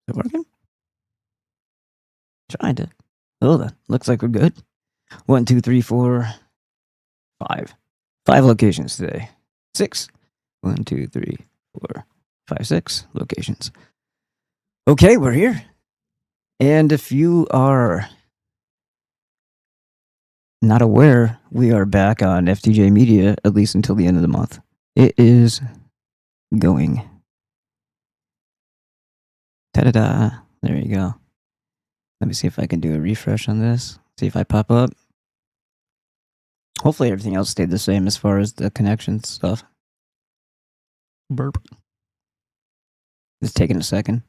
it working? Trying to. Hold on. Looks like we're good. 1, 2, 3, 4, 5. 5 locations today. 6. 1, 2, 3, 4, 5, 6 locations. Okay, we're here. And if you are not aware, we are back on FTJMedia at least until the end of the month. It is going. Ta-da-da. There you go. Let me see if I can do a refresh on this. See if I pop up. Hopefully everything else stayed the same as far as the connection stuff. Burp. It's taking a second.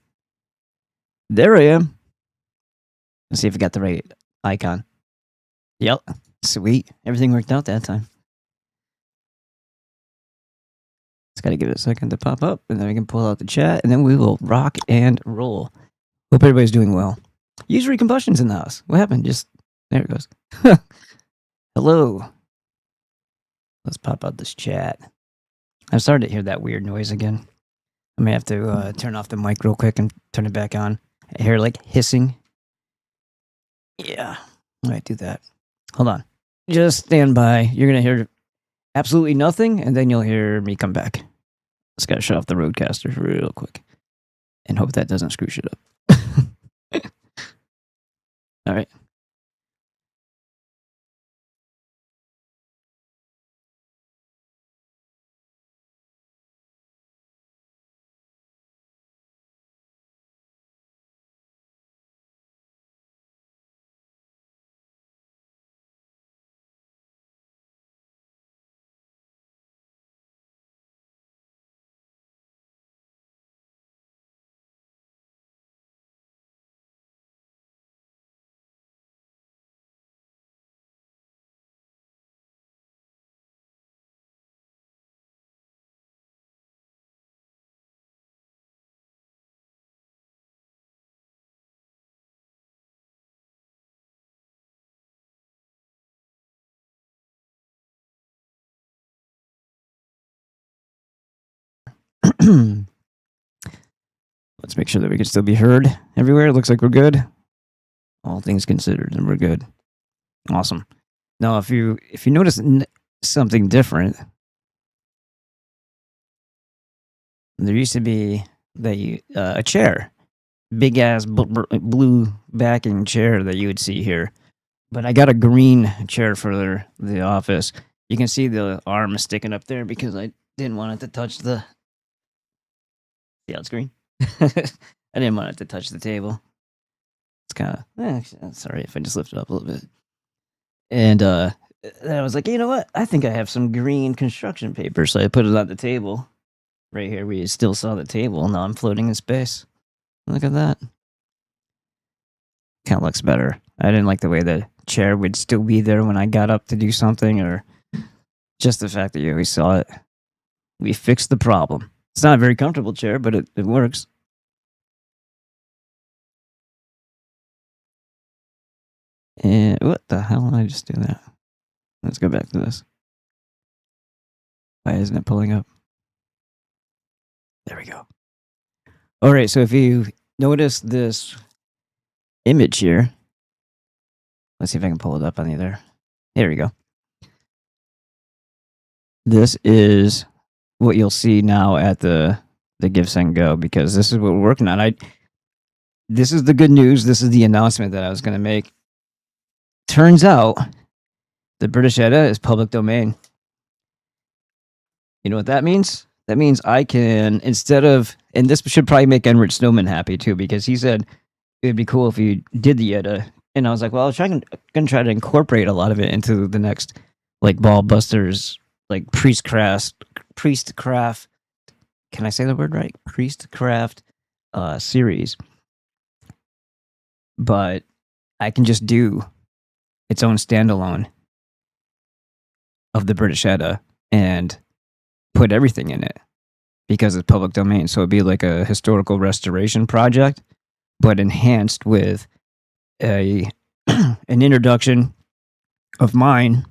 There I am. Let's see if I got the right icon. Yep. Sweet. Everything worked out that time. Just got to give it a second to pop up, and then we can pull out the chat, and then we will rock and roll. Hope everybody's doing well. Usury Combustion's in the house. What happened? Just, there it goes. Hello. Let's pop out this chat. I'm starting to hear that weird noise again. I may have to turn off the mic real quick and turn it back on. I hear like hissing. Yeah, I might do that. Hold on. Just stand by. You're going to hear absolutely nothing, and then you'll hear me come back. Just got to shut off the roadcaster real quick and hope that doesn't screw shit up. All right. Let's make sure that we can still be heard everywhere. It looks like we're good. All things considered, and we're good. Awesome. Now, if you notice something different, there used to be a chair, big ass blue backing chair that you would see here, but I got a green chair for the office. You can see the arm is sticking up there because I didn't want it to touch the. See how it's green? I didn't want it to touch the table. It's kind of sorry if I just lift it up a little bit. And then I was like, you know what? I think I have some green construction paper, so I put it on the table right here. We still saw the table. Now I'm floating in space. Look at that. Kind of looks better. I didn't like the way the chair would still be there when I got up to do something, or just the fact that you always saw it. We fixed the problem. It's not a very comfortable chair, but it works. And what the hell did I just do that? Let's go back to this. Why isn't it pulling up? There we go. All right, so if you notice this image here, let's see if I can pull it up on either. Here we go. This is what you'll see now at the Give Send Go, because this is what we're working on. This is the good news. This is the announcement that I was going to make. Turns out the British Edda is public domain. You know what that means? That means I can, instead of, and this should probably make Enrich Snowman happy too, because he said it would be cool if you did the Edda. And I was like, well, I'm going to try to incorporate a lot of it into the next, like, Ballbusters, like, Priestcraft, can I say the word right? Priestcraft series. But I can just do its own standalone of the British Edda and put everything in it because it's public domain. So it'd be like a historical restoration project, but enhanced with an introduction of mine,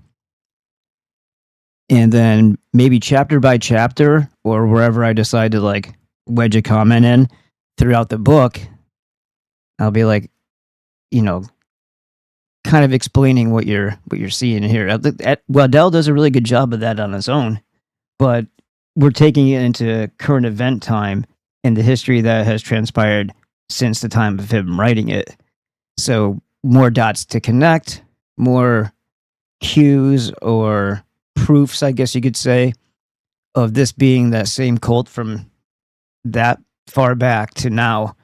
and then maybe chapter by chapter or wherever I decide to like wedge a comment in throughout the book, I'll be like, you know, kind of explaining what you're seeing here. Waddell does a really good job of that on his own, but we're taking it into current event time and the history that has transpired since the time of him writing it. So more dots to connect, more cues or proofs, I guess you could say, of this being that same cult from that far back to now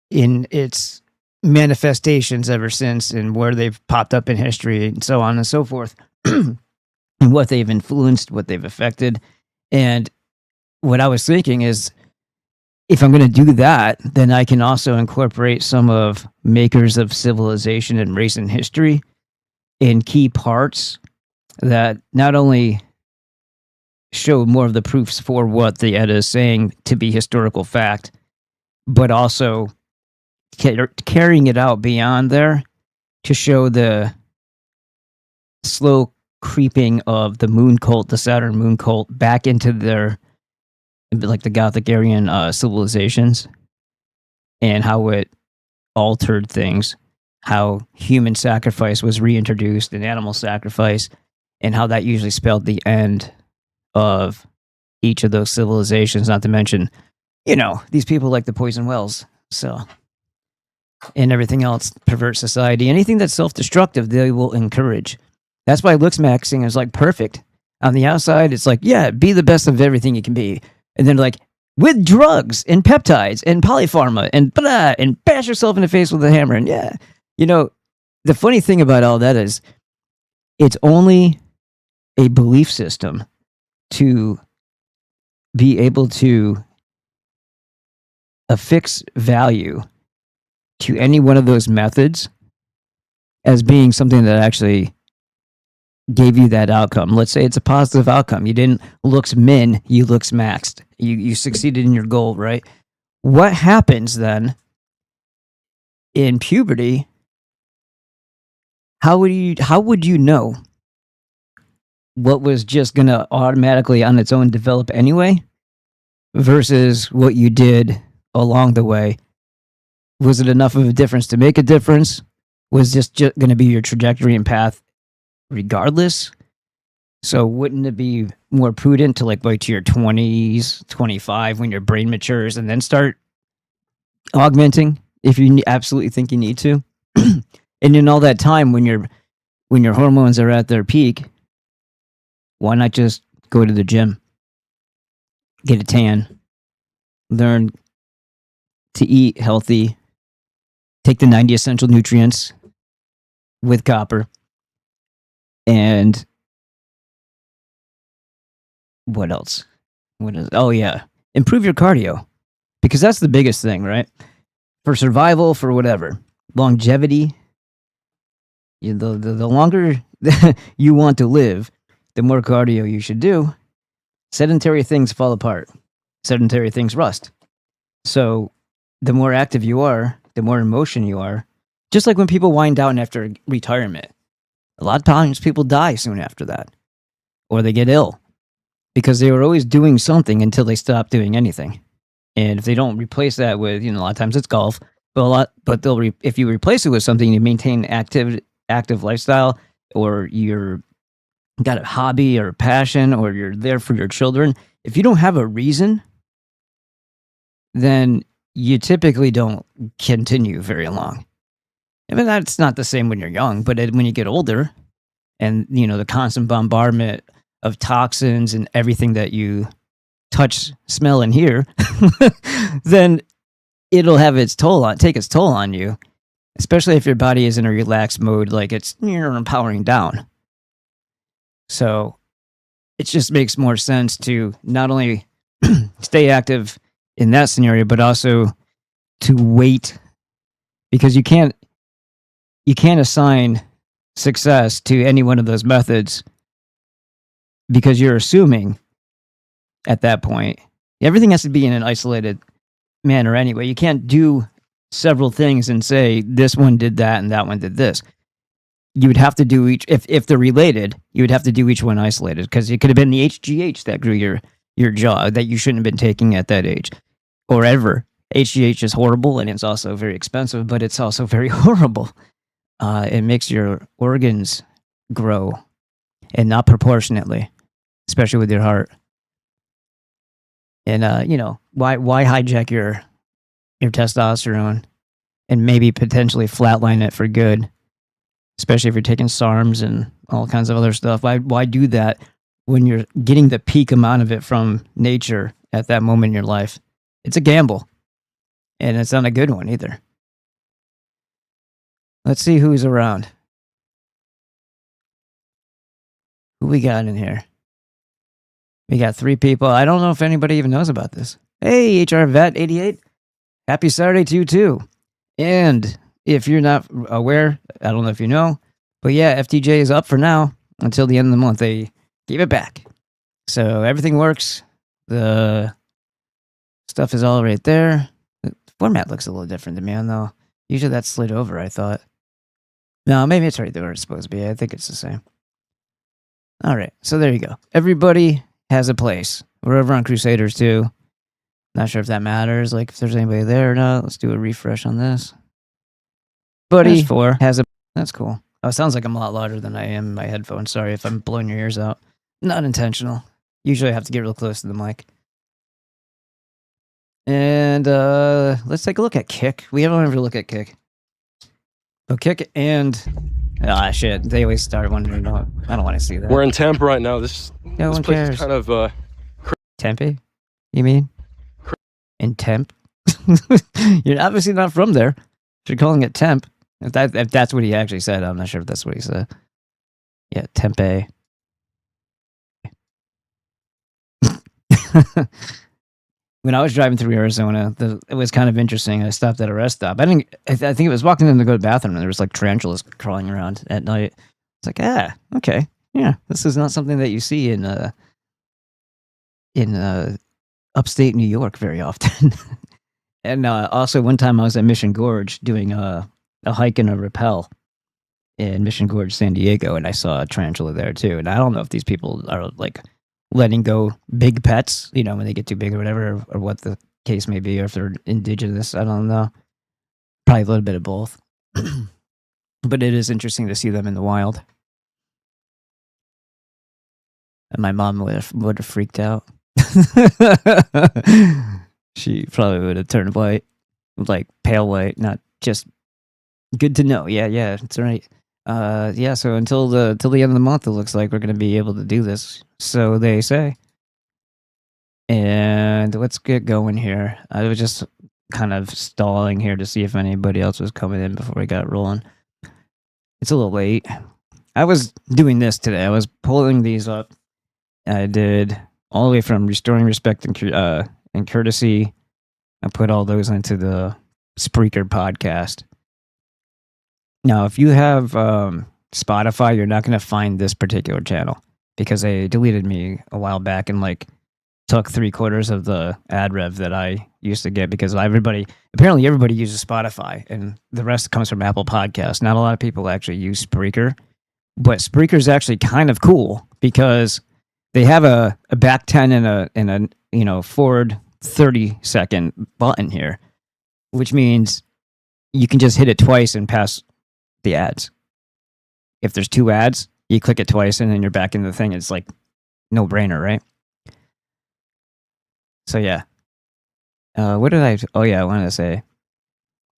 in its manifestations ever since, and where they've popped up in history and so on and so forth, and what they've influenced, what they've affected. And what I was thinking is, if I'm going to do that, then I can also incorporate some of makers of civilization and race and history in key parts that not only show more of the proofs for what the Edda is saying to be historical fact, but also carrying it out beyond there to show the slow creeping of the moon cult, the Saturn moon cult, back into their, like, the Gothic Aryan civilizations, and how it altered things, how human sacrifice was reintroduced and animal sacrifice, and how that usually spelled the end of each of those civilizations, not to mention, these people like the poison wells, so, and everything else, pervert society, anything that's self-destructive, they will encourage. That's why looks maxing is like perfect. On the outside, it's like, yeah, be the best of everything you can be. And then like, with drugs and peptides and polypharma and blah, and bash yourself in the face with a hammer. And yeah, the funny thing about all that is it's only a belief system to be able to affix value to any one of those methods as being something that actually gave you that outcome. Let's say it's a positive outcome. You didn't looks min, you looks maxed. You succeeded in your goal, right? What happens then in puberty? How would you know what was just gonna automatically on its own develop anyway versus what you did along the way? Was it enough of a difference to make a difference? Was this just going to be your trajectory and path regardless? So wouldn't it be more prudent to like wait to your 20s, 25 when your brain matures and then start augmenting if you absolutely think you need to? And in all that time when your hormones are at their peak, why not just go to the gym, get a tan, learn to eat healthy, take the 90 essential nutrients with copper, and what else? Oh yeah, improve your cardio, because that's the biggest thing, right? For survival, for whatever, longevity. The longer you want to live, the more cardio you should do. Sedentary things fall apart. Sedentary things rust. So the more active you are, the more in motion you are. Just like when people wind down after retirement. A lot of times people die soon after that. Or they get ill. Because they were always doing something until they stop doing anything. And if they don't replace that with, a lot of times it's golf. But if you replace it with something, you maintain active lifestyle, or you're got a hobby or a passion, or you're there for your children. If you don't have a reason, then you typically don't continue very long. I mean, that's not the same when you're young, but when you get older and, the constant bombardment of toxins and everything that you touch, smell, and hear, then it'll take its toll on you, especially if your body is in a relaxed mode, like it's powering down. So it just makes more sense to not only stay active in that scenario, but also to wait, because you can't assign success to any one of those methods, because you're assuming at that point everything has to be in an isolated manner anyway. You can't do several things and say this one did that and that one did this. You would have to do each, if they're related, you would have to do each one isolated, because it could have been the HGH that grew your jaw that you shouldn't have been taking at that age or ever. HGH is horrible, and it's also very expensive, but it's also very horrible. It makes your organs grow, and not proportionately, especially with your heart. And why hijack your testosterone and maybe potentially flatline it for good, especially if you're taking SARMs and all kinds of other stuff. Why do that when you're getting the peak amount of it from nature at that moment in your life? It's a gamble, and it's not a good one either. Let's see who's around. Who we got in here? We got 3 people. I don't know if anybody even knows about this. Hey, HR Vet 88. Happy Saturday to you too. And if you're not aware, I don't know if you know, but yeah, FTJ is up for now until the end of the month. They gave it back. So everything works. The stuff is all right there. The format looks a little different to me, though. Usually that's slid over, I thought. No, maybe it's right there where it's supposed to be. I think it's the same. All right, so there you go. Everybody has a place. We're over on Crusaders too. Not sure if that matters, like if there's anybody there or not. Let's do a refresh on this. Buddy 4 has a... That's cool. Oh, it sounds like I'm a lot louder than I am in my headphones. Sorry if I'm blowing your ears out. Not intentional. Usually I have to get real close to the mic. And let's take a look at Kick. We haven't ever looked at Kick. So Kick and... Ah, shit. They always start wondering. I don't want to see that. We're in Tampa right now. This one place cares. is kind of... Tempe? You mean? In Temp? You're obviously not from there. You're calling it Temp. If that's what he actually said, I'm not sure if that's what he said. Yeah, Tempe. When I was driving through Arizona, it was kind of interesting. I stopped at a rest stop. I think it was walking in to go to the bathroom, and there was like tarantulas crawling around at night. It's like, okay, yeah, this is not something that you see in upstate New York very often. And also, one time I was at Mission Gorge doing a hike and a rappel in Mission Gorge, San Diego, and I saw a tarantula there too. And I don't know if these people are like letting go big pets, when they get too big or whatever, or what the case may be, or if they're indigenous. I don't know. Probably a little bit of both. But it is interesting to see them in the wild. And my mom would have freaked out. She probably would have turned white, like pale white, not just good to know. Yeah, that's right. So till the end of the month, it looks like we're going to be able to do this. So they say. And let's get going here. I was just kind of stalling here to see if anybody else was coming in before we got rolling. It's a little late. I was doing this today. I was pulling these up. I did all the way from Restoring Respect and Courtesy. I put all those into the Spreaker podcast. Now, if you have Spotify, you're not going to find this particular channel because they deleted me a while back and took 3/4 of the ad rev that I used to get because apparently everybody uses Spotify and the rest comes from Apple Podcasts. Not a lot of people actually use Spreaker, but Spreaker is actually kind of cool because they have a back 10 and a forward 30-second button here, which means you can just hit it twice and pass the ads. If there's 2 ads, you click it twice and then you're back in the thing. It's like no brainer, right? So yeah. What did I wanted to say.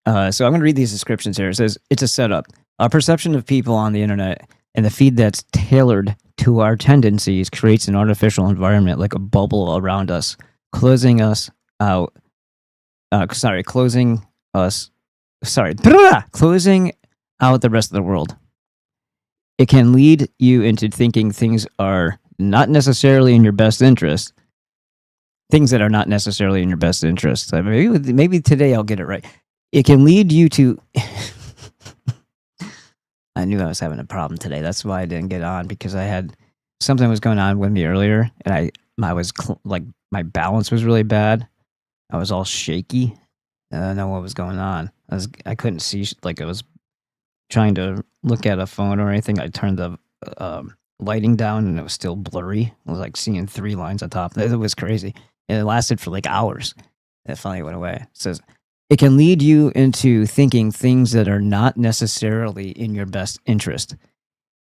So I'm going to read these descriptions here. It says, it's a setup. Our perception of people on the internet and the feed that's tailored to our tendencies creates an artificial environment like a bubble around us, closing out the rest of the world. It can lead you into thinking things are not necessarily in your best interest. Things that are not necessarily in your best interest. Maybe today I'll get it right. It can lead you to... I knew I was having a problem today. That's why I didn't get on, because I had something was going on with me earlier, and I was my balance was really bad. I was all shaky. I don't know what was going on. I couldn't see, I was trying to look at a phone or anything. I turned the lighting down and it was still blurry. I was seeing 3 lines on top. It was crazy. And it lasted for hours. That finally went away. It says, it can lead you into thinking things that are not necessarily in your best interest.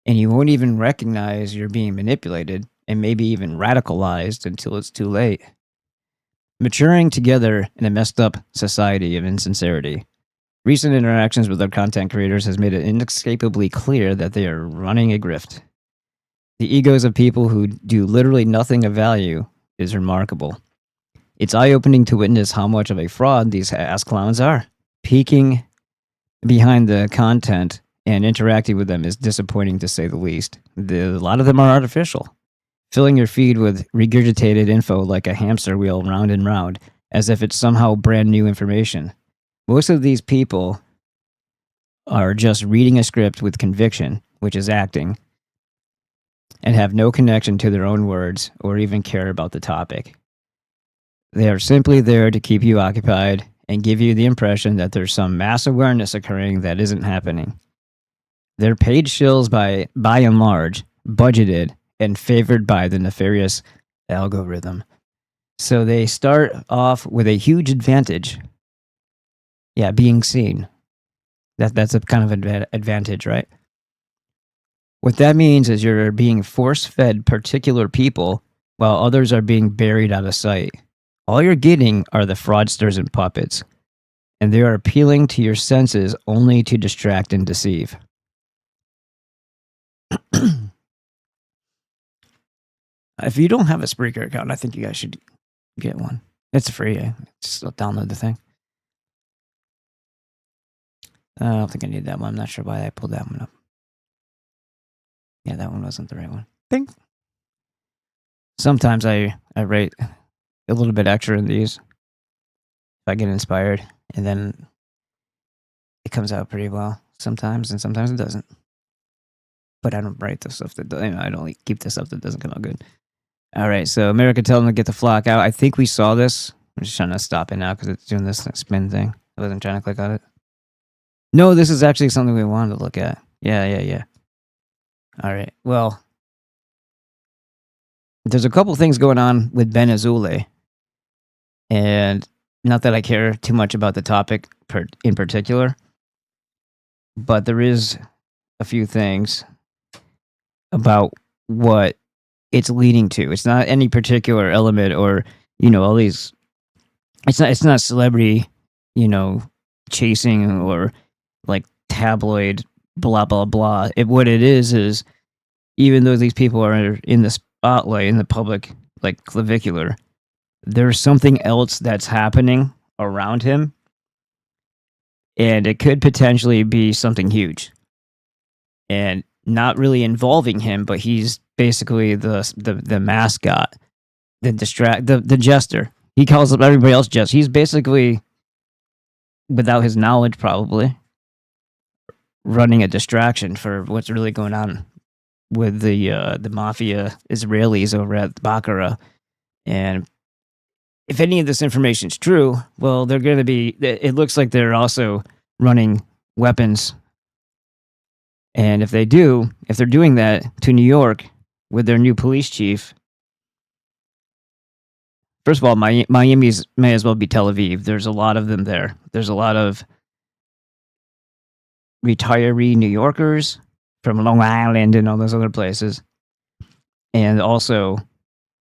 And you won't even recognize you're being manipulated and maybe even radicalized until it's too late. Maturing together in a messed up society of insincerity. Recent interactions with our content creators has made it inescapably clear that they are running a grift. The egos of people who do literally nothing of value is remarkable. It's eye-opening to witness how much of a fraud these ass clowns are. Peeking behind the content and interacting with them is disappointing to say the least. A lot of them are artificial, filling your feed with regurgitated info like a hamster wheel round and round, as if it's somehow brand new information. Most of these people are just reading a script with conviction, which is acting, and have no connection to their own words or even care about the topic. They are simply there to keep you occupied and give you the impression that there's some mass awareness occurring that isn't happening. They're paid shills by and large, budgeted, and favored by the nefarious algorithm. So they start off with a huge advantage. Yeah, being seen. That's a kind of advantage, right? What that means is you're being force-fed particular people while others are being buried out of sight. All you're getting are the fraudsters and puppets, and they are appealing to your senses only to distract and deceive. If you don't have a Spreaker account, I think you guys should get one. It's free. Just download the thing. I don't think I need that one. I'm not sure why I pulled that one up. Yeah, that one wasn't the right one. Think. Sometimes I rate a little bit extra in these if I get inspired, and then it comes out pretty well sometimes, and sometimes it doesn't. But I don't write the stuff that I don't keep the stuff that doesn't come out good. All right, so America tell them to get the flock out. I think we saw this. I'm just trying to stop it now because it's doing this spin thing. I wasn't trying to click on it. No, this is actually something we wanted to look at. Yeah. All right, well, there's a couple things going on with Ben Azule. And not that I care too much about the topic in particular, but there is a few things about what it's leading to. It's not any particular element or, all these, it's not celebrity, chasing or like tabloid blah, blah, blah. What it is even though these people are in the spotlight, in the public, like clavicular, there's something else that's happening around him, and it could potentially be something huge and not really involving him, but he's basically the mascot, the jester. He calls up everybody else jester. He's basically, without his knowledge probably, running a distraction for what's really going on with the mafia Israelis over at Baccarat. And if any of this information is true, well, they're going to be, it looks like they're also running weapons. And if they're doing that to New York with their new police chief, first of all, Miami's may as well be Tel Aviv. There's a lot of them there. There's a lot of retiree New Yorkers from Long Island and all those other places. And also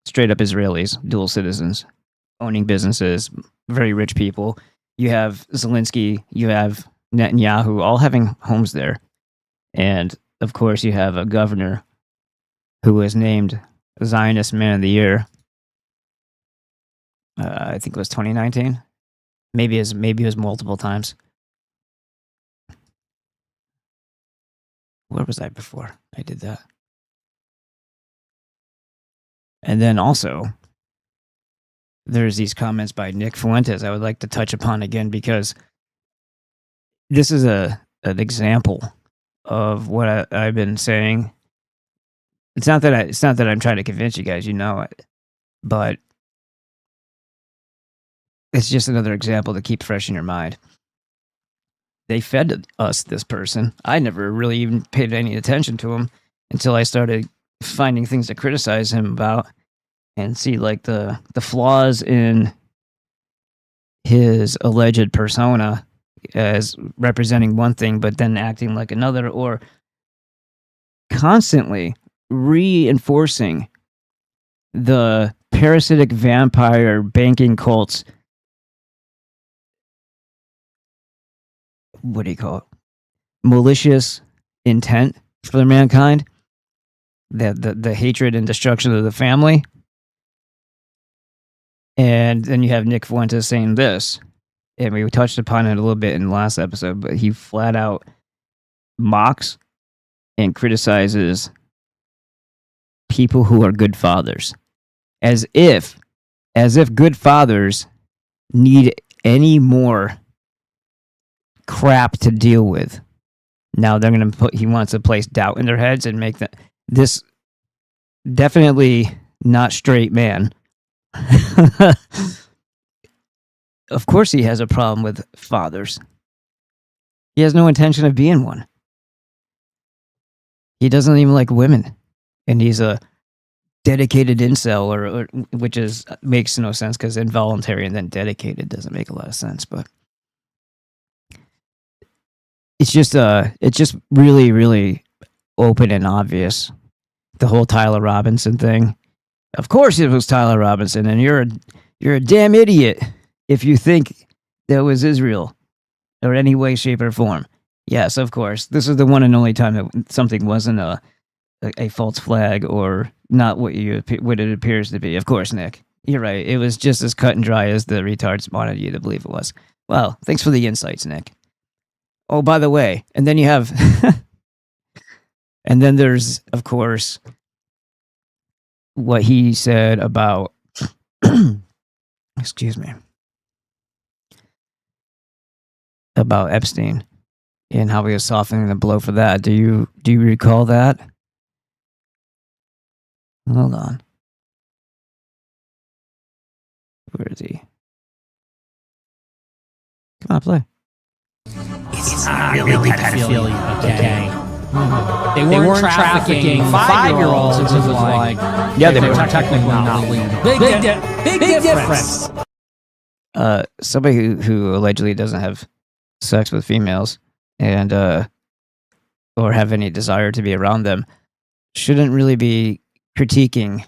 straight up Israelis, dual citizens, owning businesses, very rich people. You have Zelensky, you have Netanyahu, all having homes there. And of course, you have a governor who was named Zionist Man of the Year. I think it was 2019. Maybe it was multiple times. Where was I before I did that? And then also, there's these comments by Nick Fuentes I would like to touch upon again, because this is an example of what I've been saying. It's not that I'm trying to convince you guys, it, but it's just another example to keep fresh in your mind. They fed us this person. I never really even paid any attention to him until I started finding things to criticize him about and see like the flaws in his alleged persona as representing one thing, but then acting like another, or constantly reinforcing the parasitic vampire banking cult's, what do you call it, malicious intent for mankind, the hatred and destruction of the family. And then you have Nick Fuentes saying this, and we touched upon it a little bit in the last episode, but he flat out mocks and criticizes people who are good fathers, as if good fathers need any more crap to deal with. Now they're going to put, he wants to place doubt in their heads and make this definitely not straight man. Of course he has a problem with fathers. He has no intention of being one. He doesn't even like women. And he's a dedicated incel, or which is makes no sense, because involuntary and then dedicated doesn't make a lot of sense. But it's just really, really open and obvious. The whole Tyler Robinson thing. Of course it was Tyler Robinson, and you're a damn idiot if you think that was Israel or any way, shape, or form. Yes, of course. This is the one and only time that something wasn't a false flag or not what it appears to be. Of course, Nick. You're right. It was just as cut and dry as the retards wanted you to believe it was. Well, thanks for the insights, Nick. Oh, by the way, and then you have... and then there's, of course, what he said about... excuse me. About Epstein and how he was softening the blow for that. Do you recall that? Hold on. Where is he? Come on, play. It's not really pedophilia, okay? They weren't trafficking 5-year-olds. It was like, yeah, they were technically not legal. Big difference. Somebody who allegedly doesn't have sex with females and or have any desire to be around them shouldn't really be critiquing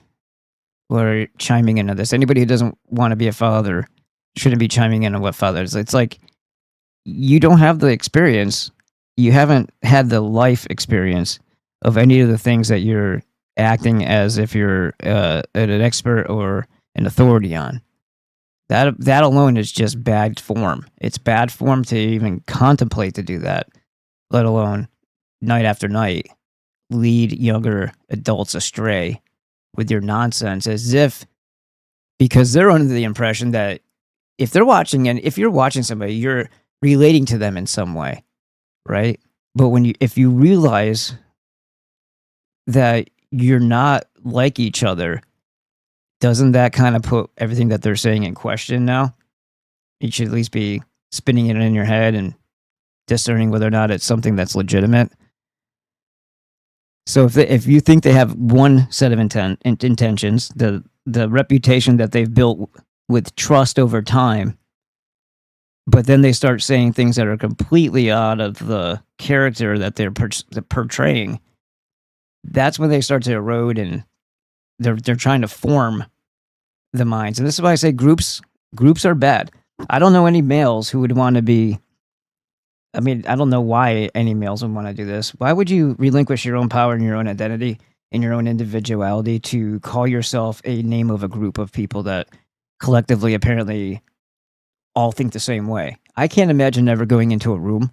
or chiming into this. Anybody who doesn't want to be a father shouldn't be chiming in on what fathers. It's like, you don't have the experience. You haven't had the life experience of any of the things that you're acting as if you're an expert or an authority on. That alone is just bad form. It's bad form to even contemplate to do that, let alone night after night lead younger adults astray with your nonsense, as if, because they're under the impression that if they're watching, and if you're watching somebody, you're relating to them in some way, right? But if you realize that you're not like each other, doesn't that kind of put everything that they're saying in question now? You should at least be spinning it in your head and discerning whether or not it's something that's legitimate. So if you think they have one set of intentions, the reputation that they've built with trust over time, but then they start saying things that are completely out of the character that they're portraying, that's when they start to erode, and they're trying to form the minds. And this is why I say groups are bad. I don't know any males who would want to be, I mean, I don't know why any males would want to do this. Why would you relinquish your own power and your own identity and your own individuality to call yourself a name of a group of people that collectively apparently all think the same way? I can't imagine ever going into a room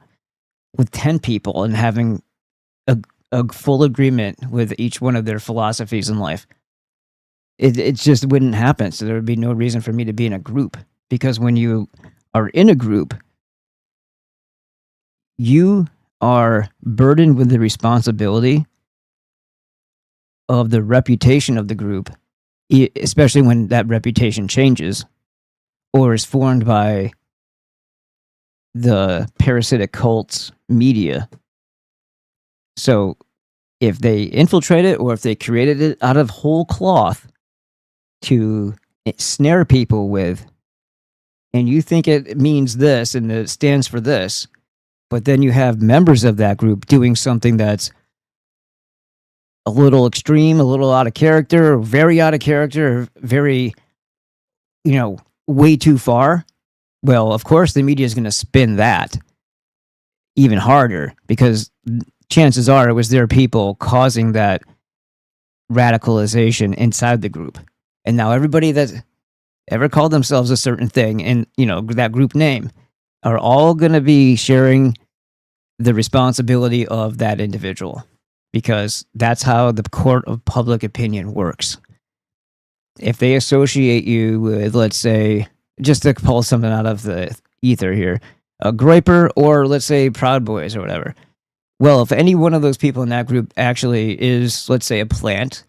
with 10 people and having a full agreement with each one of their philosophies in life. It just wouldn't happen. So there would be no reason for me to be in a group, because when you are in a group, you are burdened with the responsibility of the reputation of the group, especially when that reputation changes or is formed by the parasitic cult's media. So if they infiltrate it, or if they created it out of whole cloth to snare people with and you think it means this and it stands for this, but then you have members of that group doing something that's a little extreme, a little out of character, or very out of character, or very, way too far. Well, of course, the media is going to spin that even harder because chances are it was their people causing that radicalization inside the group. And now everybody that ever called themselves a certain thing and, that group name are all going to be sharing the responsibility of that individual because that's how the court of public opinion works. If they associate you with, let's say, just to pull something out of the ether here, a Groyper or let's say Proud Boys or whatever. Well, if any one of those people in that group actually is, let's say, a plant,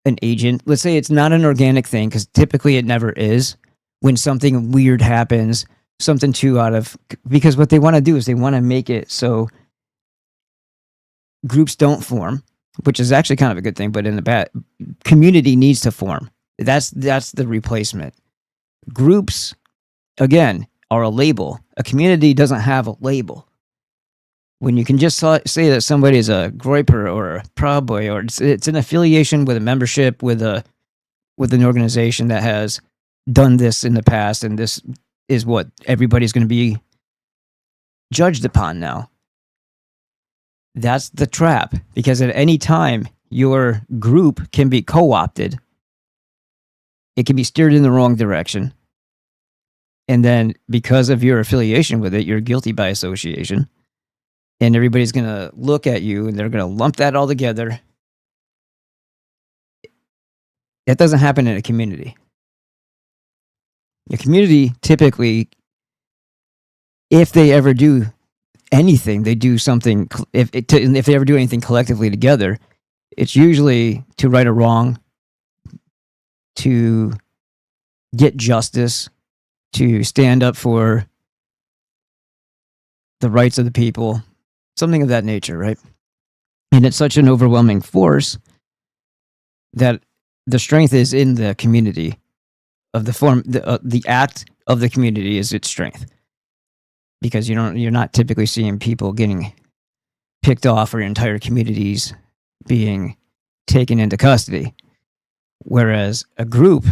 an agent, let's say it's not an organic thing, because typically it never is, when something weird happens, something too out of, because what they want to do is they want to make it so groups don't form, which is actually kind of a good thing, but in the bad, community needs to form. That's the replacement. Groups, again, are a label. A community doesn't have a label. When you can just say that somebody is a Groyper or a Proud Boy, or it's an affiliation with a membership with an organization that has done this in the past, and this is what everybody's going to be judged upon now. That's the trap, because at any time your group can be co-opted. It can be steered in the wrong direction. And then because of your affiliation with it, you're guilty by association. And everybody's going to look at you and they're going to lump that all together. That doesn't happen in a community. A community typically, if they ever do anything, they do something, if they ever do anything collectively together, it's usually to right a wrong, to get justice, to stand up for the rights of the people, something of that nature, right? And it's such an overwhelming force that the strength is in the community of the form. The act of the community is its strength, because you're not typically seeing people getting picked off or entire communities being taken into custody. Whereas a group,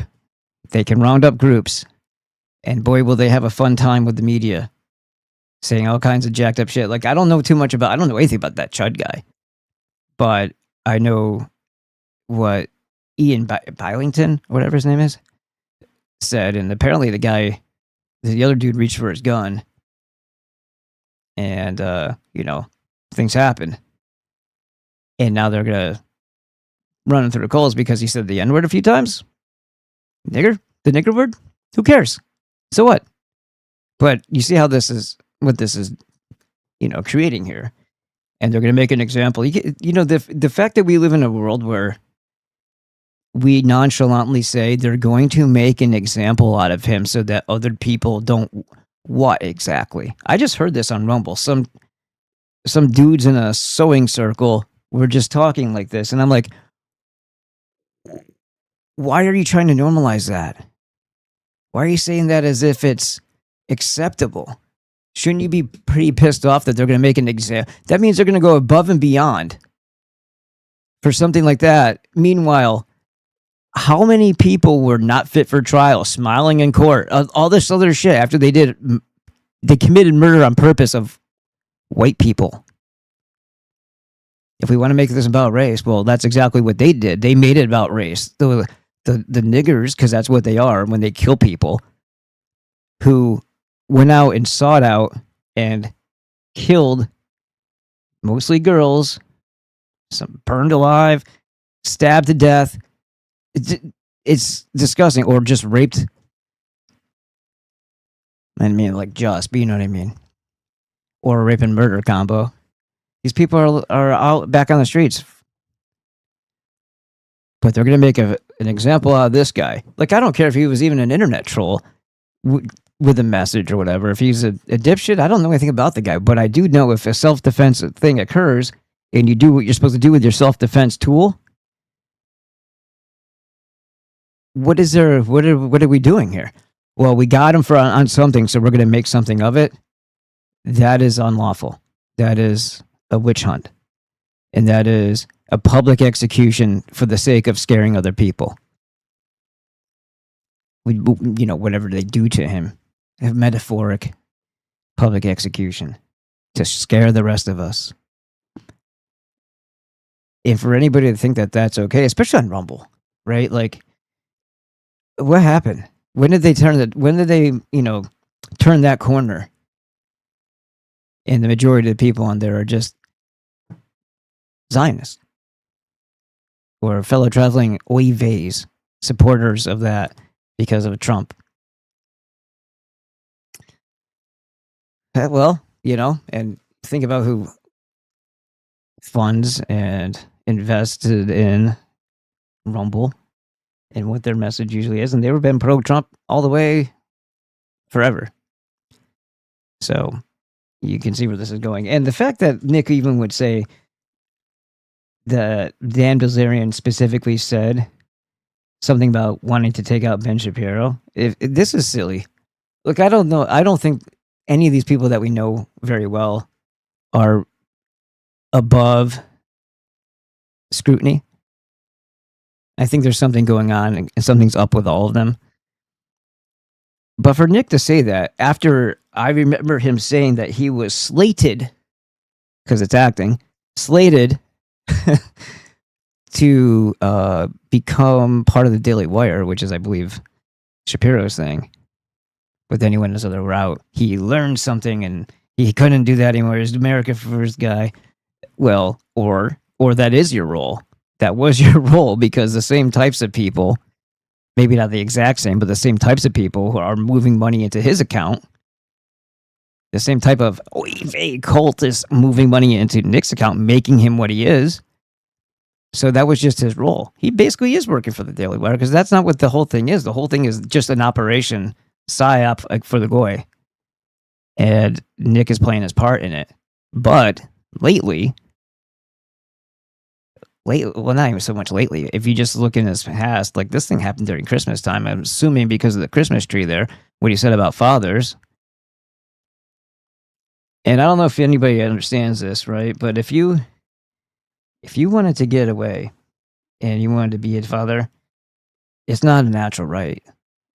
they can round up groups, and boy, will they have a fun time with the media saying all kinds of jacked up shit. Like, I don't know anything about that Chud guy, but I know what Ian Bylington, whatever his name is, said. And apparently the other dude reached for his gun, and, things happen. And now they're going to run him through the coals because he said the N-word a few times. Nigger? The nigger word? Who cares? So what? But you see how what this is, creating here. And they're going to make an example. The fact that we live in a world where we nonchalantly say they're going to make an example out of him so that other people don't. What exactly? I just heard this on Rumble. Some dudes in a sewing circle were just talking like this, and I'm like, why are you trying to normalize that? Why are you saying that as if it's acceptable? Shouldn't you be pretty pissed off that they're going to make an example? That means they're going to go above and beyond for something like that. Meanwhile, how many people were not fit for trial, smiling in court, all this other shit after they committed murder on purpose of white people? If we want to make this about race, well, that's exactly what they did. They made it about race. The niggers, because that's what they are when they kill people, who went out and sought out and killed mostly girls, some burned alive, stabbed to death. It's disgusting. Or just raped. I mean, like but you know what I mean. Or a rape and murder combo. These people are out back on the streets. But they're going to make an example out of this guy. Like, I don't care if he was even an internet troll with a message or whatever. If he's a dipshit, I don't know anything about the guy. But I do know if a self-defense thing occurs and you do what you're supposed to do with your self-defense tool, what are we doing here? well, we got him for on something, so we're going to make something of it. That is unlawful. That is a witch hunt. And that is a public execution for the sake of scaring other people. Whatever they do to him, a metaphoric public execution to scare the rest of us. And for anybody to think that that's okay, especially on Rumble, right? Like, what happened? When did they turn that corner? And the majority of the people on there are just Zionists or fellow traveling oives, supporters of that because of Trump. Well, and think about who funds and invested in Rumble and what their message usually is. And they've been pro-Trump all the way forever. So you can see where this is going. And the fact that Nick even would say that Dan Bilzerian specifically said something about wanting to take out Ben Shapiro, if this is silly. Look, I don't know. I don't think any of these people that we know very well are above scrutiny. I think there's something going on and something's up with all of them. But for Nick to say that, after I remember him saying that he was slated, because it's acting, slated to become part of the Daily Wire, which is, I believe, Shapiro's thing. But then he went this other route. He learned something and he couldn't do that anymore. He's America First guy. Well, or that is your role. That was your role, because the same types of people, maybe not the exact same, but the same types of people who are moving money into his account, the same type of cult is moving money into Nick's account, making him what he is. So that was just his role. He basically is working for the Daily Wire, because that's not what the whole thing is. The whole thing is just an operation, psyop for the goy. And Nick is playing his part in it. But lately, well, not even so much lately. If you just look in his past, like this thing happened during Christmas time. I'm assuming because of the Christmas tree there, what he said about fathers. And I don't know if anybody understands this, right? But if you wanted to get away and you wanted to be a father, it's not a natural right.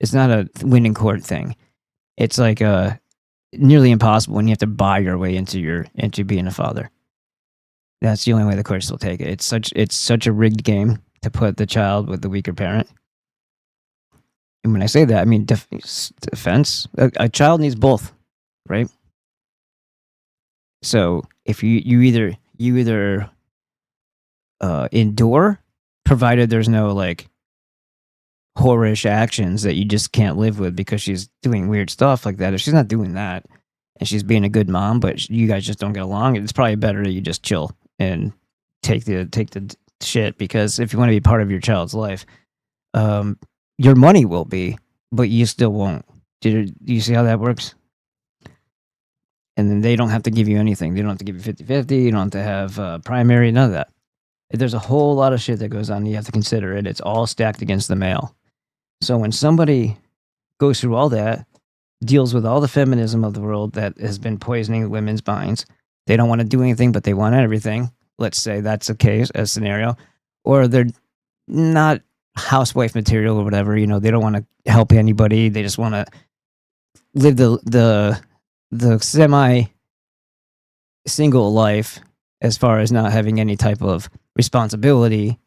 It's not a win in court thing. It's like nearly impossible when you have to buy your way into being a father. That's the only way the courts will take it. It's such a rigged game to put the child with the weaker parent. And when I say that, I mean defense. A child needs both, right? So if you either endure, provided there's no like whorish actions that you just can't live with because she's doing weird stuff like that. If she's not doing that and she's being a good mom, but you guys just don't get along, it's probably better that you just chill and take the shit, because if you want to be part of your child's life, your money will be, but you still won't. Do you see how that works? And then they don't have to give you anything. They don't have to give you 50-50. You don't have to have primary, none of that. There's a whole lot of shit that goes on. You have to consider it. It's all stacked against the male. So when somebody goes through all that, deals with all the feminism of the world that has been poisoning women's minds, they don't want to do anything, but they want everything. Let's say that's a scenario. Or they're not housewife material or whatever. They don't want to help anybody. They just want to live the semi-single life as far as not having any type of responsibility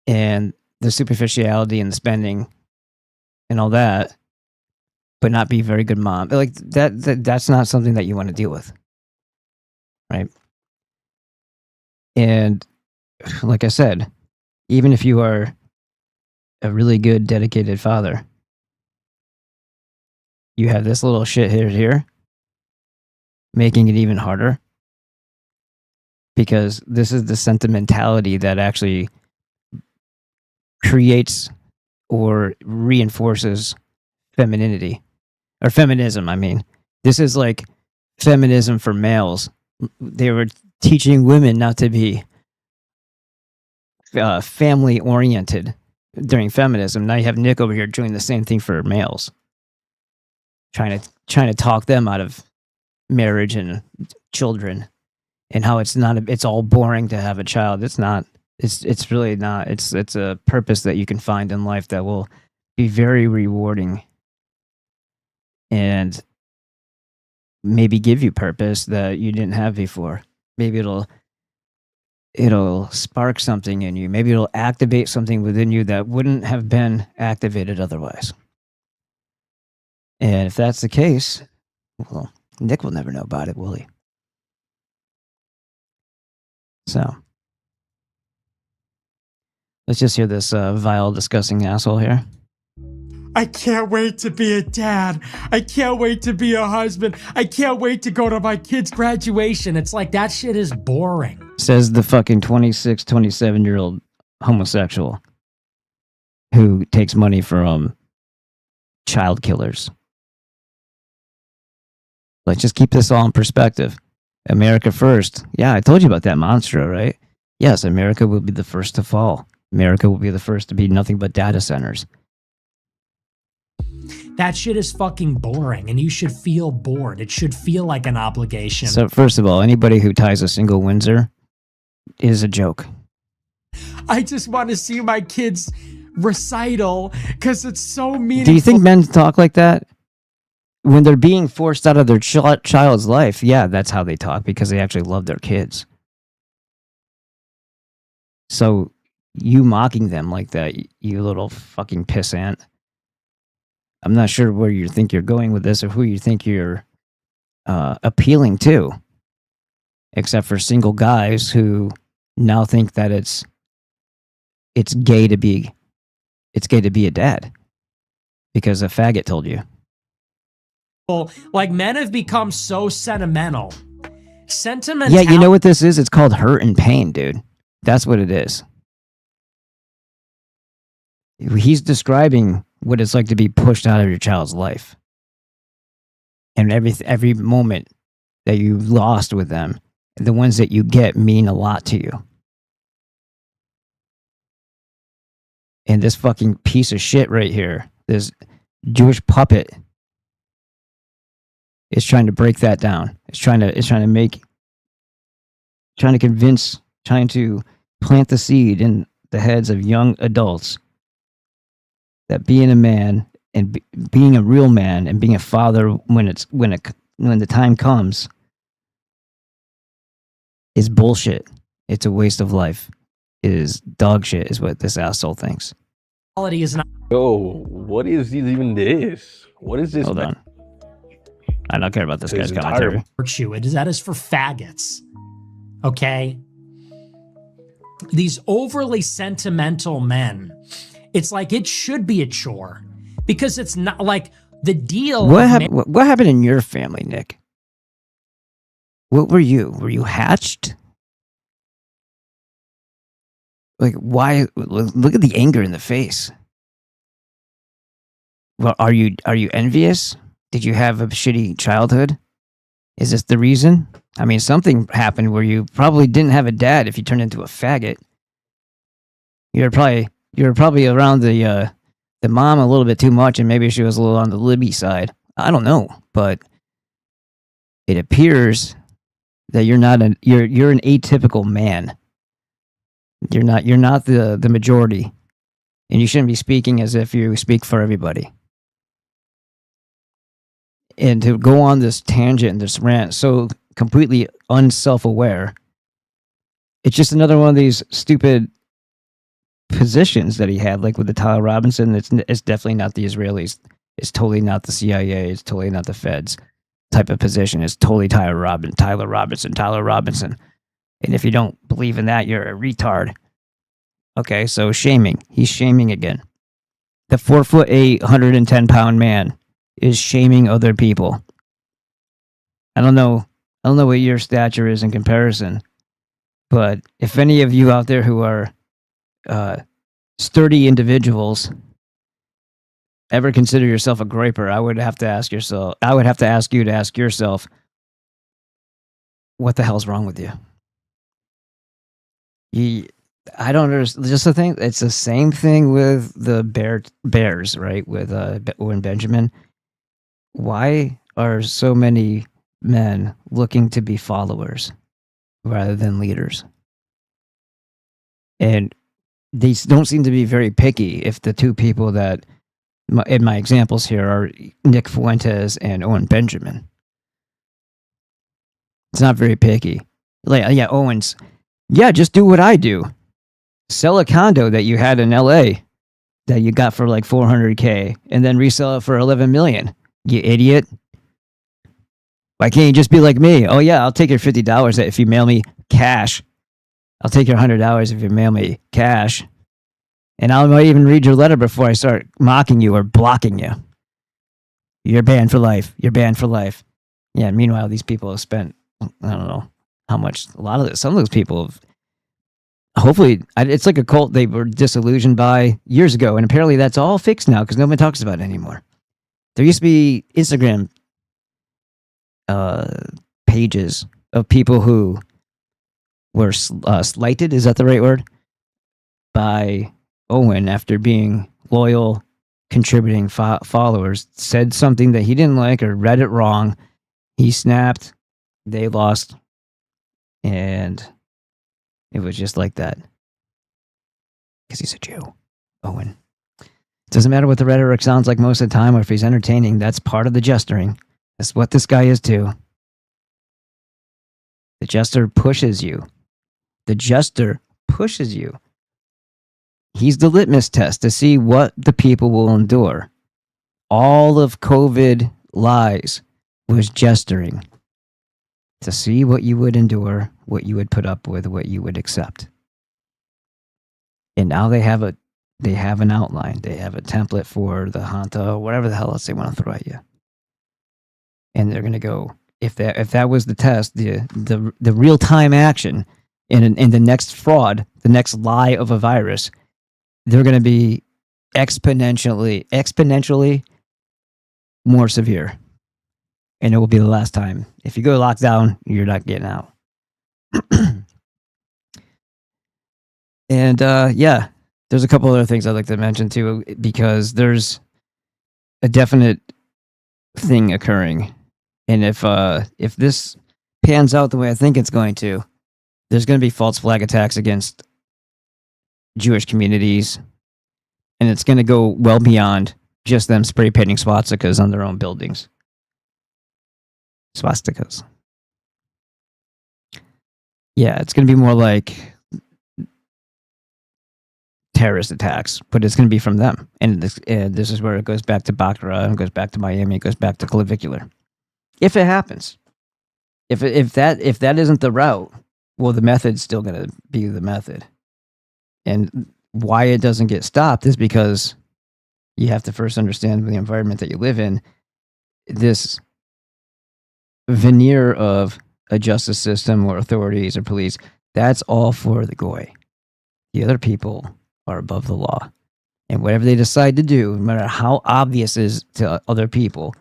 and the superficiality and the spending and all that, but not be a very good mom. Like that's not something that you want to deal with. Right? And like I said, even if you are a really good, dedicated father, you have this little shit here, making it even harder, because this is the sentimentality that actually creates or reinforces femininity, or feminism. I mean, this is like feminism for males. They were teaching women not to be family oriented, during feminism. Now you have Nick over here doing the same thing for males, trying to talk them out of marriage and children, and how it's all boring to have a child. It's not. It's really not. It's a purpose that you can find in life that will be very rewarding and maybe give you purpose that you didn't have before. Maybe it'll spark something in you. Maybe it'll activate something within you that wouldn't have been activated otherwise. And if that's the case, well, Nick will never know about it, will he? So let's just hear this vile, disgusting asshole here. I can't wait to be a dad. I can't wait to be a husband. I can't wait to go to my kid's graduation. It's like that shit is boring. Says the fucking 26, 27-year-old homosexual who takes money from child killers. Let's just keep this all in perspective. America first. Yeah, I told you about that mantra, right? Yes, America will be the first to fall. America will be the first to be nothing but data centers. That shit is fucking boring, and you should feel bored. It should feel like an obligation. So first of all, anybody who ties a single Windsor is a joke. I just want to see my kids' recital because it's so meaningful. Do you think men talk like that? When they're being forced out of their child's life, yeah, that's how they talk because they actually love their kids. So you mocking them like that, you little fucking pissant. I'm not sure where you think you're going with this or who you think you're appealing to, except for single guys who now think that it's gay to be a dad because a faggot told you. Like, men have become so sentimental. Yeah, you know what this is? It's called hurt and pain, dude. That's what it is. He's describing what it's like to be pushed out of your child's life. And every moment that you lost with them, the ones that you get mean a lot to you. And this fucking piece of shit right here, this Jewish puppet, is trying to break that down. It's trying to plant the seed in the heads of young adults that being a man and being a real man and being a father when the time comes is bullshit. It's a waste of life. It is dog shit is what this asshole thinks. Is not. Yo, what is even this? What is this? Hold on. I don't care about this guy's commentary. That is for faggots. Okay? These overly sentimental men. It's like it should be a chore. Because it's not like the deal. What happened in your family, Nick? What were you? Were you hatched? Like, why? Look at the anger in the face. Well, are you envious? Did you have a shitty childhood? Is this the reason? I mean, something happened where you probably didn't have a dad if you turned into a faggot. You were probably around the mom a little bit too much, and maybe she was a little on the Libby side. I don't know, but it appears that you're an atypical man. You're not the majority, and you shouldn't be speaking as if you speak for everybody. And to go on this tangent and this rant so completely unself-aware, it's just another one of these stupid positions that he had, like with the Tyler Robinson. It's definitely not the Israelis. It's totally not the CIA. It's totally not the feds type of position. It's totally Tyler Robinson. And if you don't believe in that, you're a retard. Okay, so shaming. He's shaming again. The 4'8", 110-pound man is shaming other people. I don't know what your stature is in comparison, but if any of you out there who are sturdy individuals ever consider yourself a groiper, I would have to ask you to ask yourself, what the hell's wrong with you? I don't understand. Just the thing, it's the same thing with the Bears, right? With Owen Benjamin. Why are so many men looking to be followers rather than leaders? And they don't seem to be very picky if the two people that, in my examples here, are Nick Fuentes and Owen Benjamin. It's not very picky. Like, yeah, Owens, yeah, just do what I do. Sell a condo that you had in LA that you got for like $400K and then resell it for $11 million. You idiot. Why can't you just be like me? Oh, yeah, I'll take your $50 if you mail me cash. I'll take your $100 if you mail me cash. And I might even read your letter before I start mocking you or blocking you. You're banned for life. You're banned for life. Yeah, meanwhile, these people have spent, I don't know how much, some of those people have, hopefully, it's like a cult they were disillusioned by years ago. And apparently that's all fixed now because nobody talks about it anymore. There used to be Instagram pages of people who were slighted, is that the right word? By Owen after being loyal, contributing followers, said something that he didn't like or read it wrong. He snapped, they lost, and it was just like that. Because he's a Jew, Owen. It doesn't matter what the rhetoric sounds like most of the time or if he's entertaining, that's part of the gesturing. That's what this guy is too. The jester pushes you. The jester pushes you. He's the litmus test to see what the people will endure. All of COVID lies was gesturing to see what you would endure, what you would put up with, what you would accept. And now they have an outline. They have a template for the Hanta, whatever the hell else they want to throw at you. And they're going to go, if that was the test, the real-time action in the next fraud, the next lie of a virus, they're going to be exponentially more severe. And it will be the last time. If you go lockdown, you're not getting out. And yeah, there's a couple other things I'd like to mention too, because there's a definite thing occurring. And if this pans out the way I think it's going to, there's going to be false flag attacks against Jewish communities, and it's going to go well beyond just them spray painting swastikas on their own buildings. Swastikas. Yeah, it's going to be more like terrorist attacks, but it's going to be from them. And this is where it goes back to Baccarat, and goes back to Miami, it goes back to clavicular. If it happens, if that isn't the route, well, the method's still going to be the method. And why it doesn't get stopped is because you have to first understand the environment that you live in. This veneer of a justice system or authorities or police, that's all for the goy. The other people are above the law. And whatever they decide to do, no matter how obvious it is to other people,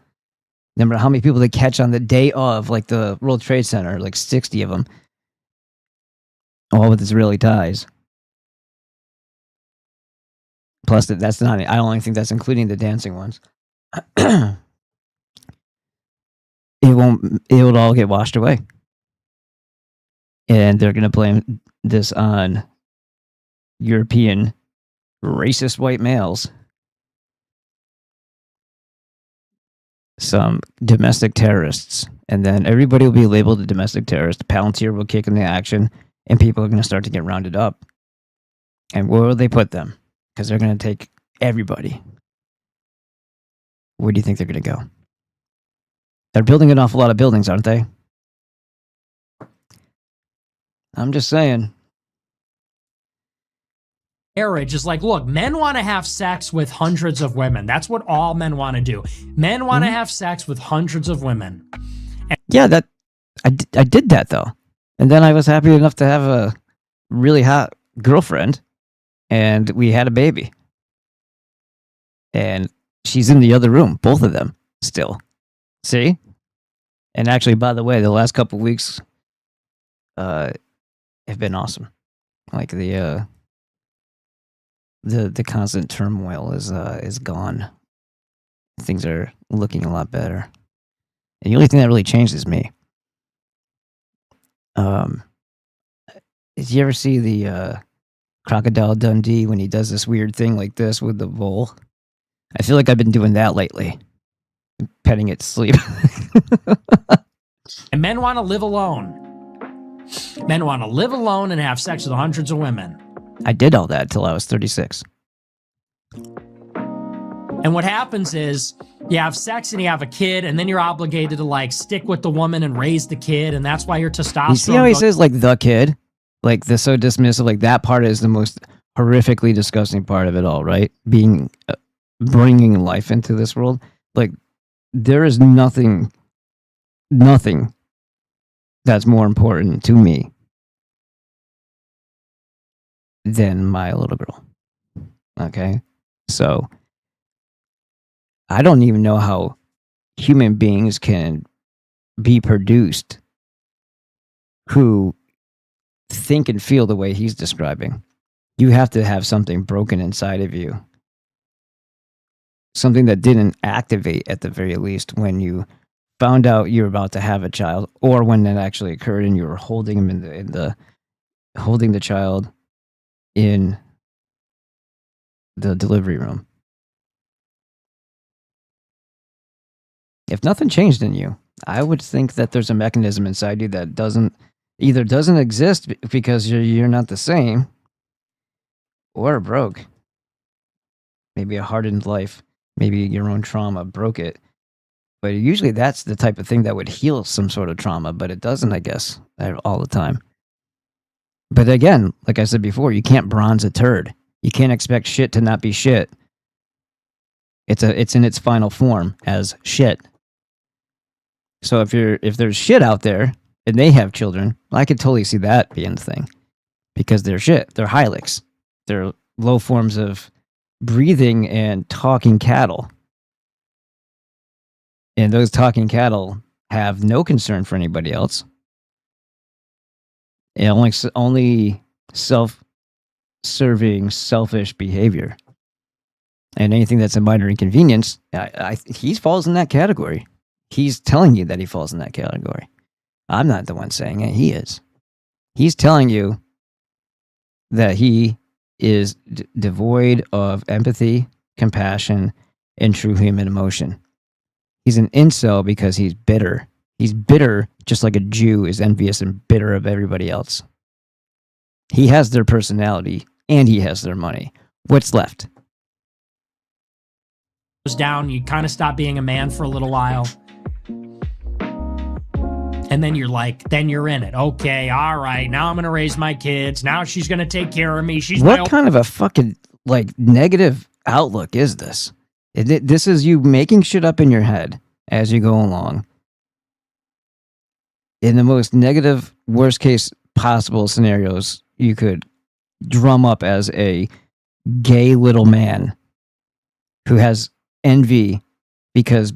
no matter how many people they catch on the day of, like the World Trade Center, like 60 of them, all with Israeli ties. Plus, that's not, I don't think that's including the dancing ones. It will all get washed away. And they're going to blame this on European racist white males. Some domestic terrorists. And then everybody will be labeled a domestic terrorist. Palantir will kick into action, and people are going to start to get rounded up. And where will they put them? Because they're going to take everybody. Where do you think they're going to go? They're building an awful lot of buildings, aren't they? I'm just saying. Marriage is like, look, men want to have sex with hundreds of women. That's what all men want to do. Men want to have sex with hundreds of women. And yeah, I did that though. And then I was happy enough to have a really hot girlfriend, and we had a baby. And she's in the other room, both of them still. See? And actually, by the way, the last couple of weeks have been awesome. Like the the constant turmoil is gone. Things are looking a lot better. And the only thing that really changed is me. Did you ever see the Crocodile Dundee when he does this weird thing like this with the bowl? I feel like I've been doing that lately. Petting it to sleep. And men want to live alone. Men want to live alone and have sex with hundreds of women. I did all that till I was 36. And what happens is you have sex and you have a kid, and then you're obligated to like stick with the woman and raise the kid, and that's why your testosterone. You see how he says like the kid? Like the so dismissive, like that part is the most horrifically disgusting part of it all, right? Being bringing life into this world. Like there is nothing that's more important to me than my little girl. Okay? So I don't even know how human beings can be produced who think and feel the way he's describing. You have to have something broken inside of you. Something that didn't activate at the very least when you found out you were about to have a child, or when that actually occurred and you were holding him holding the child in the delivery room. If nothing changed in you, I would think that there's a mechanism inside you that doesn't exist because you're not the same, or broke. Maybe a hardened life, maybe your own trauma broke it. But usually that's the type of thing that would heal some sort of trauma, but it doesn't, I guess, all the time. But again, like I said before, you can't bronze a turd. You can't expect shit to not be shit. It's in its final form as shit. So if there's shit out there and they have children, I could totally see that being the thing. Because they're shit. They're hylics. They're low forms of breathing and talking cattle. And those talking cattle have no concern for anybody else. And only self-serving, selfish behavior. And anything that's a minor inconvenience, he falls in that category. He's telling you that he falls in that category. I'm not the one saying it. He is. He's telling you that he is devoid of empathy, compassion, and true human emotion. He's an incel because he's bitter. He's bitter just like a Jew is envious and bitter of everybody else. He has their personality and he has their money. What's left? Down, you kind of stop being a man for a little while. And then then you're in it. Okay, all right, now I'm going to raise my kids. Now she's going to take care of me. What kind of a fucking negative outlook is this? This is you making shit up in your head as you go along. In the most negative, worst case possible scenarios you could drum up as a gay little man who has envy because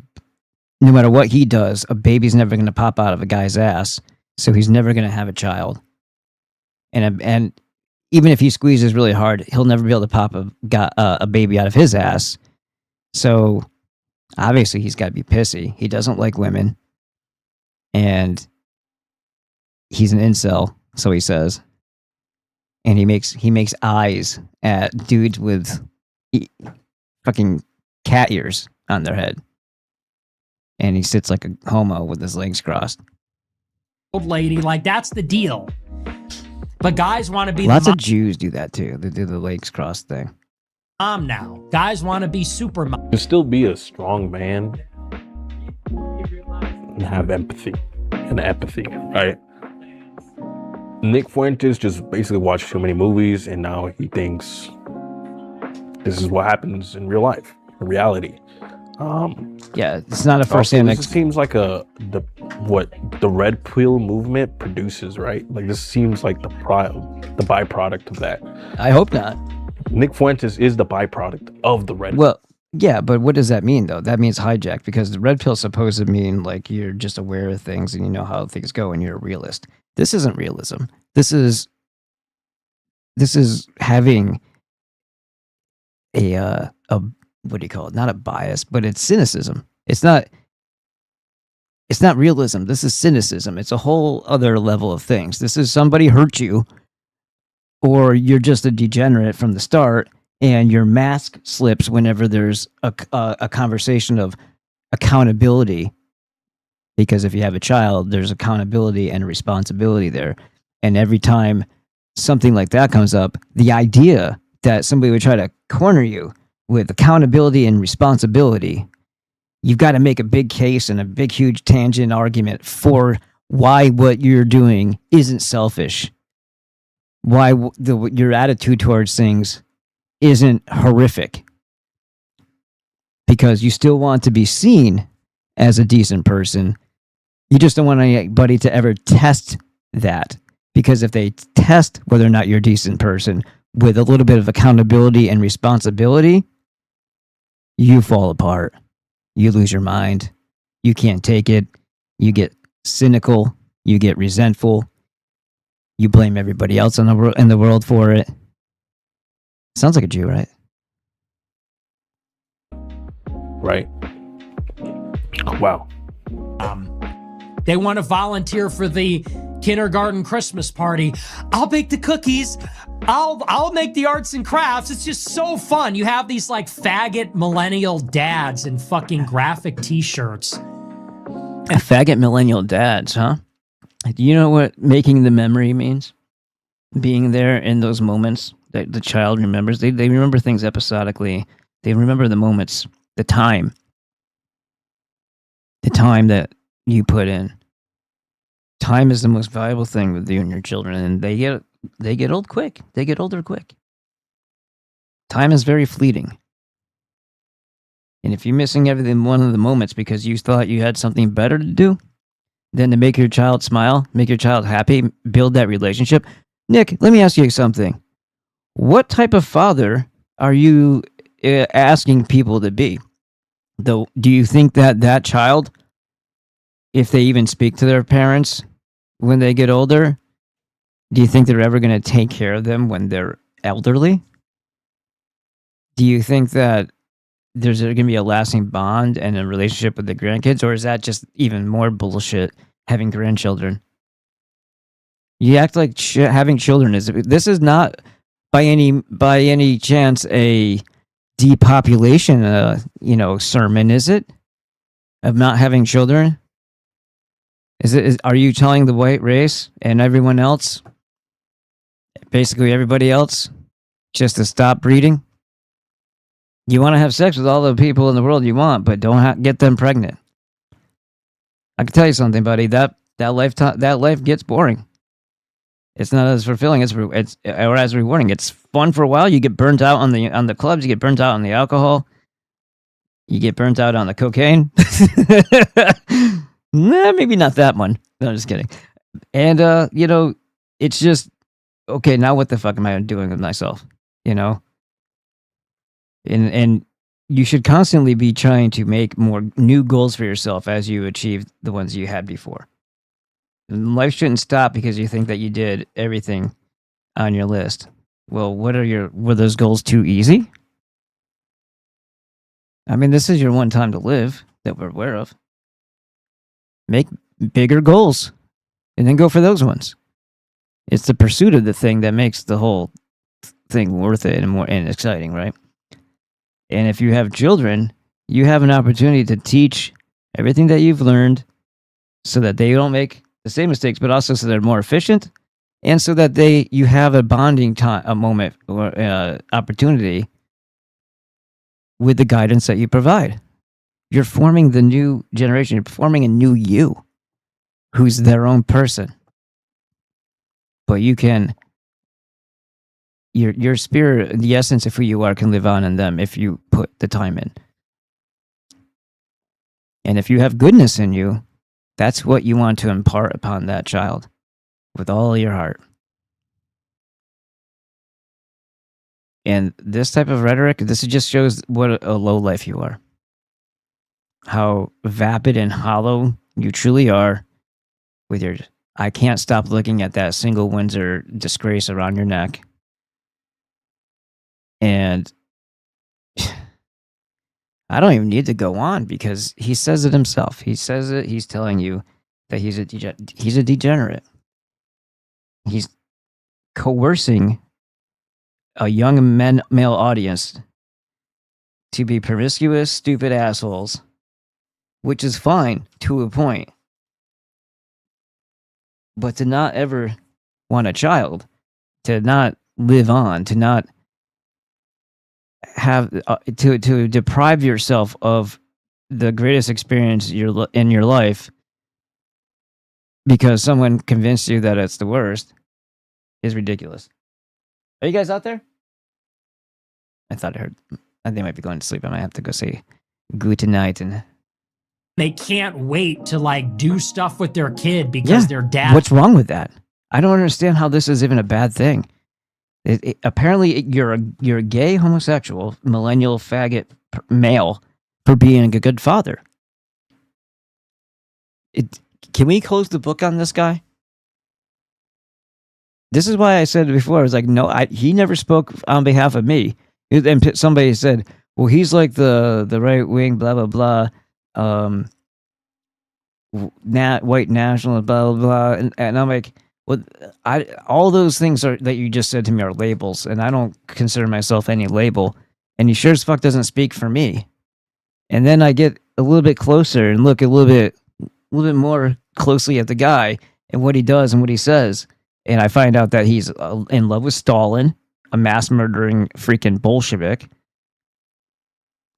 no matter what he does, a baby's never going to pop out of a guy's ass, so he's never going to have a child. And even if he squeezes really hard, he'll never be able to pop a baby out of his ass. So obviously he's got to be pissy. He doesn't like women. And he's an incel, so he says. And he makes eyes at dudes with fucking cat ears on their head. And he sits like a homo with his legs crossed. Old lady, that's the deal. But guys want to be Lots of Jews do that too. They do the legs crossed thing. Mom now. Guys want to be super mom. To still be a strong man and have empathy and apathy, right? Nick Fuentes just basically watched too many movies and now he thinks this is what happens in real life, in reality. Yeah, it's not a first-hand. This seems like what the red pill movement produces, right? Like this seems like the byproduct of that. I hope not. Nick Fuentes is the byproduct of the red. Well, yeah, but what does that mean though? That means hijacked because the red pill is supposed to mean like you're just aware of things and you know how things go and you're a realist. This isn't realism. This is having what do you call it? Not a bias, but it's cynicism. It's not realism. This is cynicism. It's a whole other level of things. This is somebody hurt you, or you're just a degenerate from the start, and your mask slips whenever there's a conversation of accountability. Because if you have a child, there's accountability and responsibility there. And every time something like that comes up, the idea that somebody would try to corner you with accountability and responsibility, you've got to make a big case and a big, huge tangent argument for why what you're doing isn't selfish, why your attitude towards things isn't horrific, because you still want to be seen as a decent person. You just don't want anybody to ever test that, because if they test whether or not you're a decent person with a little bit of accountability and responsibility, you fall apart. You lose your mind. You can't take it. You get cynical. You get resentful. You blame everybody else in the world for it. Sounds like a Jew, right? Right. Wow. They want to volunteer for the kindergarten Christmas party. I'll bake the cookies. I'll make the arts and crafts. It's just so fun. You have these like faggot millennial dads in fucking graphic t-shirts. Faggot millennial dads, huh? Do you know what making the memory means? Being there in those moments that the child remembers. They remember things episodically. They remember the moments, the time that you put in. Time is the most valuable thing with you and your children, and they get old quick. They get older quick. Time is very fleeting. And if you're missing everything one of the moments because you thought you had something better to do than to make your child smile, make your child happy, build that relationship. Nick, let me ask you something. What type of father are you asking people to be? Do you think that child, if they even speak to their parents when they get older, do you think they're ever going to take care of them when they're elderly? Do you think that there's going to be a lasting bond and a relationship with the grandkids, or is that just even more bullshit, having grandchildren? You act like having children this is not by any chance a depopulation sermon, is it? Of not having children? Are you telling the white race and everyone else, basically everybody else, just to stop breeding? You want to have sex with all the people in the world you want, but don't get them pregnant. I can tell you something, buddy. That life gets boring. It's not as fulfilling. Or as rewarding. It's fun for a while. You get burnt out on the clubs. You get burnt out on the alcohol. You get burnt out on the cocaine. Nah, maybe not that one. No, I'm just kidding. And it's just okay. Now what the fuck am I doing with myself? And you should constantly be trying to make more new goals for yourself as you achieve the ones you had before. And life shouldn't stop because you think that you did everything on your list. Well, were those goals too easy? I mean, this is your one time to live that we're aware of. Make bigger goals and then go for those ones. It's the pursuit of the thing that makes the whole thing worth it and exciting, right? And if you have children, you have an opportunity to teach everything that you've learned so that they don't make the same mistakes, but also so they're more efficient, and so that you have a bonding time, a moment or opportunity with the guidance that you provide. You're forming the new generation. You're forming a new you who's their own person. But you can, your spirit, the essence of who you are, can live on in them if you put the time in. And if you have goodness in you, that's what you want to impart upon that child with all your heart. And this type of rhetoric, this just shows what a low life you are. How vapid and hollow you truly are with your, I can't stop looking at that single Windsor disgrace around your neck. And I don't even need to go on because he says it himself. He says it. He's telling you that he's a degenerate. He's coercing a young male audience to be promiscuous, stupid assholes, which is fine to a point. But to not ever want a child, to not live on, to not have to deprive yourself of the greatest experience in your life because someone convinced you that it's the worst is ridiculous. Are you guys out there? I thought I heard. They might be going to sleep. I might have to go say good night. And they can't wait to like do stuff with their kid because their dad. What's wrong with that? I don't understand how this is even a bad thing. Apparently, you're a gay homosexual millennial faggot male for being a good father. Can we close the book on this guy? This is why I said before. I was like, no, he never spoke on behalf of me. And somebody said, well, he's like the right wing, blah blah blah, white nationalist, blah blah blah, and I'm like, well, all those things that you just said to me are labels, and I don't consider myself any label, and he sure as fuck doesn't speak for me. And then I get a little bit closer and look a little bit more closely at the guy and what he does and what he says, and I find out that he's in love with Stalin, a mass murdering freaking Bolshevik.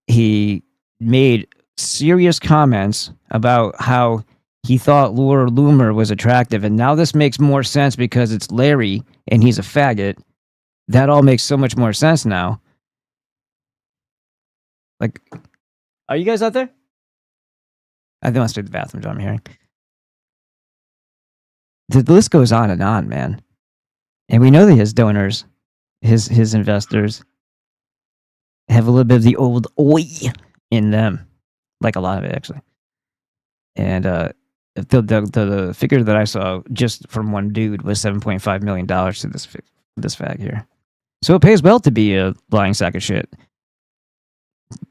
He made serious comments about how he thought Laura Loomer was attractive, and now this makes more sense because it's Larry and he's a faggot. That all makes so much more sense now. Like, are you guys out there? I think I must be the bathroom, I'm hearing. The list goes on, man. And we know that his donors, his investors, have a little bit of the old oi in them. Like a lot of it, actually. And the figure that I saw just from one dude was $7.5 million to this fag here. So it pays well to be a lying sack of shit.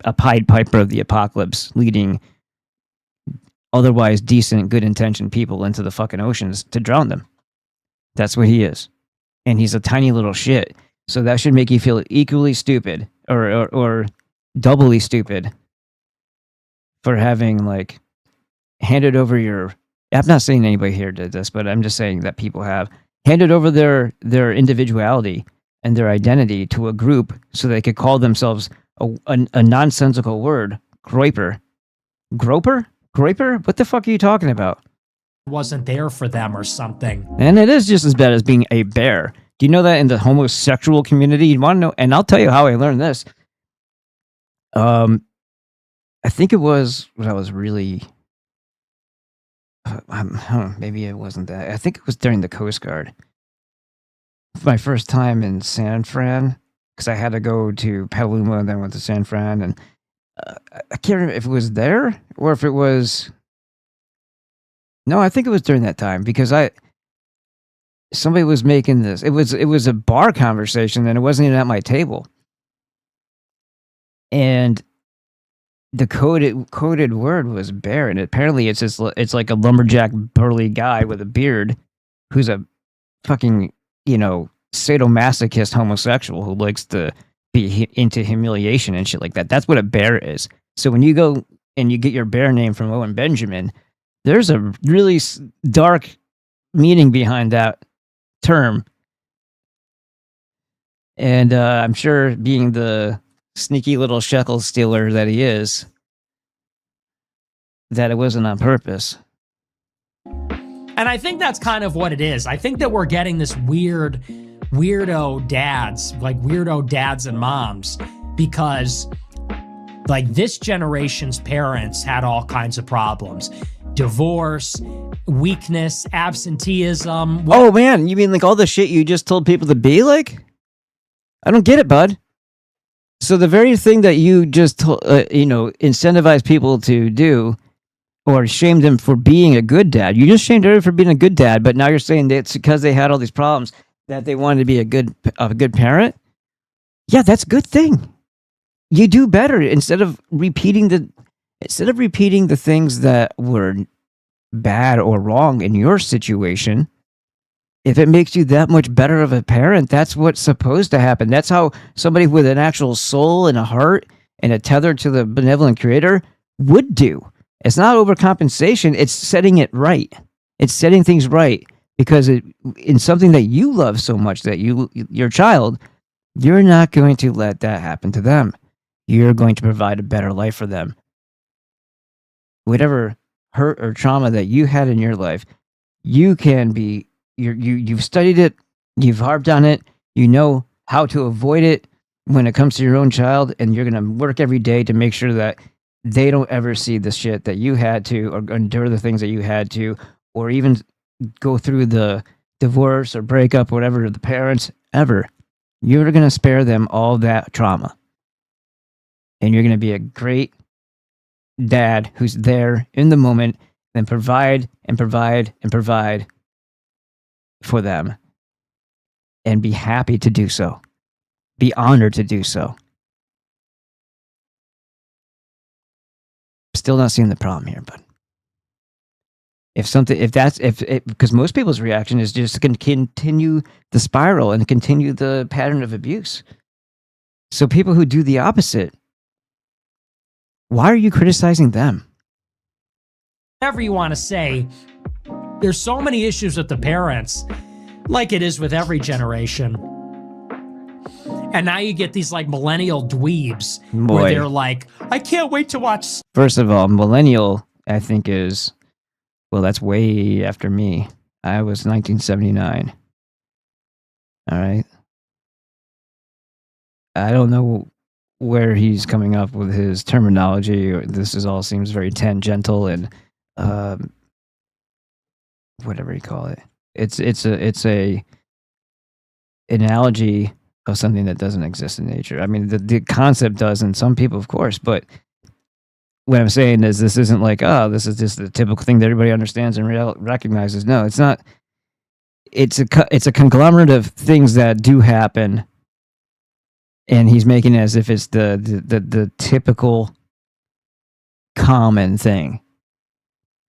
A Pied Piper of the apocalypse, leading otherwise decent, good-intentioned people into the fucking oceans to drown them. That's what he is. And he's a tiny little shit. So that should make you feel equally stupid or doubly stupid for having, like, handed over your... I'm not saying anybody here did this, but I'm just saying that people have handed over their individuality and their identity to a group so they could call themselves a nonsensical word, groiper. Groper? Groiper? What the fuck are you talking about? Wasn't there for them or something. And it is just as bad as being a bear. Do you know that in the homosexual community? You want to know? And I'll tell you how I learned this. I think it was when I was really... maybe it wasn't that. I think it was during the Coast Guard. My first time in San Fran, because I had to go to Petaluma and then went to San Fran, and I can't remember if it was there or if it was... No, I think it was during that time because somebody was making this. It was a bar conversation and it wasn't even at my table. And the coded word was bear, and apparently it's like a lumberjack burly guy with a beard who's a fucking, sadomasochist homosexual who likes to be into humiliation and shit like that. That's what a bear is. So when you go and you get your bear name from Owen Benjamin, there's a really dark meaning behind that term. And I'm sure, being the sneaky little shekel stealer that he is, that it wasn't on purpose. And I think that's kind of what it is. I think that we're getting this weirdo dads and moms, because like this generation's parents had all kinds of problems. Divorce, weakness, absenteeism. Oh man, you mean like all the shit you just told people to be like? I don't get it, bud. So the very thing that you just incentivize people to do, or shame them for being a good dad. You just shamed everybody for being a good dad, but now you're saying that it's because they had all these problems that they wanted to be a good parent? Yeah, that's a good thing. you do better instead of repeating the things that were bad or wrong in your situation. If it makes you that much better of a parent, that's what's supposed to happen. That's how somebody with an actual soul and a heart and a tether to the benevolent creator would do. It's not overcompensation. It's setting it right. It's setting things right because in something that you love so much, that your child, you're not going to let that happen to them. You're going to provide a better life for them. Whatever hurt or trauma that you had in your life, you've studied it, you've harped on it, you know how to avoid it when it comes to your own child, and you're going to work every day to make sure that they don't ever see the shit that you had to, or endure the things that you had to, or even go through the divorce or breakup, whatever, the parents ever. You're going to spare them all that trauma. And you're going to be a great dad who's there in the moment and provide and provide and provide for them, and be happy to do so. Be honored to do so. Still not seeing the problem here, but because most people's reaction is just to continue the spiral and continue the pattern of abuse. So people who do the opposite, why are you criticizing them? Whatever you want to say, there's so many issues with the parents, like it is with every generation. And now you get these like millennial dweebs where they're like, I can't wait to watch. First of all, millennial, I think is, well, that's way after me. I was 1979. All right. I don't know where he's coming up with his terminology. This all seems very tangential and whatever you call it. It's a analogy of something that doesn't exist in nature. I mean, the concept does in some people, of course, but what I'm saying is this isn't like, oh, this is just the typical thing that everybody understands and recognizes. No, it's not. It's a conglomerate of things that do happen, and he's making it as if it's the typical common thing.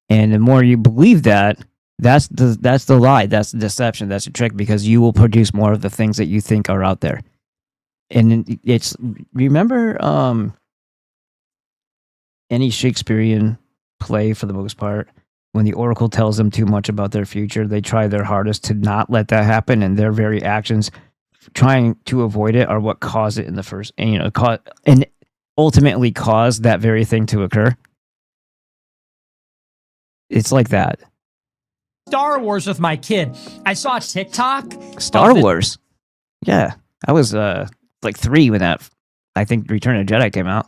And the more you believe that, that's the lie, that's the deception, that's the trick, because you will produce more of the things that you think are out there. And it's, remember any Shakespearean play, for the most part, when the oracle tells them too much about their future, they try their hardest to not let that happen, and their very actions trying to avoid it are what cause it in the first, and ultimately cause that very thing to occur. It's like that. Star Wars with my kid. I saw TikTok. Star Wars? Yeah. I was like 3 when that, I think, Return of the Jedi came out.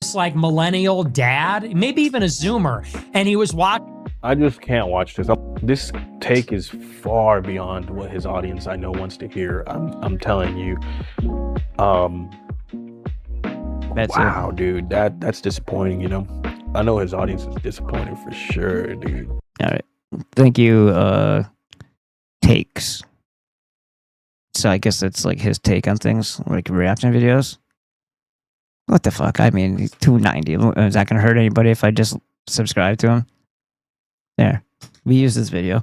It's like millennial dad, maybe even a Zoomer, and he was watching. I just can't watch this. This take is far beyond what his audience I know wants to hear. I'm telling you. Wow, dude, that's disappointing. You know, I know his audience is disappointed for sure, dude. All right, thank you. Takes. So I guess it's like his take on things, like reaction videos. What the fuck? I mean, he's 290. Is that gonna hurt anybody if I just subscribe to him? There, we use this video.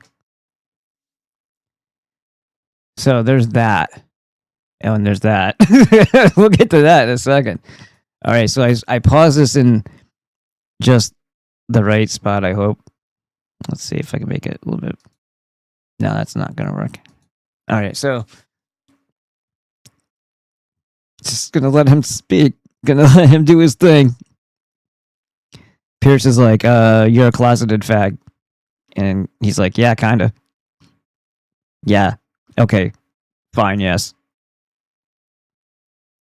So there's that, and there's that. We'll get to that in a second. All right, so I pause this in just the right spot, I hope. Let's see if I can make it a little bit. No, that's not gonna work. All right, so just gonna let him speak. Gonna let him do his thing. Pierce is like, you're a closeted fag. And he's like, yeah, kinda. Yeah. Okay. Fine, yes.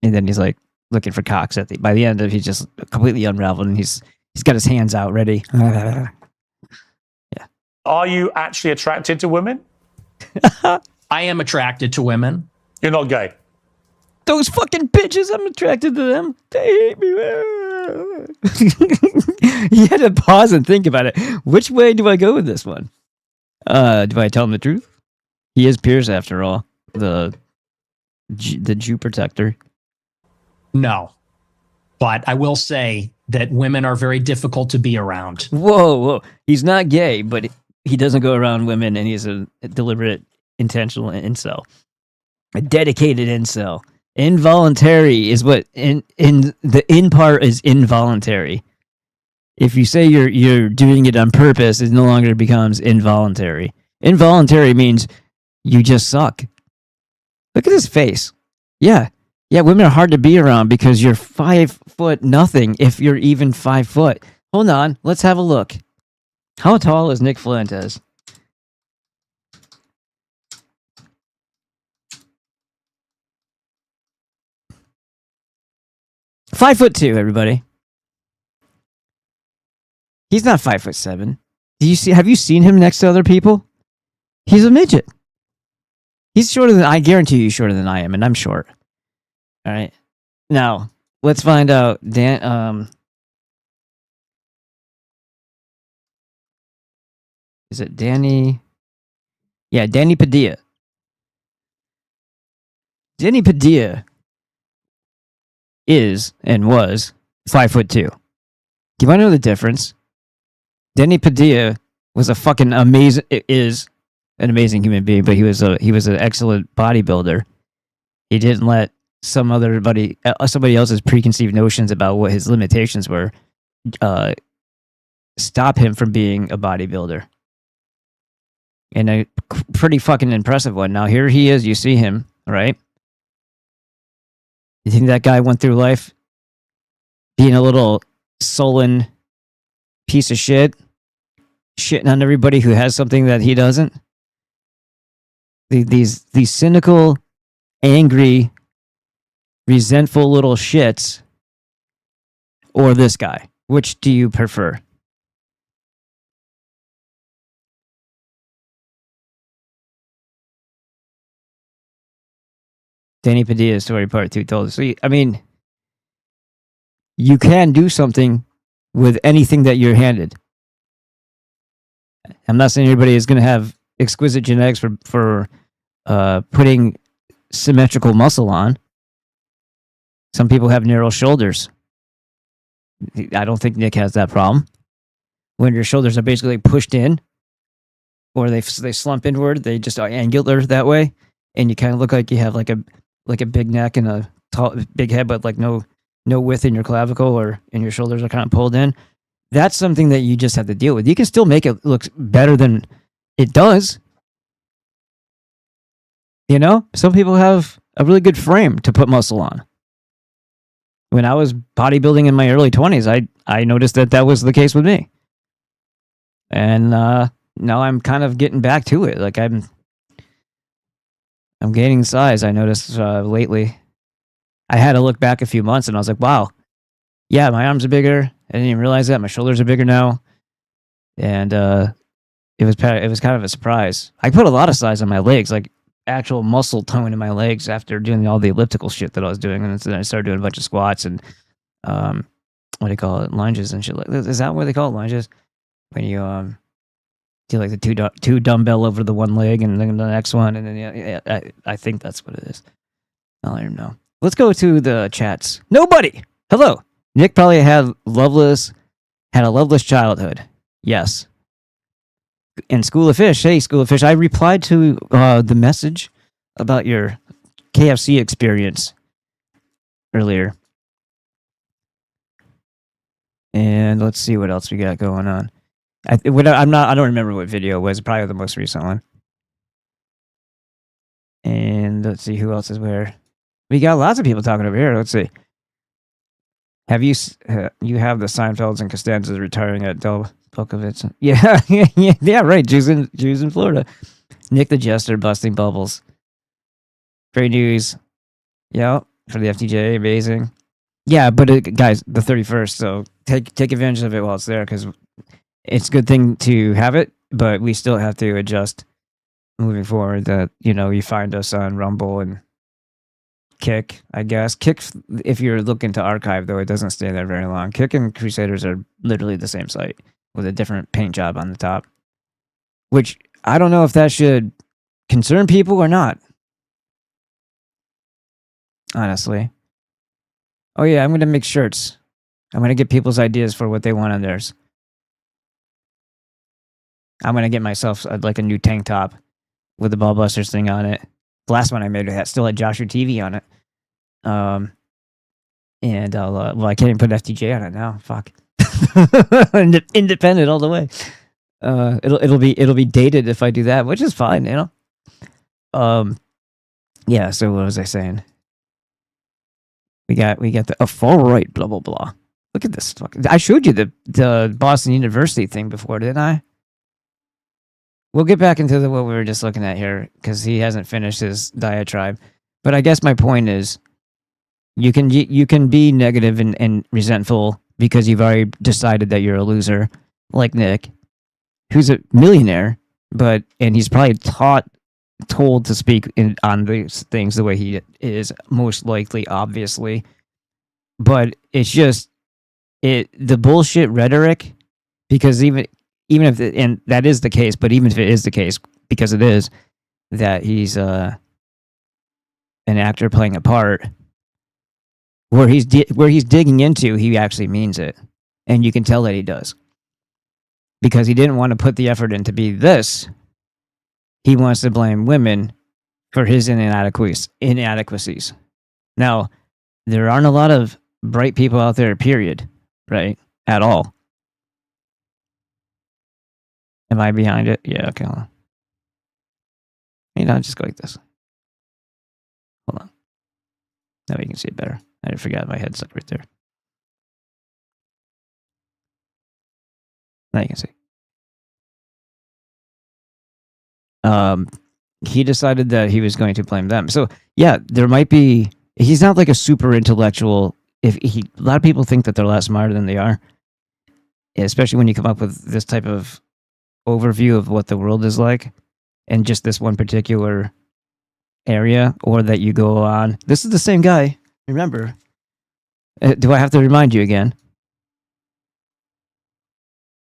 And then he's like looking for cocks by the end of he's just completely unraveled, and he's got his hands out ready. Yeah. Are you actually attracted to women? I am attracted to women. You're not gay. Those fucking bitches, I'm attracted to them. They hate me. You had to pause and think about it. Which way do I go with this one? Do I tell him the truth? He is Pierce after all. The Jew protector. No. But I will say that women are very difficult to be around. Whoa. He's not gay, but he doesn't go around women, and he's a deliberate, intentional incel. A dedicated incel. Involuntary is what in the in part is involuntary. If you say you're doing it on purpose, it no longer becomes involuntary. Involuntary means you just suck. Look at his face. Yeah, women are hard to be around because you're 5 foot nothing if you're even 5 foot. Hold on, let's have a look. How tall is Nick Fuentes? Five foot 2, everybody. He's not 5'7". Have you seen him next to other people? He's a midget. He's shorter than I guarantee you. He's shorter than I am, and I'm short. All right. Now let's find out. Is it Danny? Yeah, Danny Padilla. Danny Padilla is and was 5'2". Do you want to know the difference? Danny Padilla was is an amazing human being, but he was an excellent bodybuilder. He didn't let somebody else's preconceived notions about what his limitations were stop him from being a bodybuilder. And a pretty fucking impressive one. Now here he is, you see him, right? You think that guy went through life being a little sullen piece of shit, shitting on everybody who has something that he doesn't? These cynical, angry, resentful little shits, or this guy? Which do you prefer? Danny Padilla's story part 2 told us. So, I mean, you can do something with anything that you're handed. I'm not saying everybody is going to have exquisite genetics for putting symmetrical muscle on. Some people have narrow shoulders. I don't think Nick has that problem. When your shoulders are basically pushed in, or they slump inward, they just are angular that way, and you kind of look like you have like a big neck and a tall, big head, but like no width in your clavicle and your shoulders are kind of pulled in. That's something that you just have to deal with. You can still make it look better than it does. You know, some people have a really good frame to put muscle on. When I was bodybuilding in my early 20s, I noticed that was the case with me. And now I'm kind of getting back to it. Like I'm gaining size. I noticed lately. I had to look back a few months and I was like, wow, yeah, my arms are bigger. I didn't even realize that. My shoulders are bigger now. And it was kind of a surprise. I put a lot of size on my legs, like actual muscle tone in my legs after doing all the elliptical shit that I was doing. And then I started doing a bunch of squats and what do you call it? Lunges and shit. Is that what they call it? Lunges? When you do like the two dumbbell over the one leg and then the next one, and then I think that's what it is. I'll let him know. Let's go to the chats. Nobody. Hello. Nick probably had a loveless childhood. Yes. And School of Fish. Hey, School of Fish. I replied to the message about your KFC experience earlier. And let's see what else we got going on. I don't remember what video it was. Probably the most recent one. And let's see who else is where. We got lots of people talking over here. Let's see. Have you have the Seinfelds and Costanzas retiring at Del Pokovitz? Yeah, yeah, right. Jews in Florida. Nick the Jester busting bubbles. Great news. Yeah, for the FTJ, amazing. Yeah, but guys, the 31st. So take advantage of it while it's there, because it's a good thing to have it, but we still have to adjust moving forward. That you find us on Rumble and Kick, I guess. Kick, if you're looking to archive, though, it doesn't stay there very long. Kick and Crusaders are literally the same site with a different paint job on the top, which I don't know if that should concern people or not. Honestly. Oh yeah, I'm going to make shirts. I'm going to get people's ideas for what they want on theirs. I'm going to get myself like a new tank top with the Ballbusters thing on it. The last one I made still had Joshua TV on it. And I'll, well, I can't even put FTJ on it now. Fuck. Independent all the way. It'll be dated if I do that, which is fine, you know. Yeah. So what was I saying? We got the far right, blah blah blah. Look at this. I showed you the Boston University thing before, didn't I? We'll get back into what we were just looking at here because he hasn't finished his diatribe. But I guess my point is, you can be negative and resentful because you've already decided that you're a loser, like Nick, who's a millionaire, and he's probably told to speak on these things the way he is, most likely, obviously. But it's just the bullshit rhetoric, because even if and that is the case, but even if it is the case, because it is, that he's an actor playing a part, where he's digging into, he actually means it, and you can tell that he does, because he didn't want to put the effort in to be this. He wants to blame women for his inadequacies. Now, there aren't a lot of bright people out there, period, right? At all. Am I behind it? Yeah, okay, hold on. Just go like this. Hold on. Now you can see it better. I forgot my headset right there. Now you can see. He decided that he was going to blame them. So yeah, there might be. He's not like a super intellectual. A lot of people think that they're a lot smarter than they are, especially when you come up with this type of overview of what the world is like, and just this one particular area, or that you go on. This is the same guy. Remember? Do I have to remind you again?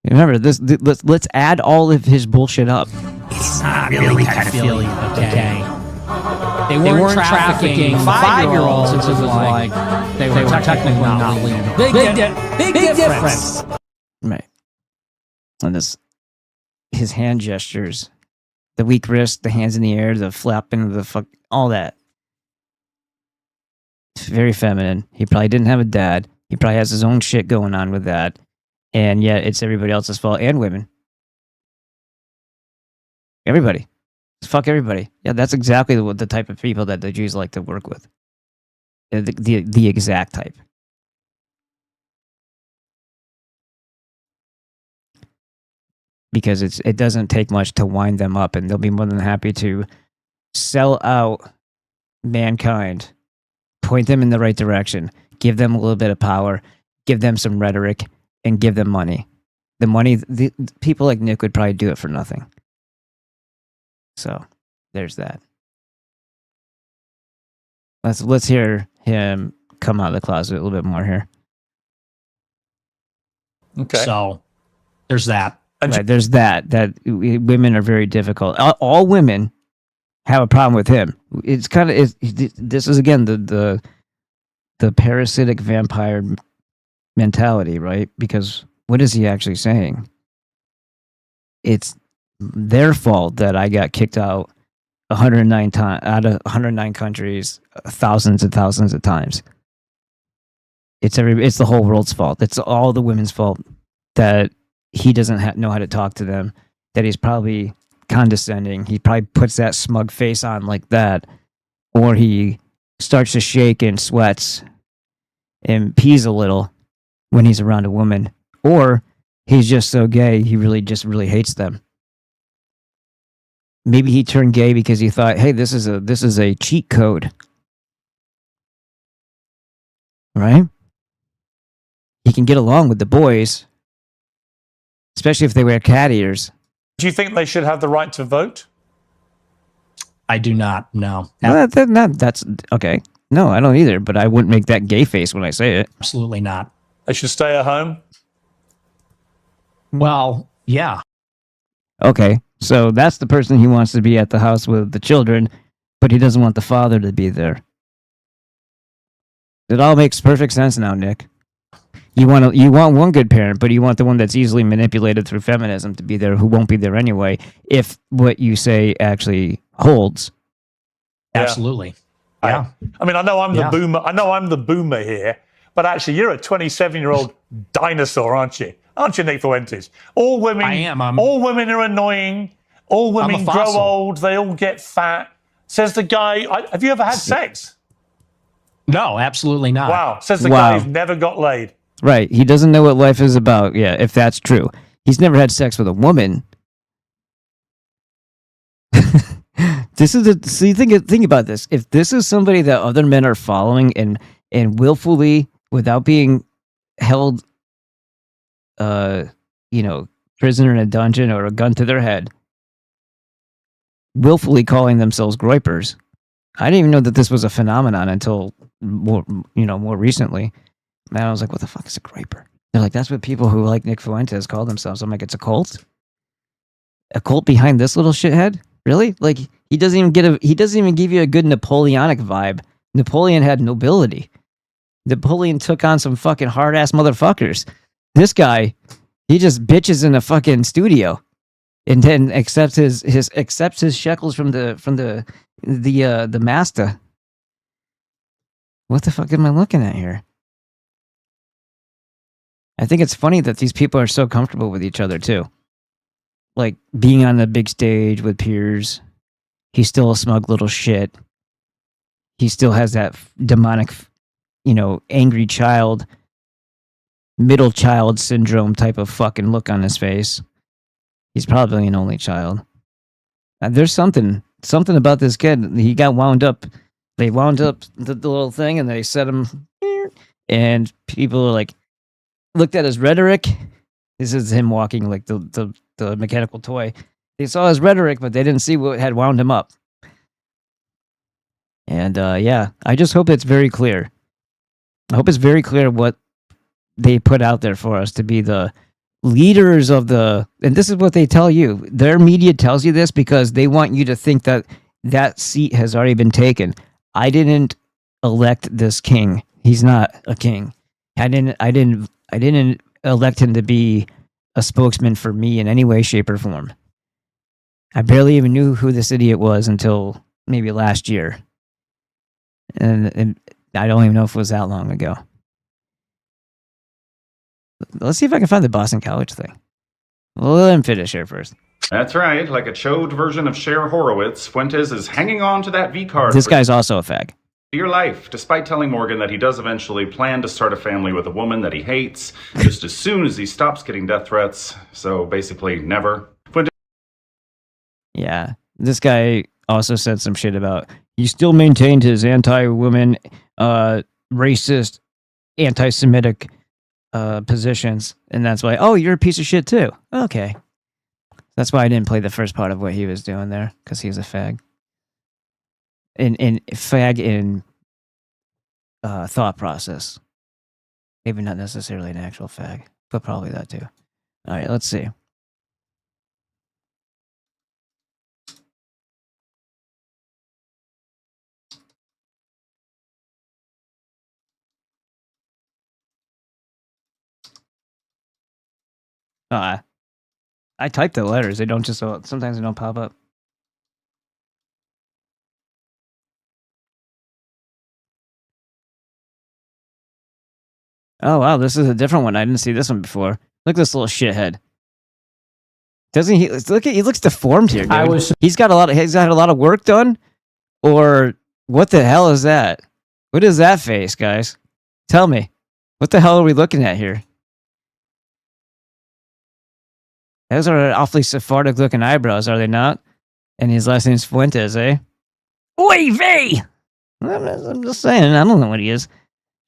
Remember this. Let's add all of his bullshit up. It's not really kind of feeling okay. They weren't trafficking 5-year-olds. It was like they were technically not legal. Big difference. Right. And his hand gestures, the weak wrist, the hands in the air, the flapping, all that. It's very feminine. He probably didn't have a dad. He probably has his own shit going on with that. And yet it's everybody else's fault, and women. Everybody. Fuck everybody. Yeah, that's exactly the type of people that the Jews like to work with. The exact type. Because it doesn't take much to wind them up, and they'll be more than happy to sell out mankind, point them in the right direction, give them a little bit of power, give them some rhetoric, and give them money. The money, the people like Nick would probably do it for nothing. So there's that. Let's hear him come out of the closet a little bit more here. Okay. So there's that. Right, there's that women are very difficult. All women have a problem with him. It's kind of this is again the parasitic vampire mentality, right? Because what is he actually saying? It's their fault that I got kicked out 109 times out of 109 countries, thousands and thousands of times. It's the whole world's fault. It's all the women's fault that he doesn't know how to talk to them, that he's probably condescending. He probably puts that smug face on like that, or he starts to shake and sweats and pees a little when he's around a woman, or he's just so gay he really hates them. Maybe he turned gay because he thought, hey, this is a cheat code, right? He can get along with the boys, especially if they wear cat ears. Do you think they should have the right to vote? I do not. No. That's okay. No, I don't either. But I wouldn't make that gay face when I say it. Absolutely not. They should stay at home? Well, yeah. Okay, so that's the person he wants to be at the house with the children, but he doesn't want the father to be there. It all makes perfect sense now, Nick. You want one good parent, but you want the one that's easily manipulated through feminism to be there, who won't be there anyway, if what you say actually holds. Absolutely. Yeah. I mean, I know I'm the boomer. I know I'm the boomer here, but actually, you're a 27-year-old dinosaur, aren't you? Aren't you, Nick Fuentes? All women. I am. All women are annoying. All women grow old. They all get fat. Says the guy. Have you ever had sex? No, absolutely not. Wow. Says the guy who's never got laid. Right. He doesn't know what life is about. Yeah, if that's true. He's never had sex with a woman. Think about this. If this is somebody that other men are following and willfully, without being held prisoner in a dungeon or a gun to their head, willfully calling themselves groypers. I didn't even know that this was a phenomenon until more recently. Man, I was like, what the fuck is a groyper? They're like, that's what people who like Nick Fuentes call themselves. I'm like, it's a cult? A cult behind this little shithead? Really? Like, he doesn't even give you a good Napoleonic vibe. Napoleon had nobility. Napoleon took on some fucking hard ass motherfuckers. This guy, he just bitches in a fucking studio, and then accepts his shekels from the master. What the fuck am I looking at here? I think it's funny that these people are so comfortable with each other too. Like being on the big stage with peers. He's still a smug little shit. He still has that demonic, angry child, middle child syndrome type of fucking look on his face. He's probably an only child. There's something about this kid. He got wound up. They wound up the little thing and they set him, and people are like, looked at his rhetoric. This is him walking like the mechanical toy. They saw his rhetoric, but they didn't see what had wound him up. And I just hope it's very clear. I hope it's very clear what they put out there for us to be the leaders of and this is what they tell you. Their media tells you this because they want you to think that seat has already been taken. I didn't elect this king. He's not a king. I didn't elect him to be a spokesman for me in any way, shape, or form. I barely even knew who this idiot was until maybe last year. And I don't even know if it was that long ago. Let's see if I can find the Boston College thing. We'll let him finish here first. That's right. Like a chode version of Cher Horowitz, Fuentes is hanging on to that V card. This guy's also a fag. Your life, despite telling Morgan that he does eventually plan to start a family with a woman that he hates, just as soon as he stops getting death threats. So basically, never. Yeah, this guy also said some shit about he still maintained his anti-woman, racist, anti-Semitic positions, and that's why. Oh, you're a piece of shit too. Okay, that's why I didn't play the first part of what he was doing there because he was a fag. In fag in thought process, maybe not necessarily an actual fag, but probably that too. All right, let's see. I typed the letters. They don't sometimes they don't pop up. Oh wow, this is a different one. I didn't see this one before. Look at this little shithead. Doesn't he look? He looks deformed here, dude. He's got a lot of work done, or what the hell is that? What is that face, guys? Tell me, what the hell are we looking at here? Those are awfully Sephardic looking eyebrows, are they not? And his last name's Fuentes, eh? Oy vey! I'm just saying, I don't know what he is.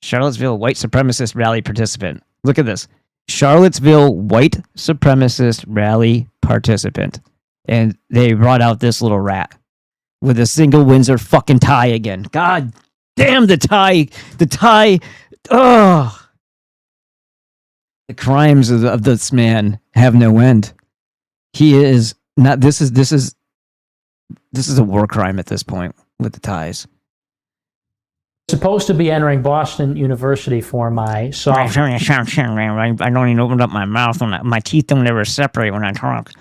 Charlottesville white supremacist rally participant. Look at this. Charlottesville white supremacist rally participant. And they brought out this little rat with a single Windsor fucking tie again. God damn the tie. The tie. Ugh. The crimes of this man have no end. He is not. This is a war crime at this point with the ties. Supposed to be entering Boston University for my I sophomore don't even open up my mouth when my teeth don't ever separate when I talk.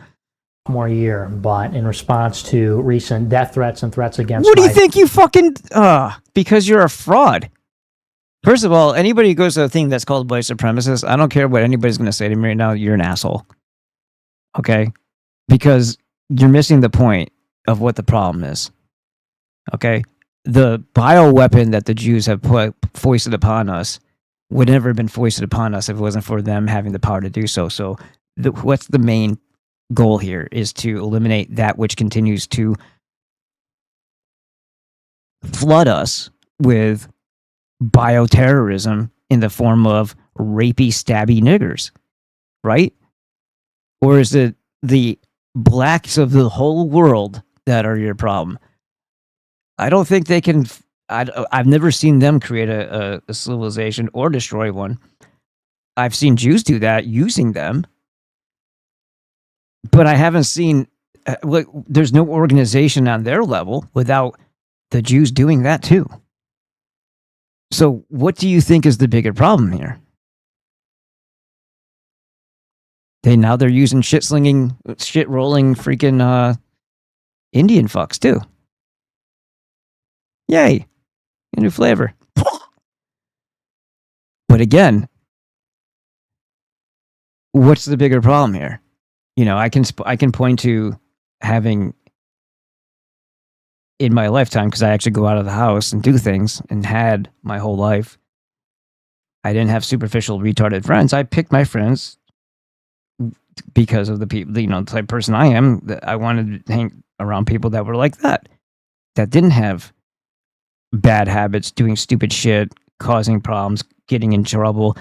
year, but in response to recent death threats and threats against What do you my think you fucking because you're a fraud. First of all, anybody who goes to a thing that's called white supremacist, I don't care what anybody's going to say to me right now, you're an asshole. Okay? Because you're missing the point of what the problem is. Okay? The bioweapon that the Jews have foisted upon us would never have been foisted upon us if it wasn't for them having the power to do so. So what's the main goal here is to eliminate that which continues to flood us with bioterrorism in the form of rapey, stabby niggers, right? Or is it the blacks of the whole world that are your problem? I don't think they can. I've never seen them create a civilization or destroy one. I've seen Jews do that using them, but I haven't seen. There's no organization on their level without the Jews doing that too. So, what do you think is the bigger problem here? They're using shit-slinging, shit-rolling freaking Indian fucks too. Yay. A new flavor. But again, what's the bigger problem here? You know, I can point to having in my lifetime, because I actually go out of the house and do things and had my whole life. I didn't have superficial retarded friends. I picked my friends because of the people, you know, the type of person I am. That I wanted to hang around people that were like that didn't have bad habits, doing stupid shit, causing problems, getting in trouble,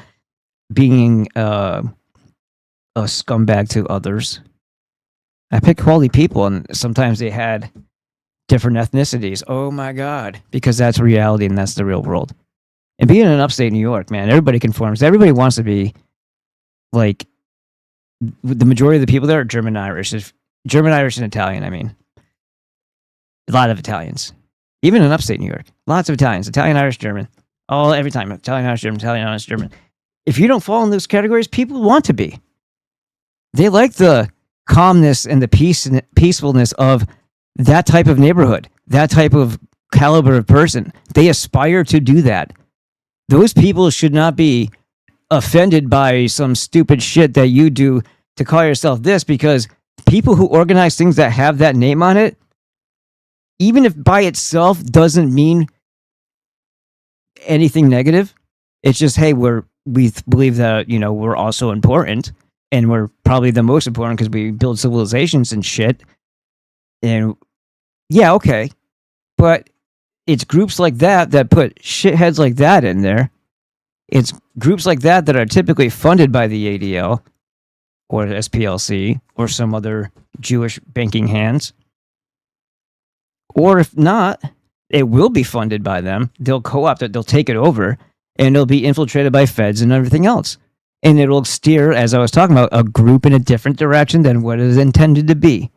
being a scumbag to others. I picked quality people, and sometimes they had different ethnicities. Oh my God. Because that's reality and that's the real world. And being in upstate New York, man, everybody conforms. Everybody wants to be like, the majority of the people there are German, Irish, and Italian. I mean, a lot of Italians. Even in upstate New York, lots of Italians, Italian, Irish, German. Every time, Italian, Irish, German, Italian, Irish, German. If you don't fall in those categories, people want to be. They like the calmness and the peacefulness of that type of neighborhood, that type of caliber of person. They aspire to do that. Those people should not be offended by some stupid shit that you do to call yourself this, because people who organize things that have that name on it, even if by itself doesn't mean anything negative, it's just, hey, we believe that, you know, we're also important, and we're probably the most important because we build civilizations and shit. And yeah, okay. But it's groups like that that put shitheads like that in there. It's groups like that that are typically funded by the ADL or SPLC or some other Jewish banking hands. Or if not, it will be funded by them. They'll co-opt it, they'll take it over, and it'll be infiltrated by feds and everything else. And it'll steer, as I was talking about, a group in a different direction than what it is intended to be.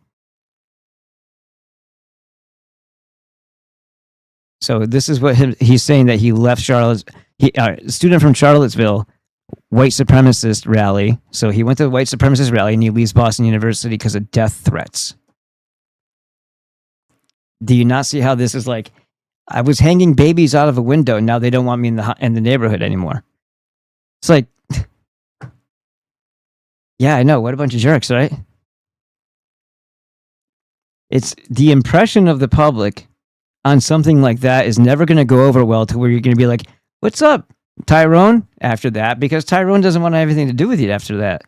So this is what he's saying, that he left a student from Charlottesville, white supremacist rally. So he went to the white supremacist rally and he leaves Boston University because of death threats. Do you not see how this is like, I was hanging babies out of a window and now they don't want me in the neighborhood anymore? It's like, yeah, I know. What a bunch of jerks, right? It's the impression of the public on something like that is never going to go over well to where you're going to be like, what's up, Tyrone? After that, because Tyrone doesn't want to have anything to do with you after that.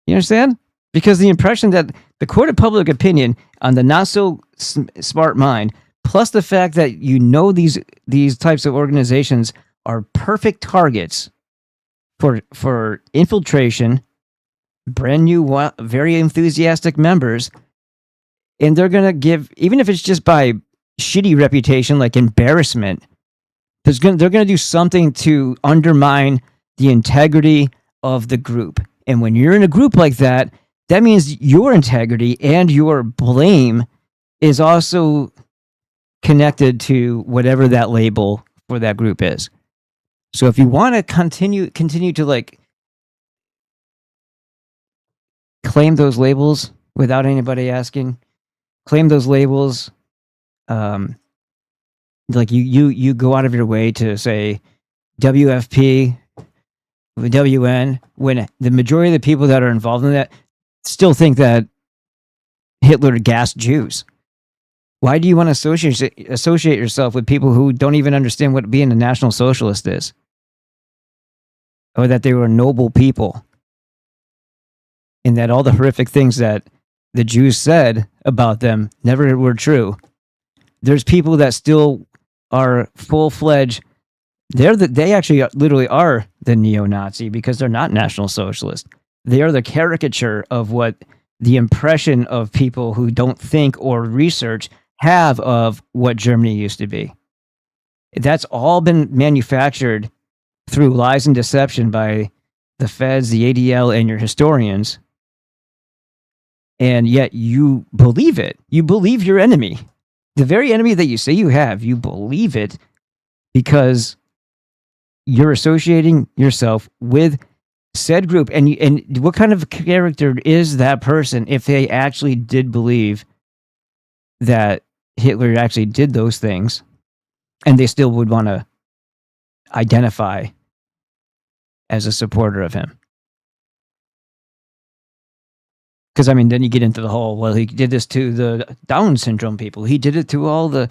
You understand? Because the impression that the court of public opinion on the not so smart mind, plus the fact that you know these types of organizations are perfect targets for infiltration, brand new, very enthusiastic members. And they're going to give, even if it's just by shitty reputation, like embarrassment, they're going to do something to undermine the integrity of the group. And when you're in a group like that, that means your integrity and your blame is also connected to whatever that label for that group is. So if you want to continue to like claim those labels without anybody asking, claim those labels, like you go out of your way to say WFP, WN, when the majority of the people that are involved in that still think that Hitler gassed Jews. Why do you want to associate yourself with people who don't even understand what being a National Socialist is? Or that they were noble people? And that all the horrific things that the Jews said about them never were true. There's people that still are full-fledged. They actually literally are the neo-Nazi because they're not National Socialist. They are the caricature of what the impression of people who don't think or research have of what Germany used to be. That's all been manufactured through lies and deception by the feds, the ADL, and your historians. And yet you believe it. You believe your enemy. The very enemy that you say you have, you believe it because you're associating yourself with said group. And what kind of character is that person if they actually did believe that Hitler actually did those things and they still would want to identify as a supporter of him? Because, I mean, then you get into the whole, well, he did this to the Down syndrome people. He did it to all the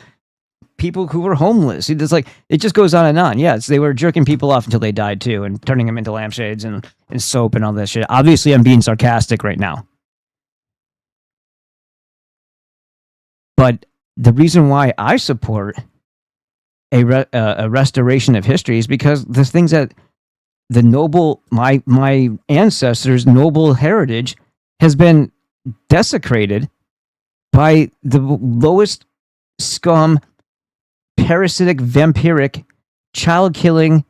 people who were homeless. It just goes on and on. Yes, they were jerking people off until they died, too, and turning them into lampshades and soap and all that shit. Obviously, I'm being sarcastic right now. But the reason why I support a restoration of history is because the things that the noble, my ancestors' noble heritage has been desecrated by the lowest scum, parasitic, vampiric, child-killing,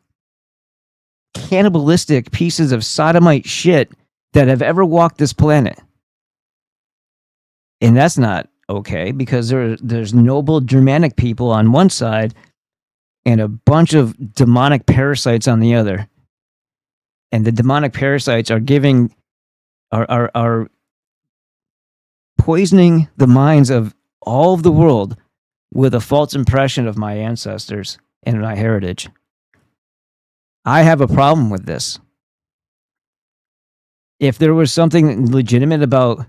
cannibalistic pieces of sodomite shit that have ever walked this planet. And that's not okay, because there's noble Germanic people on one side and a bunch of demonic parasites on the other. And the demonic parasites are are poisoning the minds of all of the world with a false impression of my ancestors and my heritage. I have a problem with this. If there was something legitimate about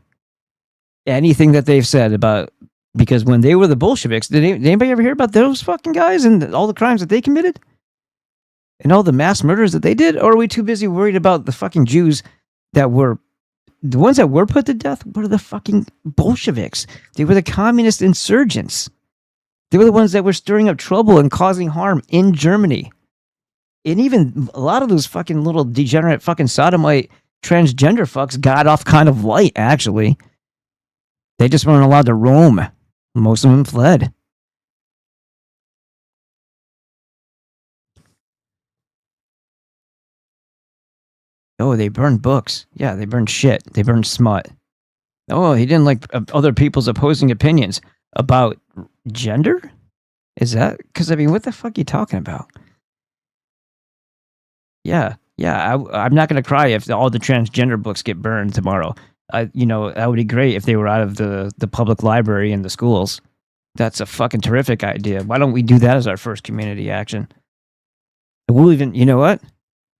anything that they've said about, because when they were the Bolsheviks, did anybody ever hear about those fucking guys and all the crimes that they committed? And all the mass murders that they did? Or are we too busy worried about the fucking Jews that were, the ones that were put to death were the fucking Bolsheviks. They were the communist insurgents. They were the ones that were stirring up trouble and causing harm in Germany. And even a lot of those fucking little degenerate fucking sodomite transgender fucks got off kind of light, actually. They just weren't allowed to roam. Most of them fled. Oh, they burned books. Yeah, they burned shit. They burned smut. Oh, he didn't like other people's opposing opinions about gender? Is that? Because, I mean, what the fuck are you talking about? Yeah, I'm not going to cry if all the transgender books get burned tomorrow. That would be great if they were out of the public library in the schools. That's a fucking terrific idea. Why don't we do that as our first community action? We'll even, you know what?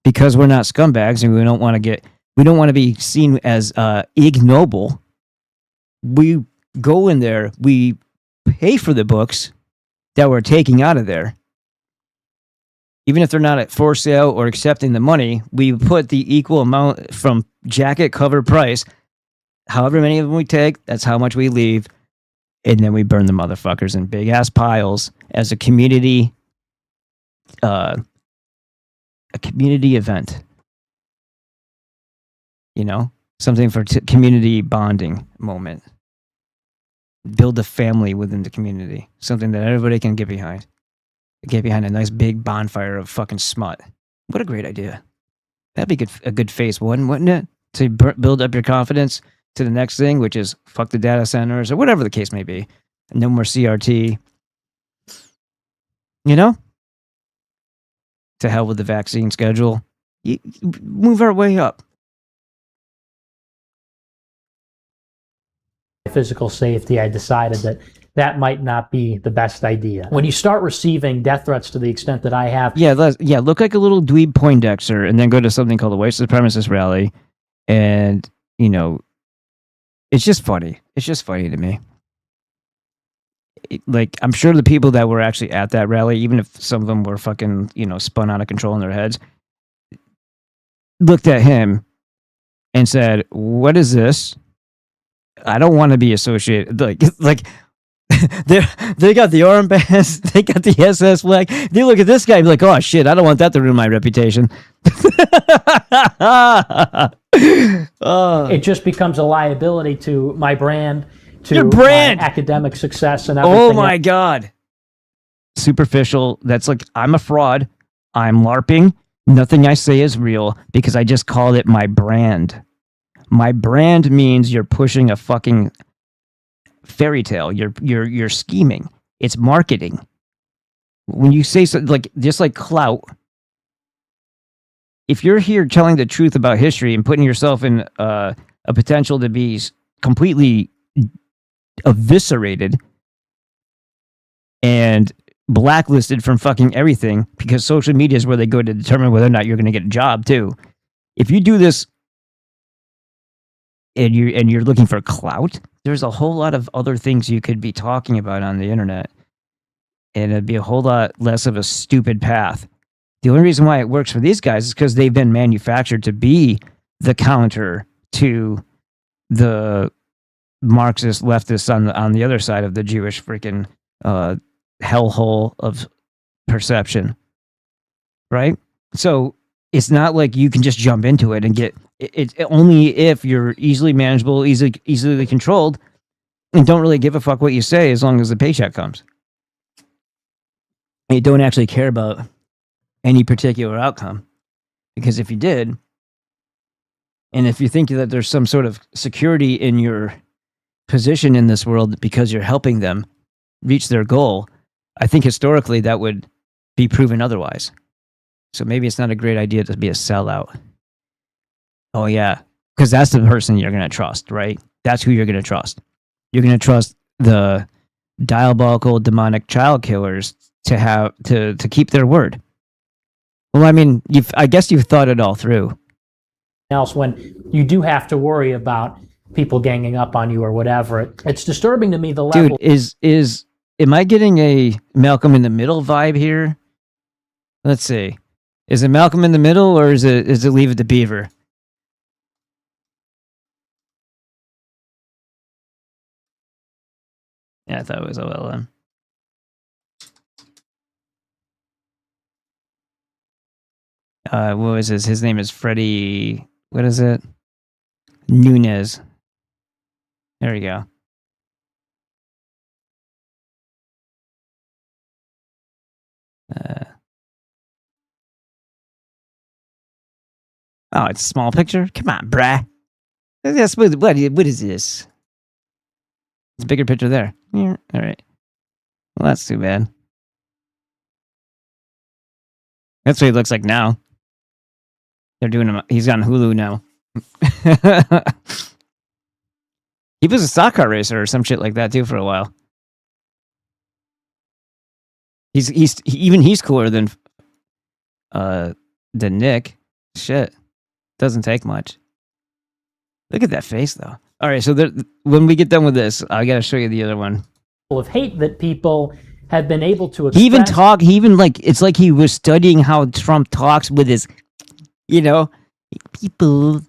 Because we're not scumbags and we don't want to be seen as ignoble. We go in there, we pay for the books that we're taking out of there. Even if they're not for sale or accepting the money, we put the equal amount from jacket cover price. However many of them we take, that's how much we leave. And then we burn the motherfuckers in big ass piles as a community event. Something for community bonding moment. Build a family within the community. Something that everybody can get behind. Get behind a nice big bonfire of fucking smut. What a great idea. That'd be a good phase one, wouldn't it? To build up your confidence to the next thing, which is fuck the data centers or whatever the case may be. No more CRT. You know? To hell with the vaccine schedule. Move our way up. Physical safety, I decided that that might not be the best idea. When you start receiving death threats to the extent that I have, look like a little dweeb Poindexter, and then go to something called a white supremacist rally, and it's just funny. It's just funny to me. Like, I'm sure the people that were actually at that rally, even if some of them were fucking spun out of control in their heads, looked at him and said, "What is this? I don't want to be associated." Like they got the armbands, they got the SS flag. They look at this guy and be like, "Oh shit, I don't want that to ruin my reputation." it just becomes a liability to my brand, to Your brand! my academic success and everything. Oh my god. Superficial. That's like, I'm a fraud. I'm LARPing. Nothing I say is real because I just called it my brand. My brand means you're pushing a fucking fairy tale. You're scheming. It's marketing. When you say something like, just like clout, if you're here telling the truth about history and putting yourself in a potential to be completely eviscerated and blacklisted from fucking everything, because social media is where they go to determine whether or not you're going to get a job too. If you do this and you're looking for clout, there's a whole lot of other things you could be talking about on the internet, and it'd be a whole lot less of a stupid path. The only reason why it works for these guys is because they've been manufactured to be the counter to the Marxist leftists on the other side of the Jewish freaking hellhole of perception, right? So it's not like you can just jump into it and get it only if you're easily manageable, easily controlled, and don't really give a fuck what you say as long as the paycheck comes. You don't actually care about any particular outcome, because if you did, and if you think that there's some sort of security in your position in this world because you're helping them reach their goal, I think historically that would be proven otherwise. So maybe it's not a great idea to be a sellout. Oh yeah, because that's the person you're going to trust, right? That's who you're going to trust. You're going to trust the diabolical, demonic child killers to keep their word. Well, I mean, I guess you've thought it all through. Else, when you do have to worry about people ganging up on you or whatever, it's disturbing to me the level. Dude, am I getting a Malcolm in the Middle vibe here? Let's see. Is it Malcolm in the Middle, or is it Leave It to Beaver? Yeah, I thought it was OLM. What was his? His name is Freddie. What is it? Nunez. There we go. Oh, it's a small picture? Come on, bruh. What is this? It's a bigger picture there. Yeah, all right. Well, that's too bad. That's what he looks like now. They're doing him. He's on Hulu now. He was a stock car racer or some shit like that too for a while. He's cooler than Nick. Shit, doesn't take much. Look at that face though. All right, so when we get done with this, I gotta show you the other one. Of hate that people have been able to express. He even like, it's like he was studying how Trump talks with his, people.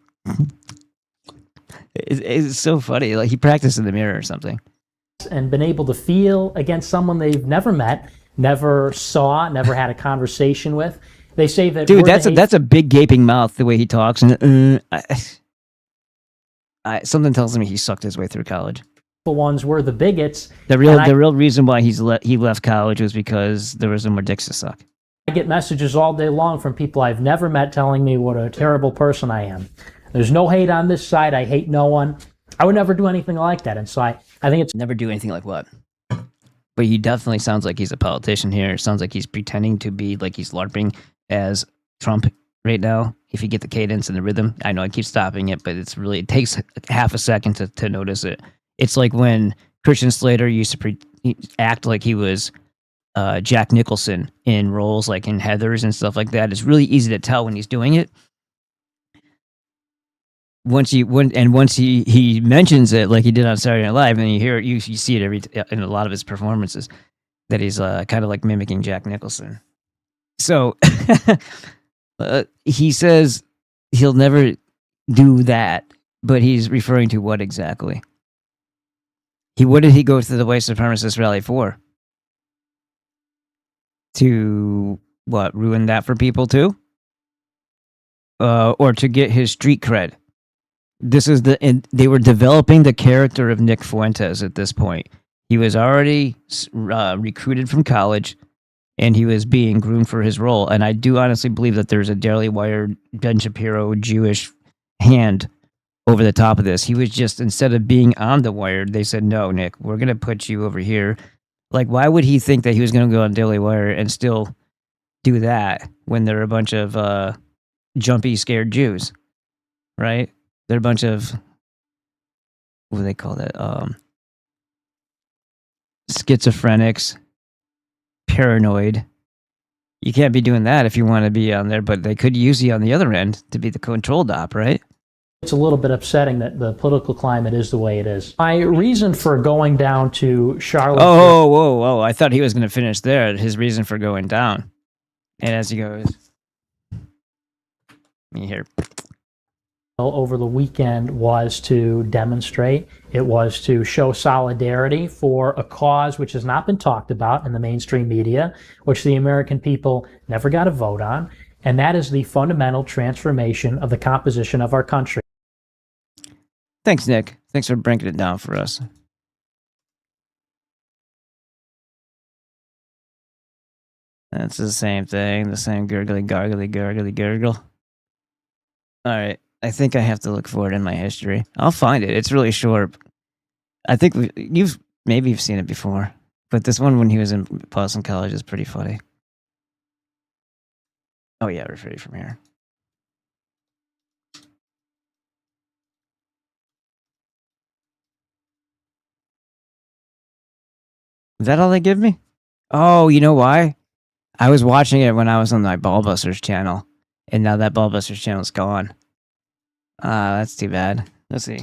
It's so funny. Like he practiced in the mirror or something. And been able to feel against someone they've never met, never saw, never had a conversation with. They say that, dude, that's a big gaping mouth the way he talks, and something tells me he sucked his way through college. The ones were the bigots. The real reason why he left college was because there was no more dicks to suck. I get messages all day long from people I've never met telling me what a terrible person I am. There's no hate on this side. I hate no one. I would never do anything like that. And so I think it's... Never do anything like what? but he definitely sounds like he's a politician here. It sounds like he's pretending to be like he's LARPing as Trump right now. If you get the cadence and the rhythm, I know I keep stopping it, but it takes half a second to notice it. It's like when Christian Slater used to act like he was Jack Nicholson in roles like in Heathers and stuff like that. It's really easy to tell when he's doing it. Once he mentions it like he did on Saturday Night Live, and you hear it, you see it in a lot of his performances that he's kind of like mimicking Jack Nicholson. So he says he'll never do that, but he's referring to what exactly? What did he go to the white supremacist rally for? To what? Ruin that for people too? Or to get his street cred? They were developing the character of Nick Fuentes at this point. He was already recruited from college, and he was being groomed for his role. And I do honestly believe that there's a Daily Wire, Ben Shapiro, Jewish hand over the top of this. He was just, instead of being on the wire, they said, no, Nick, we're going to put you over here. Like, why would he think that he was going to go on Daily Wire and still do that when they're a bunch of jumpy, scared Jews, right? They're a bunch of, what do they call that? Schizophrenics, paranoid. You can't be doing that if you want to be on there, but they could use you on the other end to be the controlled op, right? It's a little bit upsetting that the political climate is the way it is. My reason for going down to Charlotte... Oh, whoa. I thought he was going to finish there, his reason for going down. And as he goes... You hear... over the weekend was to demonstrate. It was to show solidarity for a cause which has not been talked about in the mainstream media, which the American people never got a vote on, and that is the fundamental transformation of the composition of our country. Thanks, Nick. Thanks for breaking it down for us. That's the same thing, the same gurgly, gurgle. All right. I think I have to look for it in my history. I'll find it. It's really short. I think you've seen it before, but this one when he was in Boston College is pretty funny. Oh yeah, refer you from here. Is that all they give me? Oh, you know why? I was watching it when I was on my Ballbusters channel, and now that Ballbusters channel is gone. That's too bad. Let's see.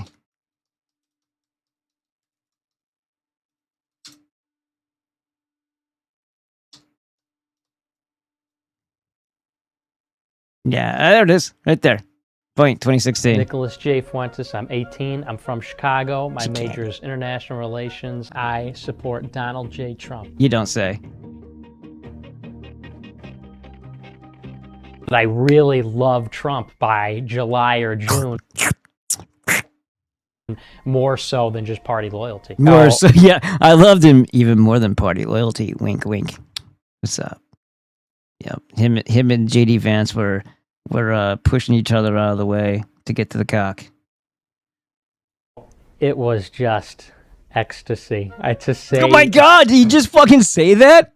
Yeah, there it is. Right there. Point 2016. Nicholas J. Fuentes. I'm 18. I'm from Chicago. My major is international relations. I support Donald J. Trump. You don't say. But I really love Trump by July or June. More so than just party loyalty. More so, yeah. I loved him even more than party loyalty. Wink, wink. What's up? Yep. Him and JD Vance were pushing each other out of the way to get to the cock. It was just ecstasy. To say. Oh my God! Did you just fucking say that?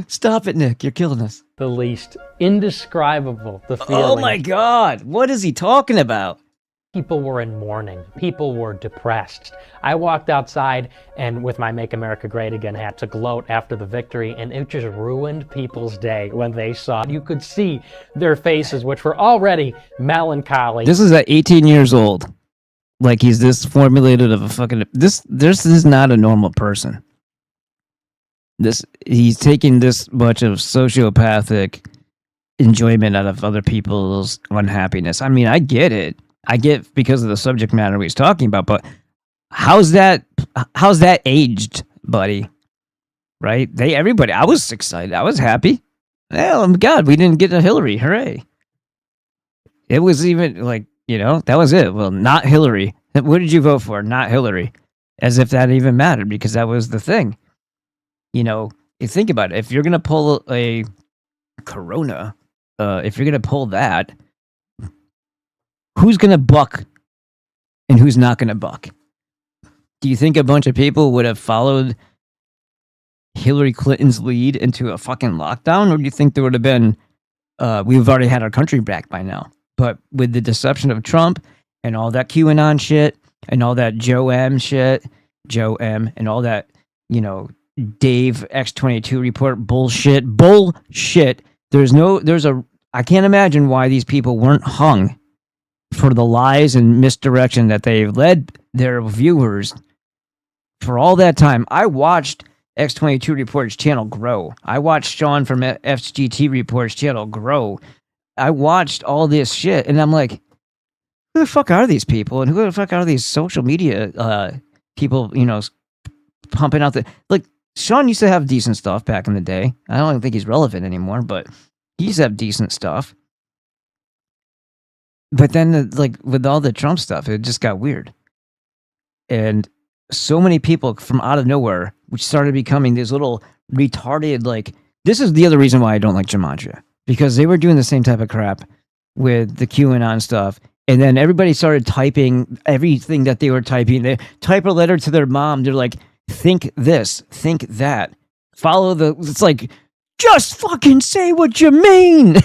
Stop it, Nick. You're killing us. The least indescribable. The feeling. Oh my God! What is he talking about? People were in mourning. People were depressed. I walked outside and with my Make America Great Again hat to gloat after the victory, and it just ruined people's day when they saw it. You could see their faces, which were already melancholy. This is at 18 years old. Like he's this formulated of a fucking... This is not a normal person. He's taking this much of sociopathic enjoyment out of other people's unhappiness. I mean, I get it. I get because of the subject matter he's talking about, but how's that aged, buddy? Right? Everybody, I was excited. I was happy. Oh my God, we didn't get a Hillary. Hooray. It was even like, that was it. Well, not Hillary. What did you vote for? Not Hillary. As if that even mattered, because that was the thing. You think about it. If you're going to pull a Corona, if you're going to pull that, who's going to buck and who's not going to buck? Do you think a bunch of people would have followed Hillary Clinton's lead into a fucking lockdown, or do you think there would have been we've already had our country back by now? But with the deception of Trump and all that QAnon shit and all that Joe M, and all that, you know, Dave X22 report bullshit. I can't imagine why these people weren't hung for the lies and misdirection that they've led their viewers for all that time. I watched X22 Report's channel grow. I watched Sean from FGT Report's channel grow. I watched all this shit, and I'm like, who the fuck are these people? And who the fuck are these social media people, you know, pumping out the... Like, Sean used to have decent stuff back in the day. I don't even think he's relevant anymore, but he used to have decent stuff. But then, like, with all the Trump stuff, it just got weird. And so many people from out of nowhere, which started becoming these little retarded, like... This is the other reason why I don't like Gematria. Because they were doing the same type of crap with the QAnon stuff. And then everybody started typing everything that they were typing. They type a letter to their mom. They're like, think this, think that. Follow the... It's like... Just fucking say what you mean.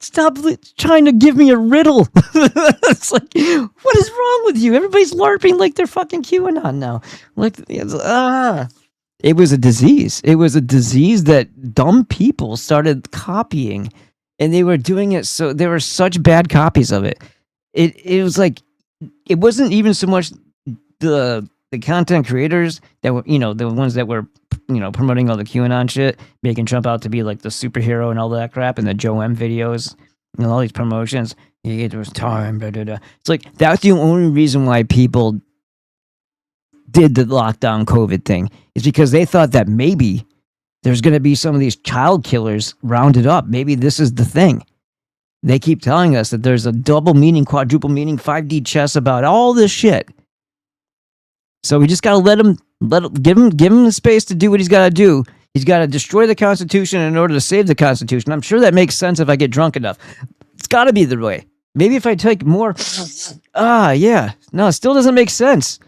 Stop trying to give me a riddle. It's like, what is wrong with you? Everybody's LARPing like they're fucking QAnon now. Like, it was a disease. It was a disease that dumb people started copying, and they were doing it. So there were such bad copies of it. It was like, it wasn't even so much the content creators that were, you know, the ones that were, you know, promoting all the QAnon shit, making Trump out to be like the superhero and all that crap, and the Joe M videos and all these promotions. It was time, blah, blah, blah. It's like, that's the only reason why people did the lockdown COVID thing, is because they thought that maybe there's going to be some of these child killers rounded up. Maybe this is the thing. They keep telling us that there's a double meaning, quadruple meaning, 5D chess about all this shit. So we just got to give him the space to do what he's got to do. He's got to destroy the Constitution in order to save the Constitution. I'm sure that makes sense if I get drunk enough. It's got to be the way. Maybe if I take more... yeah. No, it still doesn't make sense.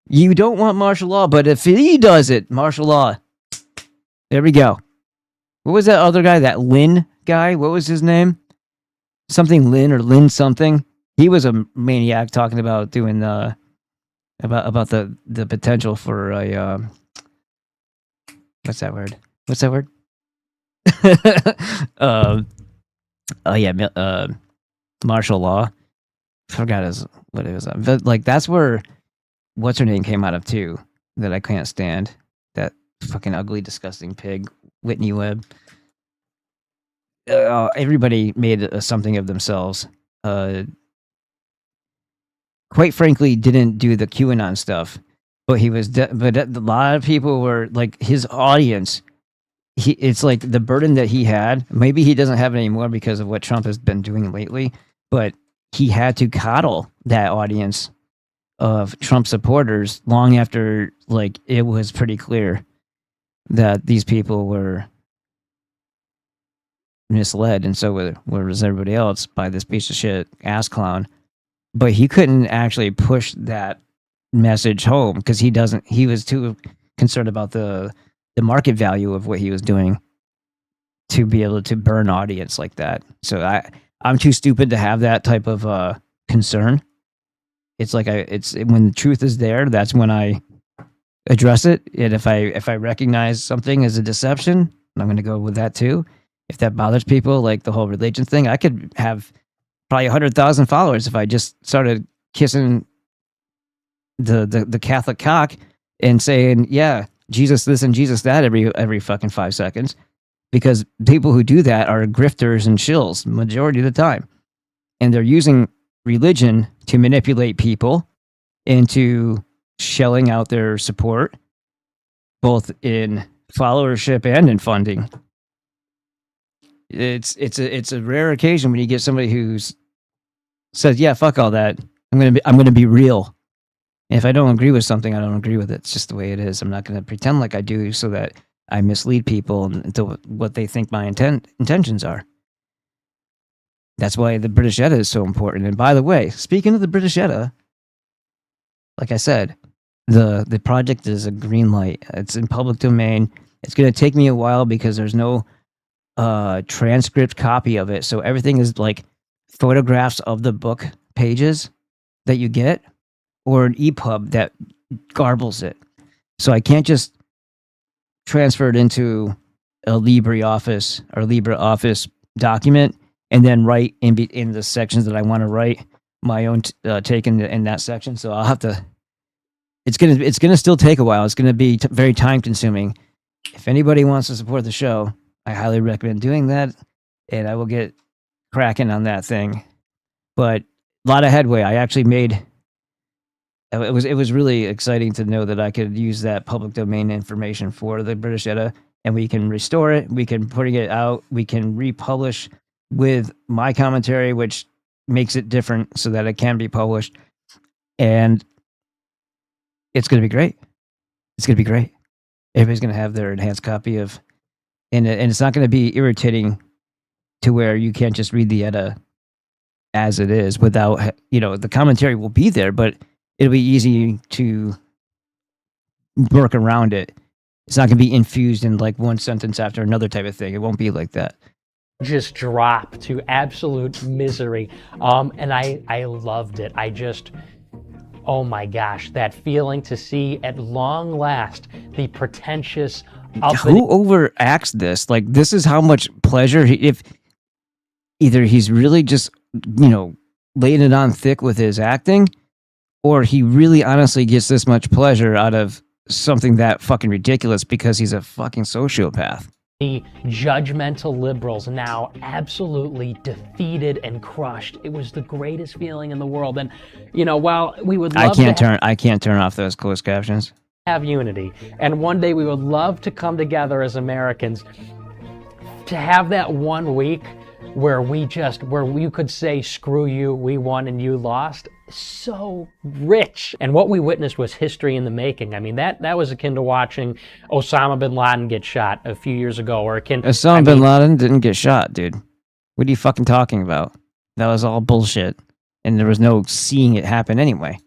You don't want martial law, but if he does it, martial law. There we go. What was that other guy? That Lin guy? What was his name? Something Lin or Lin something. He was a maniac talking about doing about the potential for a what's that word? Martial law. Forgot what it was. But like, that's where what's her name came out of too, that I can't stand. That fucking ugly, disgusting pig, Whitney Webb. Everybody made something of themselves. Quite frankly, didn't do the QAnon stuff, but he was. But a lot of people were like his audience. It's like the burden that he had. Maybe he doesn't have it anymore because of what Trump has been doing lately. But he had to coddle that audience of Trump supporters long after, like, it was pretty clear that these people were misled, and so was everybody else by this piece of shit ass clown. But he couldn't actually push that message home because he was too concerned about the market value of what he was doing to be able to burn audience like that. So I'm too stupid to have that type of concern. It's like when the truth is there, that's when I address it. And if I recognize something as a deception, I'm going to go with that too. If that bothers people, like the whole religion thing, I could have probably 100,000 followers if I just started kissing the Catholic cock and saying, yeah, Jesus this and Jesus that every fucking 5 seconds. Because people who do that are grifters and shills majority of the time. And they're using religion to manipulate people into shelling out their support, both in followership and in funding. It's a rare occasion when you get somebody who's says, yeah, fuck all that. I'm gonna be real. And if I don't agree with something, I don't agree with it. It's just the way it is. I'm not gonna pretend like I do so that I mislead people into what they think my intentions are. That's why the British Edda is so important. And by the way, speaking of the British Edda, like I said, The project is a green light. It's in public domain. It's going to take me a while because there's no transcript copy of it. So everything is like photographs of the book pages that you get, or an EPUB that garbles it. So I can't just transfer it into a LibreOffice or LibreOffice document and then write in the sections that I want to write my own take in that section. So I'll have to. It's gonna still take a while. It's gonna be very time consuming. If anybody wants to support the show, I highly recommend doing that, and I will get cracking on that thing. But a lot of headway. I actually made. It was really exciting to know that I could use that public domain information for the British Edda, and we can restore it. We can put it out. We can republish with my commentary, which makes it different so that it can be published, and it's going to be great. It's going to be great. Everybody's going to have their enhanced copy of, and it's not going to be irritating to where you can't just read the Edda as it is without, the commentary will be there, but it'll be easy to work around it. It's not going to be infused in like one sentence after another type of thing. It won't be like that. Just drop to absolute misery. And I loved it. Oh my gosh, that feeling to see at long last the pretentious. Who overacts this? Like, this is how much pleasure if either he's really just, laying it on thick with his acting, or he really honestly gets this much pleasure out of something that fucking ridiculous because he's a fucking sociopath. The judgmental liberals now absolutely defeated and crushed. It was the greatest feeling in the world. And, while we would love I can't turn off those closed captions. Have unity, and one day we would love to come together as Americans to have that 1 week where you could say, screw you, we won and you lost. So rich. And what we witnessed was history in the making. I mean, that was akin to watching Osama bin Laden get shot a few years ago, or Osama bin Laden didn't get shot, dude. What are you fucking talking about? That was all bullshit. And there was no seeing it happen anyway.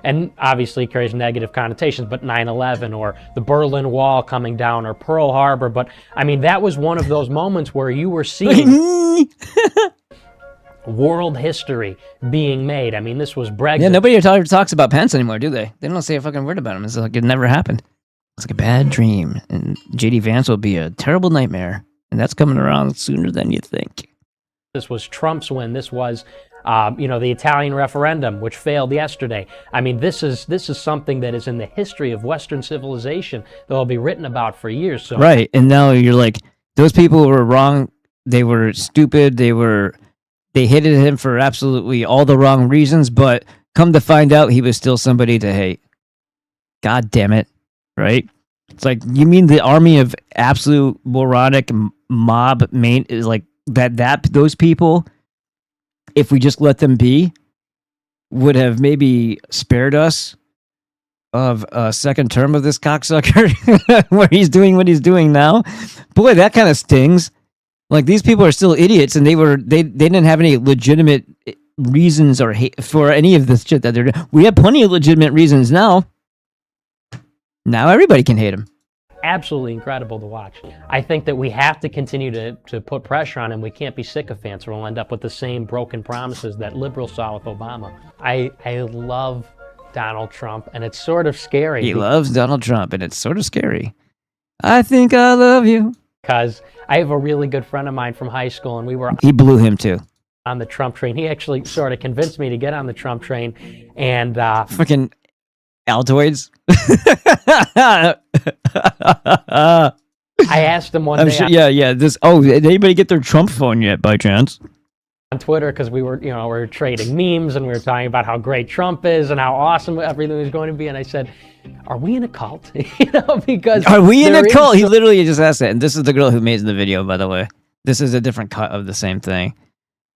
And obviously carries negative connotations, but 9/11 or the Berlin Wall coming down or Pearl Harbor. But I mean, that was one of those moments where you were seeing world history being made. I mean, this was Brexit. Yeah, nobody talks about Pence anymore, do they? They don't say a fucking word about him. It's like it never happened. It's like a bad dream. And JD Vance will be a terrible nightmare. And that's coming around sooner than you think. This was Trump's win. This was the Italian referendum, which failed yesterday. I mean, this is something that is in the history of Western civilization that will be written about for years. So. Right, and now you're like, those people were wrong. They were stupid. They hated him for absolutely all the wrong reasons. But come to find out, he was still somebody to hate. God damn it! Right? It's like, you mean the army of absolute moronic mob is like that those people, if we just let them be, would have maybe spared us of a second term of this cocksucker where he's doing what he's doing now. Boy, that kind of stings. Like, these people are still idiots, and they didn't have any legitimate reasons or hate for any of this shit that they're doing. We have plenty of legitimate reasons now. Now everybody can hate him. Absolutely incredible to watch. I think that we have to continue to put pressure on him. We can't be sycophants, or we'll end up with the same broken promises that liberals saw with Obama. I love Donald Trump, and it's sort of scary. He loves Donald Trump, and it's sort of scary. I think I love you. Because I have a really good friend of mine from high school, and he blew him too. On the Trump train. He actually sort of convinced me to get on the Trump train, and fucking Altoids. I asked him one day. Sure, yeah. Did anybody get their Trump phone yet, by chance? On Twitter, because we were trading memes, and we were talking about how great Trump is and how awesome everything was going to be. And I said, "Are we in a cult?" Because are we in a cult? He literally just asked that. And this is the girl who made the video, by the way. This is a different cut of the same thing.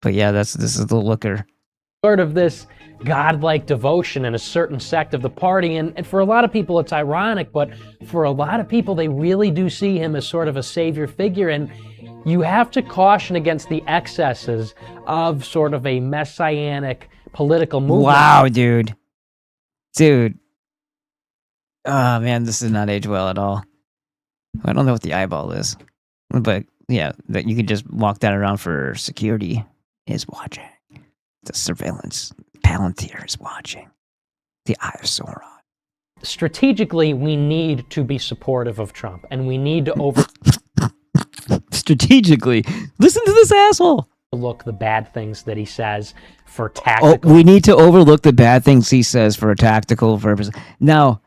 But yeah, this is the looker. Sort of this godlike devotion in a certain sect of the party, and for a lot of people it's ironic, but for a lot of people they really do see him as sort of a savior figure, and you have to caution against the excesses of sort of a messianic political movement. Wow, dude. Oh man, this does not age well at all. I don't know what the eyeball is, but yeah, that you could just walk that around for security is watching. The surveillance Palantir is watching. The Eye of Sauron. Strategically, we need to be supportive of Trump, and we need to Strategically, listen to this asshole. overlook the bad things that he says for Oh, tactical. we need to overlook the bad things he says for a tactical purpose. Now,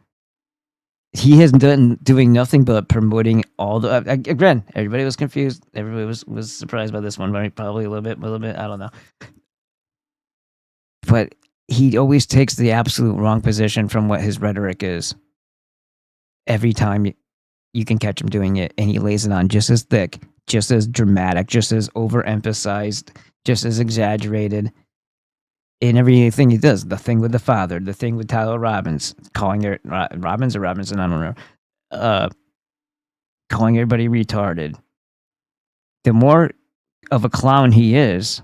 he has doing nothing but promoting all the. Again, everybody was confused. Everybody was surprised by this one, right? Probably a little bit. I don't know. But he always takes the absolute wrong position from what his rhetoric is. Every time you can catch him doing it, and he lays it on just as thick, just as dramatic, just as overemphasized, just as exaggerated. In everything he does, the thing with the father, the thing with Tyler Robbins, calling her Robbins or Robinson, I don't know, calling everybody retarded. The more of a clown he is,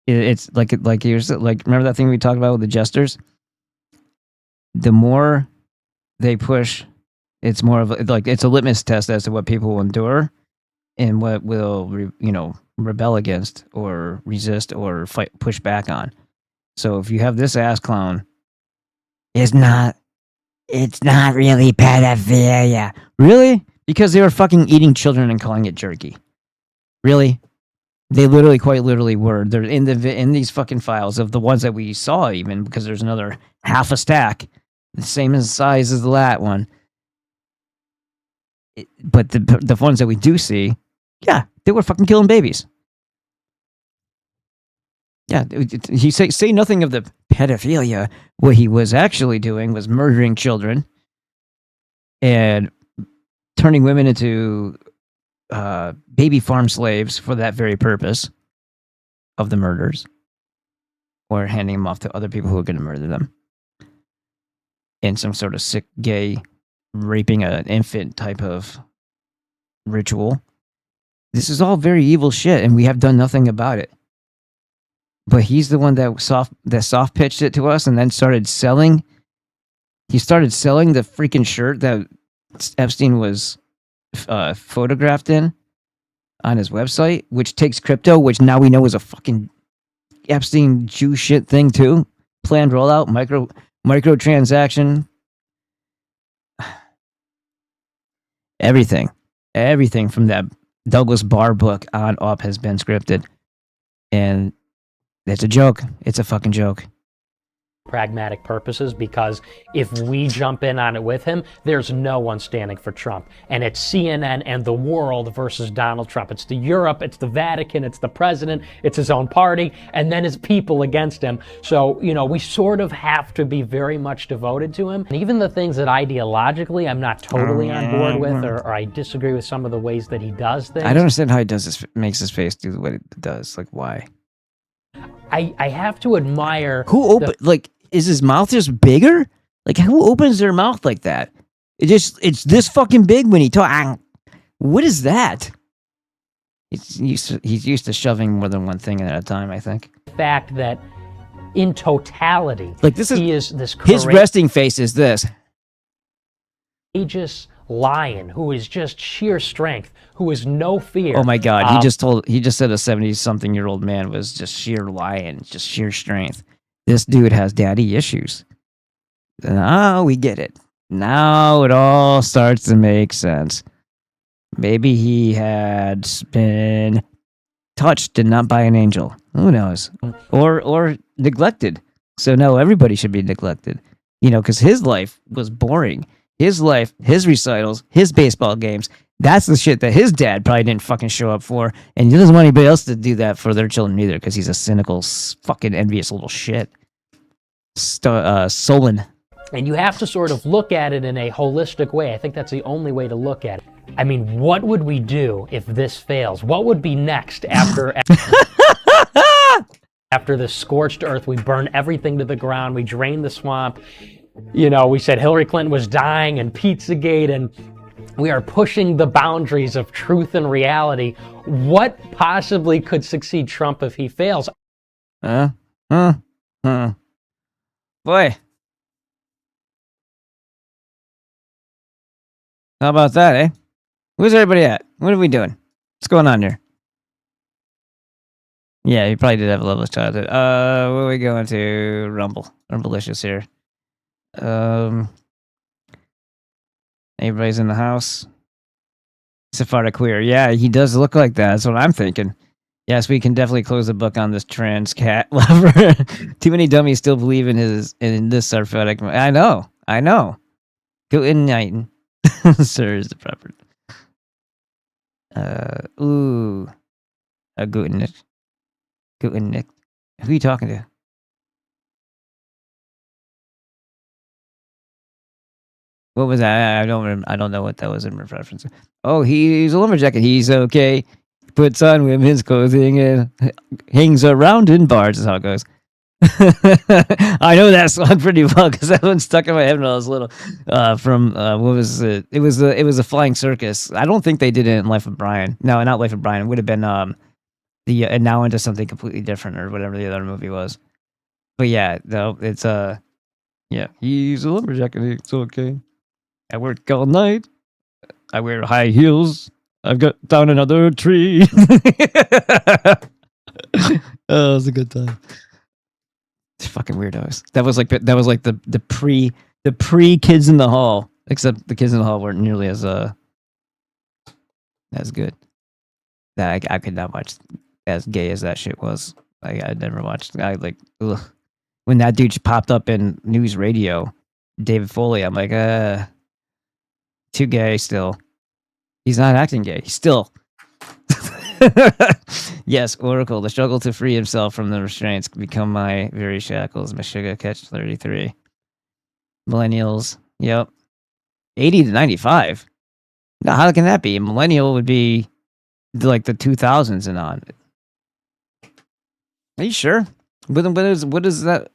it's like remember that thing we talked about with the jesters? The more they push, it's more of it's a litmus test as to what people will endure and what will rebel against or resist or push back on. So if you have this ass clown, it's not really pedophilia. Really? Because they were fucking eating children and calling it jerky. Really? They quite literally were. They're in these fucking files of the ones that we saw, even because there's another half a stack, the same as size as the lat one. But the ones that we do see, yeah, they were fucking killing babies. Yeah, he say nothing of the pedophilia. What he was actually doing was murdering children and turning women into baby farm slaves for that very purpose of the murders, or handing them off to other people who are going to murder them in some sort of sick gay raping an infant type of ritual. This is all very evil shit, and we have done nothing about it. But he's the one that soft pitched it to us, and then started selling. He started selling the freaking shirt that Epstein was photographed in on his website, which takes crypto, which now we know is a fucking Epstein Jew shit thing too. Planned rollout, micro transaction, everything from that Douglas Barr book on up has been scripted, and it's a joke. It's a fucking joke. Pragmatic purposes, because if we jump in on it with him, there's no one standing for Trump. And it's CNN and the world versus Donald Trump. It's the Europe, it's the Vatican, it's the president, it's his own party, and then his people against him. So, we sort of have to be very much devoted to him. And even the things that ideologically I'm not totally on board with, or I disagree with some of the ways that he does things. I don't understand how he does this, makes his face do what it does. Like, why? I have to admire is his mouth just bigger? Like, who opens their mouth like that? It's this fucking big when he talks. What is that? He's used to shoving more than one thing at a time, I think. fact that in totality, he is this his resting face is this. Courageous lion who is just sheer strength, who is no fear. Oh my God! He just said a 70-something-year-old man was just sheer lion, just sheer strength. This dude has daddy issues. Now we get it. Now it all starts to make sense. Maybe he had been touched and not by an angel. Who knows? Or neglected. So no, everybody should be neglected. Because his life was boring. His life, his recitals, his baseball games. That's the shit that his dad probably didn't fucking show up for. And he doesn't want anybody else to do that for their children either, because he's a cynical, fucking envious little shit. Solon. And you have to sort of look at it in a holistic way. I think that's the only way to look at it. I mean, what would we do if this fails? What would be next after after the scorched earth? We burn everything to the ground. We drain the swamp. We said Hillary Clinton was dying and Pizzagate, and we are pushing the boundaries of truth and reality. What possibly could succeed Trump if he fails? Boy. How about that, eh? Where's everybody at? What are we doing? What's going on here? Yeah, you probably did have a loveless childhood. What are we going to? Rumblicious here. Everybody's in the house. Safari queer. Yeah, he does look like that. That's what I'm thinking. Yes, we can definitely close the book on this trans cat lover. Too many dummies still believe in this sarfetic. I know. Guten Nighten. Sir is the proper. Guten Nick. Guten Nick. Who are you talking to? What was that? I don't know what that was in reference. Oh, he's a lumberjack. He's okay. Puts on women's clothing and hangs around in bars. Is how it goes. I know that song pretty well because that one stuck in my head when I was little. From what was it? It was a Flying Circus. I don't think they did it in Life of Brian. No, not Life of Brian. It would have been the and now into something completely different or whatever the other movie was. But yeah, no, it's yeah, he's a lumberjack and it's okay. I work all night. I wear high heels. I've got down another tree. Oh, it was a good time. It's fucking weirdos. That was like the pre Kids in the Hall, except the Kids in the Hall weren't nearly as good. That I could not watch as gay as that shit was. I never watched. I like when that dude popped up in news radio, David Foley. I'm like, too gay still. He's not acting gay. He's still. Yes, Oracle. The struggle to free himself from the restraints become my very shackles. Meshuggah catch 33. Millennials. Yep. 80 to 95. Now, how can that be? Millennial would be like the 2000s and on. Are you sure? What is that?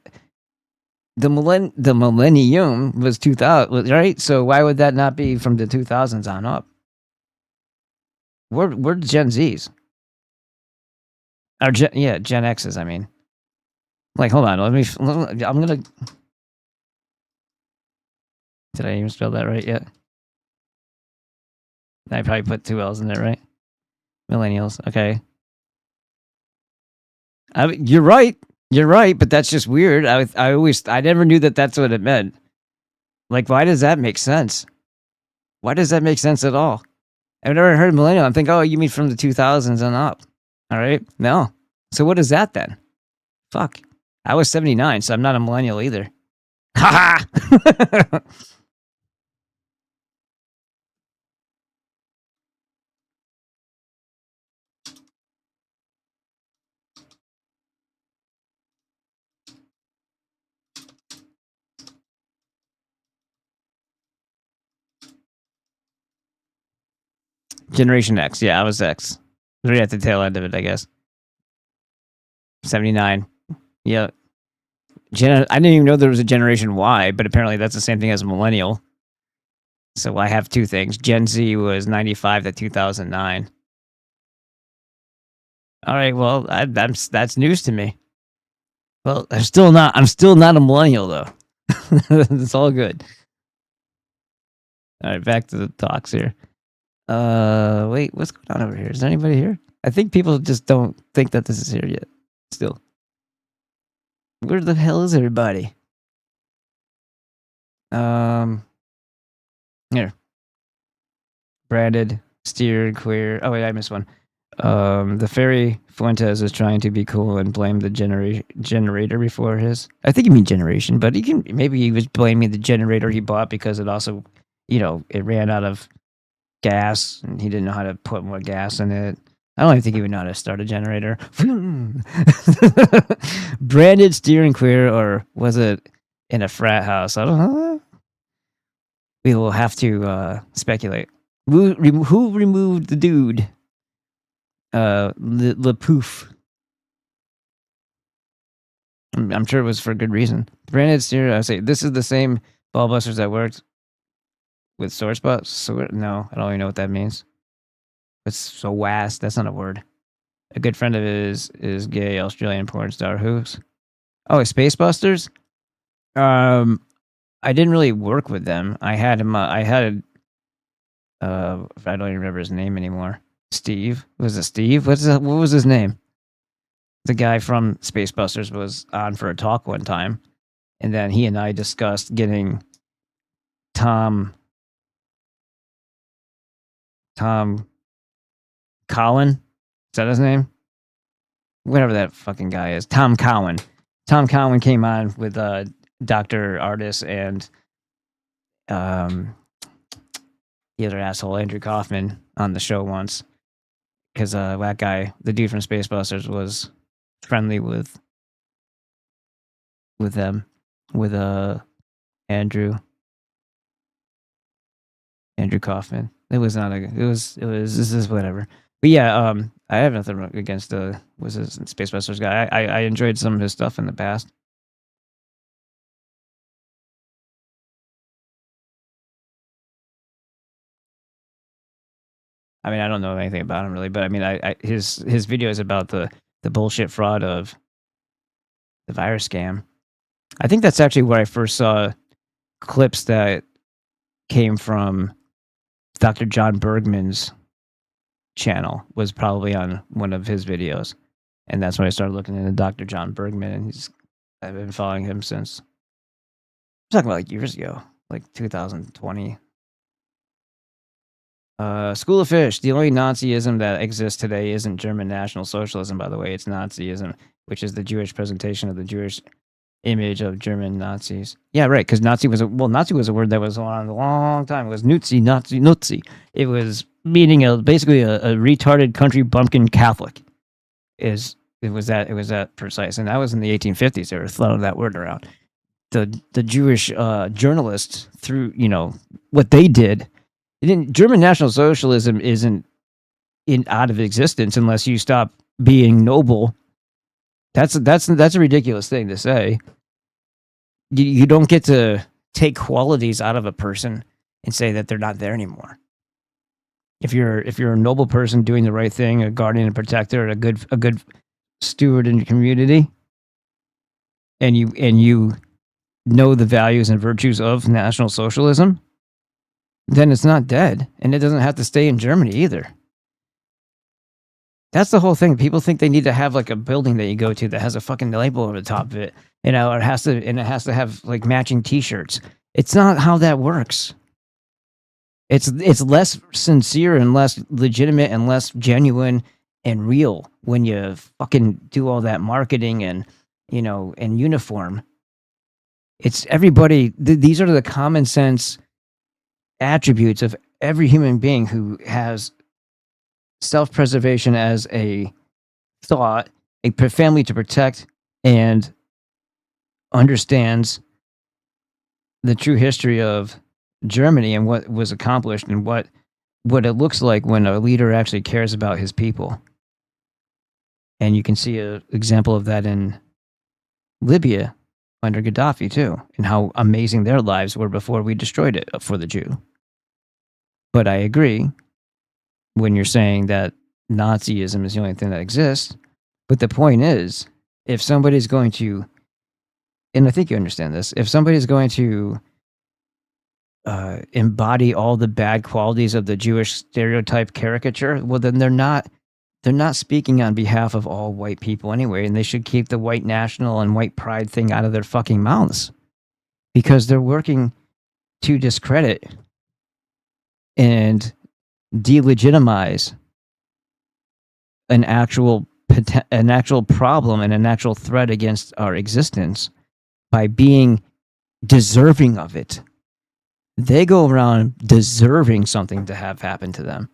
The millennium was 2000, right? So why would that not be from the 2000s on up? We're Gen Zs. Or Gen X's, I mean. Like, hold on, I'm gonna... Did I even spell that right yet? I probably put 2 L's in there, right? Millennials, okay. You're right, but that's just weird. I never knew that that's what it meant. Like, why does that make sense? Why does that make sense at all? I've never heard millennial. I'm thinking, oh, you mean from the 2000s and up. All right. No. So what is that then? Fuck. I was 79, so I'm not a millennial either. Ha ha! Generation X. Yeah, I was X. Right at the tail end of it, I guess. 79. Yeah. I didn't even know there was a Generation Y, but apparently that's the same thing as a millennial. So I have two things. Gen Z was 95 to 2009. All right, well, that's news to me. Well, I'm still not a millennial though. It's all good. All right, back to the talks here. Wait, what's going on over here? Is there anybody here? I think people just don't think that this is here yet. Still. Where the hell is everybody? Here. Branded, steered, queer. Oh wait, I missed one. The fairy Fuentes is trying to be cool and blame the generator before his. I think you mean generation, but maybe he was blaming the generator he bought because it also, it ran out of gas and he didn't know how to put more gas in it. I don't even think he would know how to start a generator. Branded, steering queer, or was it in a frat house? I don't know. We will have to speculate. Who removed the dude? The poof. I'm sure it was for good reason. Branded steer. I say this is the same ball busters that worked with sore spots. So no, I don't even know what that means. It's so vast. That's not a word. A good friend of his is gay Australian porn star. Who's? Oh, Space Busters. I didn't really work with them. I had him. I don't even remember his name anymore. Steve, was it Steve? What was his name? The guy from Spacebusters was on for a talk one time, and then he and I discussed getting Tom Collin. Is that his name? Whatever that fucking guy is. Tom Cowan. Tom Cowan came on with Dr. Artis and the other asshole, Andrew Kaufman, on the show once. Because that guy, the dude from Spacebusters, was friendly with them, with Andrew Kaufman. It was not a. It was. This is whatever. But yeah, I have nothing against was this Spacebusters guy. I enjoyed some of his stuff in the past. I mean, I don't know anything about him really, but I mean, his videos about the bullshit fraud of the virus scam. I think that's actually where I first saw clips that came from Dr. John Bergman's channel, was probably on one of his videos. And that's when I started looking into Dr. John Bergman, and I've been following him since. I'm talking about like years ago, like 2020. School of Fish. The only Nazism that exists today isn't German National Socialism, by the way. It's Nazism, which is the Jewish presentation of the Jewish image of German Nazis. Yeah, right, because Nazi was a word that was on a long time. It was Nazi. It was meaning basically a retarded country bumpkin Catholic. It was that precise. And that was in the 1850s. They were throwing that word around. The Jewish journalists, through what they did, German National Socialism isn't out of existence unless you stop being noble. That's a ridiculous thing to say. You don't get to take qualities out of a person and say that they're not there anymore. If you're a noble person doing the right thing, a guardian and protector, a good steward in your community, and you know the values and virtues of National Socialism, then it's not dead, and it doesn't have to stay in Germany either. That's the whole thing. People think they need to have like a building that you go to that has a fucking label over the top of it, or it has to have like matching T-shirts. It's not how that works. It's less sincere and less legitimate and less genuine and real when you fucking do all that marketing and and uniform. It's everybody. These are the common sense attributes of every human being who has self-preservation as a thought, a family to protect, and understands the true history of Germany and what was accomplished and what it looks like when a leader actually cares about his people. And you can see an example of that in Libya under Gaddafi too, and how amazing their lives were before we destroyed it for the Jew. But I agree when you're saying that Nazism is the only thing that exists. But the point is, if somebody's going to, and I think you understand this, if somebody's going to embody all the bad qualities of the Jewish stereotype caricature, well, then they're not speaking on behalf of all white people anyway, and they should keep the white national and white pride thing out of their fucking mouths, because they're working to discredit and delegitimize an actual problem and an actual threat against our existence by being deserving of it. They go around deserving something to have happen to them.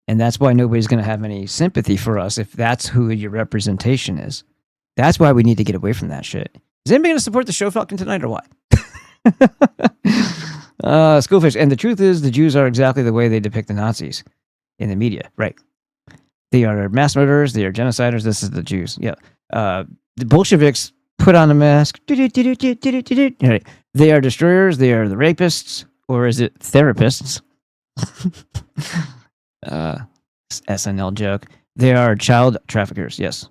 And that's why nobody's going to have any sympathy for us if that's who your representation is. That's why we need to get away from that shit. Is anybody going to support the show Falcon tonight or what? Schoolfish. And the truth is, the Jews are exactly the way they depict the Nazis in the media. Right. They are mass murderers. They are genociders. This is the Jews. Yeah. The Bolsheviks put on a mask. Right. They are destroyers. They are the rapists. Or is it therapists? SNL joke. They are child traffickers. Yes.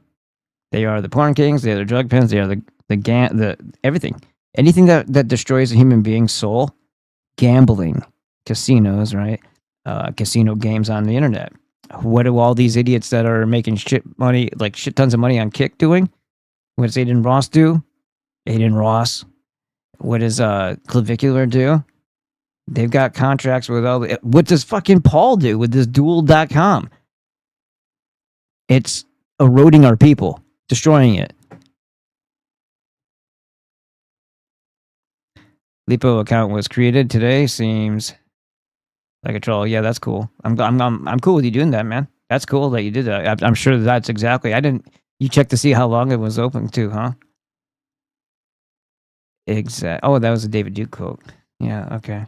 They are the porn kings. They are the drug pens. They are the everything. Anything that destroys a human being's soul, gambling casinos, right? Casino games on the internet. What do all these idiots that are making shit tons of money on Kick doing? What does Aiden Ross do? Aiden Ross. What does Clavicular do? They've got contracts with all the... What does fucking Paul do with this duel.com? It's eroding our people, destroying it. Lipo account was created today. Seems like a troll. Yeah, that's cool. I'm cool with you doing that, man. That's cool that you did that. I'm sure that's exactly. I didn't. You checked to see how long it was open too, huh? Exact. Oh, that was a David Duke quote. Yeah. Okay.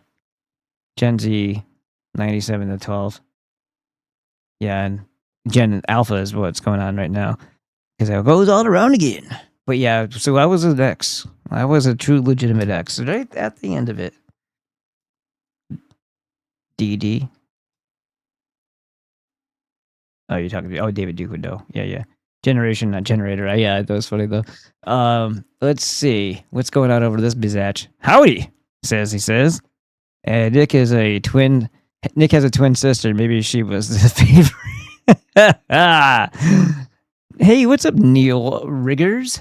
Gen Z, 97 to 12. Yeah, and Gen Alpha is what's going on right now because it goes all around again. But yeah, so I was an X. I was a true legitimate X. Right at the end of it. DD. Oh, you're talking about David Duke would know. Yeah. Generation, not generator. Yeah, that was funny though. Let's see. What's going on over this bizatch? Howdy, he says. Nick has a twin sister. Maybe she was the favorite. Hey, what's up, Neil Riggers?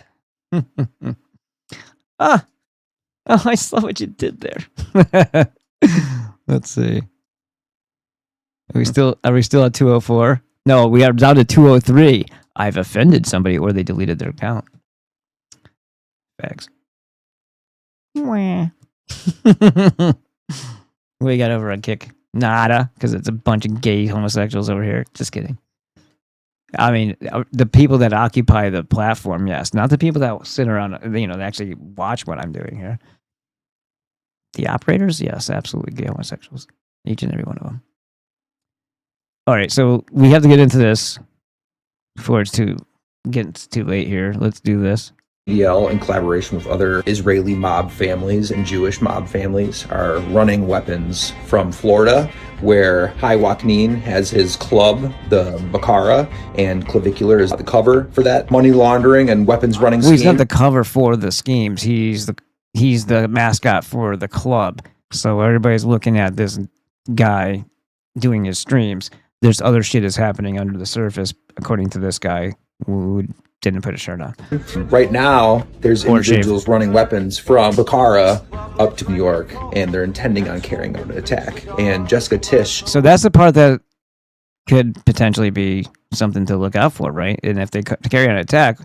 I saw what you did there. Let's see. Are we still at 204? No, we are down to 203. I've offended somebody or they deleted their account. Facts. What do you got over on Kick? Nada, because it's a bunch of gay homosexuals over here. Just kidding. I mean, the people that occupy the platform, yes. Not the people that sit around, that actually watch what I'm doing here. The operators, yes, absolutely gay homosexuals. Each and every one of them. All right, so we have to get into this before it's too late here. Let's do this. EL, in collaboration with other Israeli mob families and Jewish mob families, are running weapons from Florida, where Hai Waknin has his club, the Bakara, and Clavicular is the cover for that money laundering and weapons running scheme. He's not the cover for the schemes. He's the mascot for the club. So everybody's looking at this guy doing his streams. There's other shit is happening under the surface, according to this guy who didn't put a shirt on. Right now, there's individuals running weapons from Bakara up to New York, and they're intending on carrying out an attack. And Jessica Tisch... So that's the part that could potentially be something to look out for, right? And if they carry out an attack,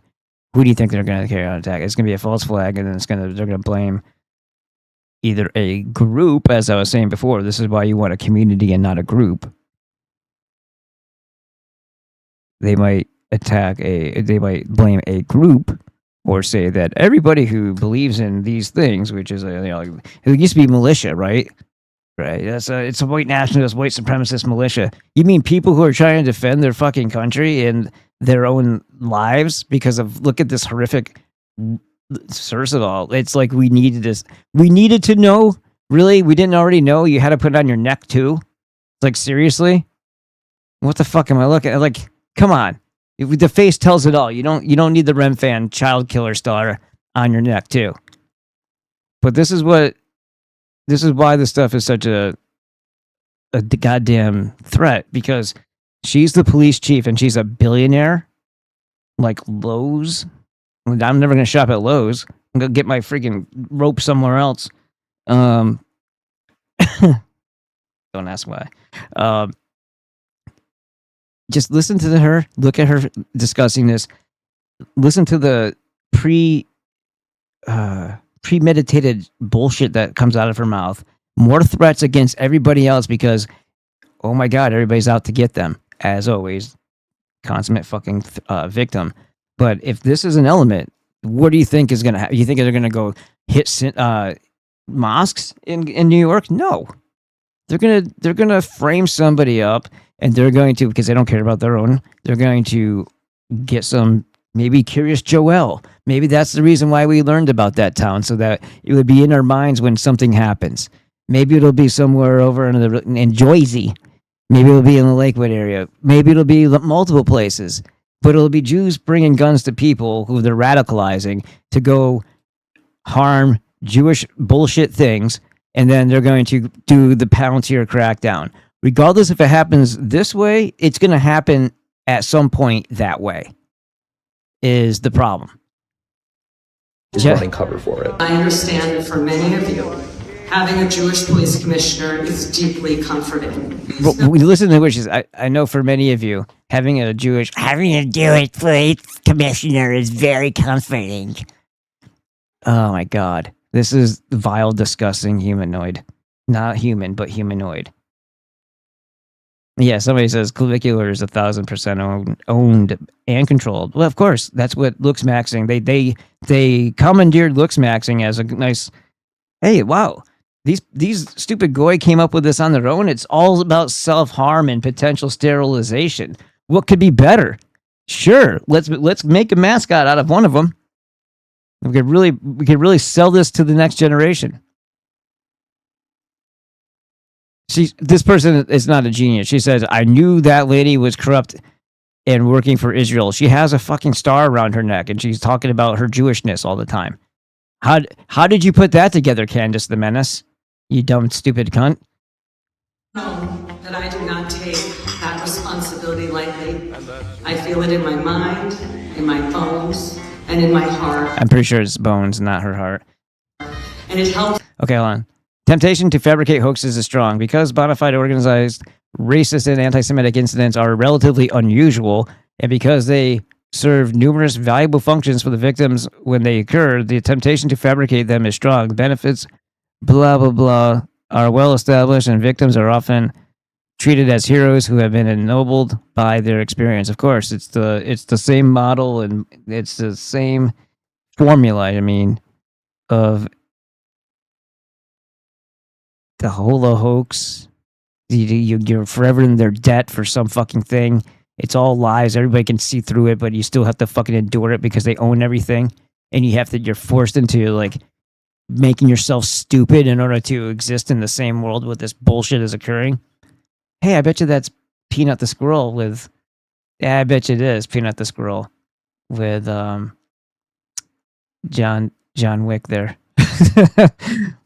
who do you think they're going to carry out an attack? It's going to be a false flag, and then they're going to blame either a group, as I was saying before. This is why you want a community and not a group. They might they might blame a group or say that everybody who believes in these things, which is it used to be militia, right? Right. It's a white nationalist, white supremacist militia. You mean people who are trying to defend their fucking country and their own lives because of, look at this horrific. First of all, it's like we needed this. We needed to know. Really, we didn't already know. You had to put it on your neck too. Like, seriously, what the fuck am I looking at? Like, come on. The face tells it all. You don't need the Rem fan child killer star on your neck too. But this is why this stuff is such a goddamn threat, because she's the police chief and she's a billionaire, like Lowe's. I'm never gonna shop at Lowe's. I'm gonna get my freaking rope somewhere else. Don't ask why. Just listen to her. Look at her discussing this. Listen to the premeditated bullshit that comes out of her mouth. More threats against everybody else because, oh my God, everybody's out to get them. As always, consummate fucking victim. But if this is an element, what do you think is going to happen? You think they're going to go hit mosques in New York? No. They're gonna frame somebody up, and they're going to, because they don't care about their own, they're going to get some, maybe Curious Joel. Maybe that's the reason why we learned about that town, so that it would be in our minds when something happens. Maybe it'll be somewhere over in Jersey. Maybe it'll be in the Lakewood area. Maybe it'll be multiple places. But it'll be Jews bringing guns to people who they're radicalizing to go harm Jewish bullshit things and then they're going to do the Palantir crackdown. Regardless if it happens this way, it's going to happen at some point that way. Is the problem? Is running cover for it. I understand that for many of you, having a Jewish police commissioner is deeply comforting. Well, we listen to wishes. I know for many of you, having a Jewish police commissioner is very comforting. Oh my God. This is vile, disgusting humanoid. Not human, but humanoid. Yeah, somebody says Clavicular is 1,000% owned and controlled. Well, of course, that's what looks maxing. They commandeered looks maxing as a nice. Hey, wow, these stupid goy came up with this on their own. It's all about self-harm and potential sterilization. What could be better? Sure, let's make a mascot out of one of them. We could really sell this to the next generation. This person is not a genius. She says, I knew that lady was corrupt and working for Israel. She has a fucking star around her neck, and she's talking about her Jewishness all the time. How did you put that together, Candace the Menace? You dumb, stupid cunt. Know that I do not take that responsibility lightly. I feel it in my mind, in my bones, and in my heart. I'm pretty sure it's bones, not her heart. And it helps. Okay, hold on. Temptation to fabricate hoaxes is strong. Because bona fide organized racist and anti-Semitic incidents are relatively unusual, and because they serve numerous valuable functions for the victims when they occur, the temptation to fabricate them is strong. The benefits, blah, blah, blah, are well established, and victims are often treated as heroes who have been ennobled by their experience. Of course, it's the same model, and it's the same formula, I mean, of the holo hoax. You're forever in their debt for some fucking thing. It's all lies. Everybody can see through it, but you still have to fucking endure it because they own everything, and you're forced into like making yourself stupid in order to exist in the same world where this bullshit is occurring. Hey, I bet you that's Peanut the Squirrel with. Yeah, I bet you it is Peanut the Squirrel with John Wick there.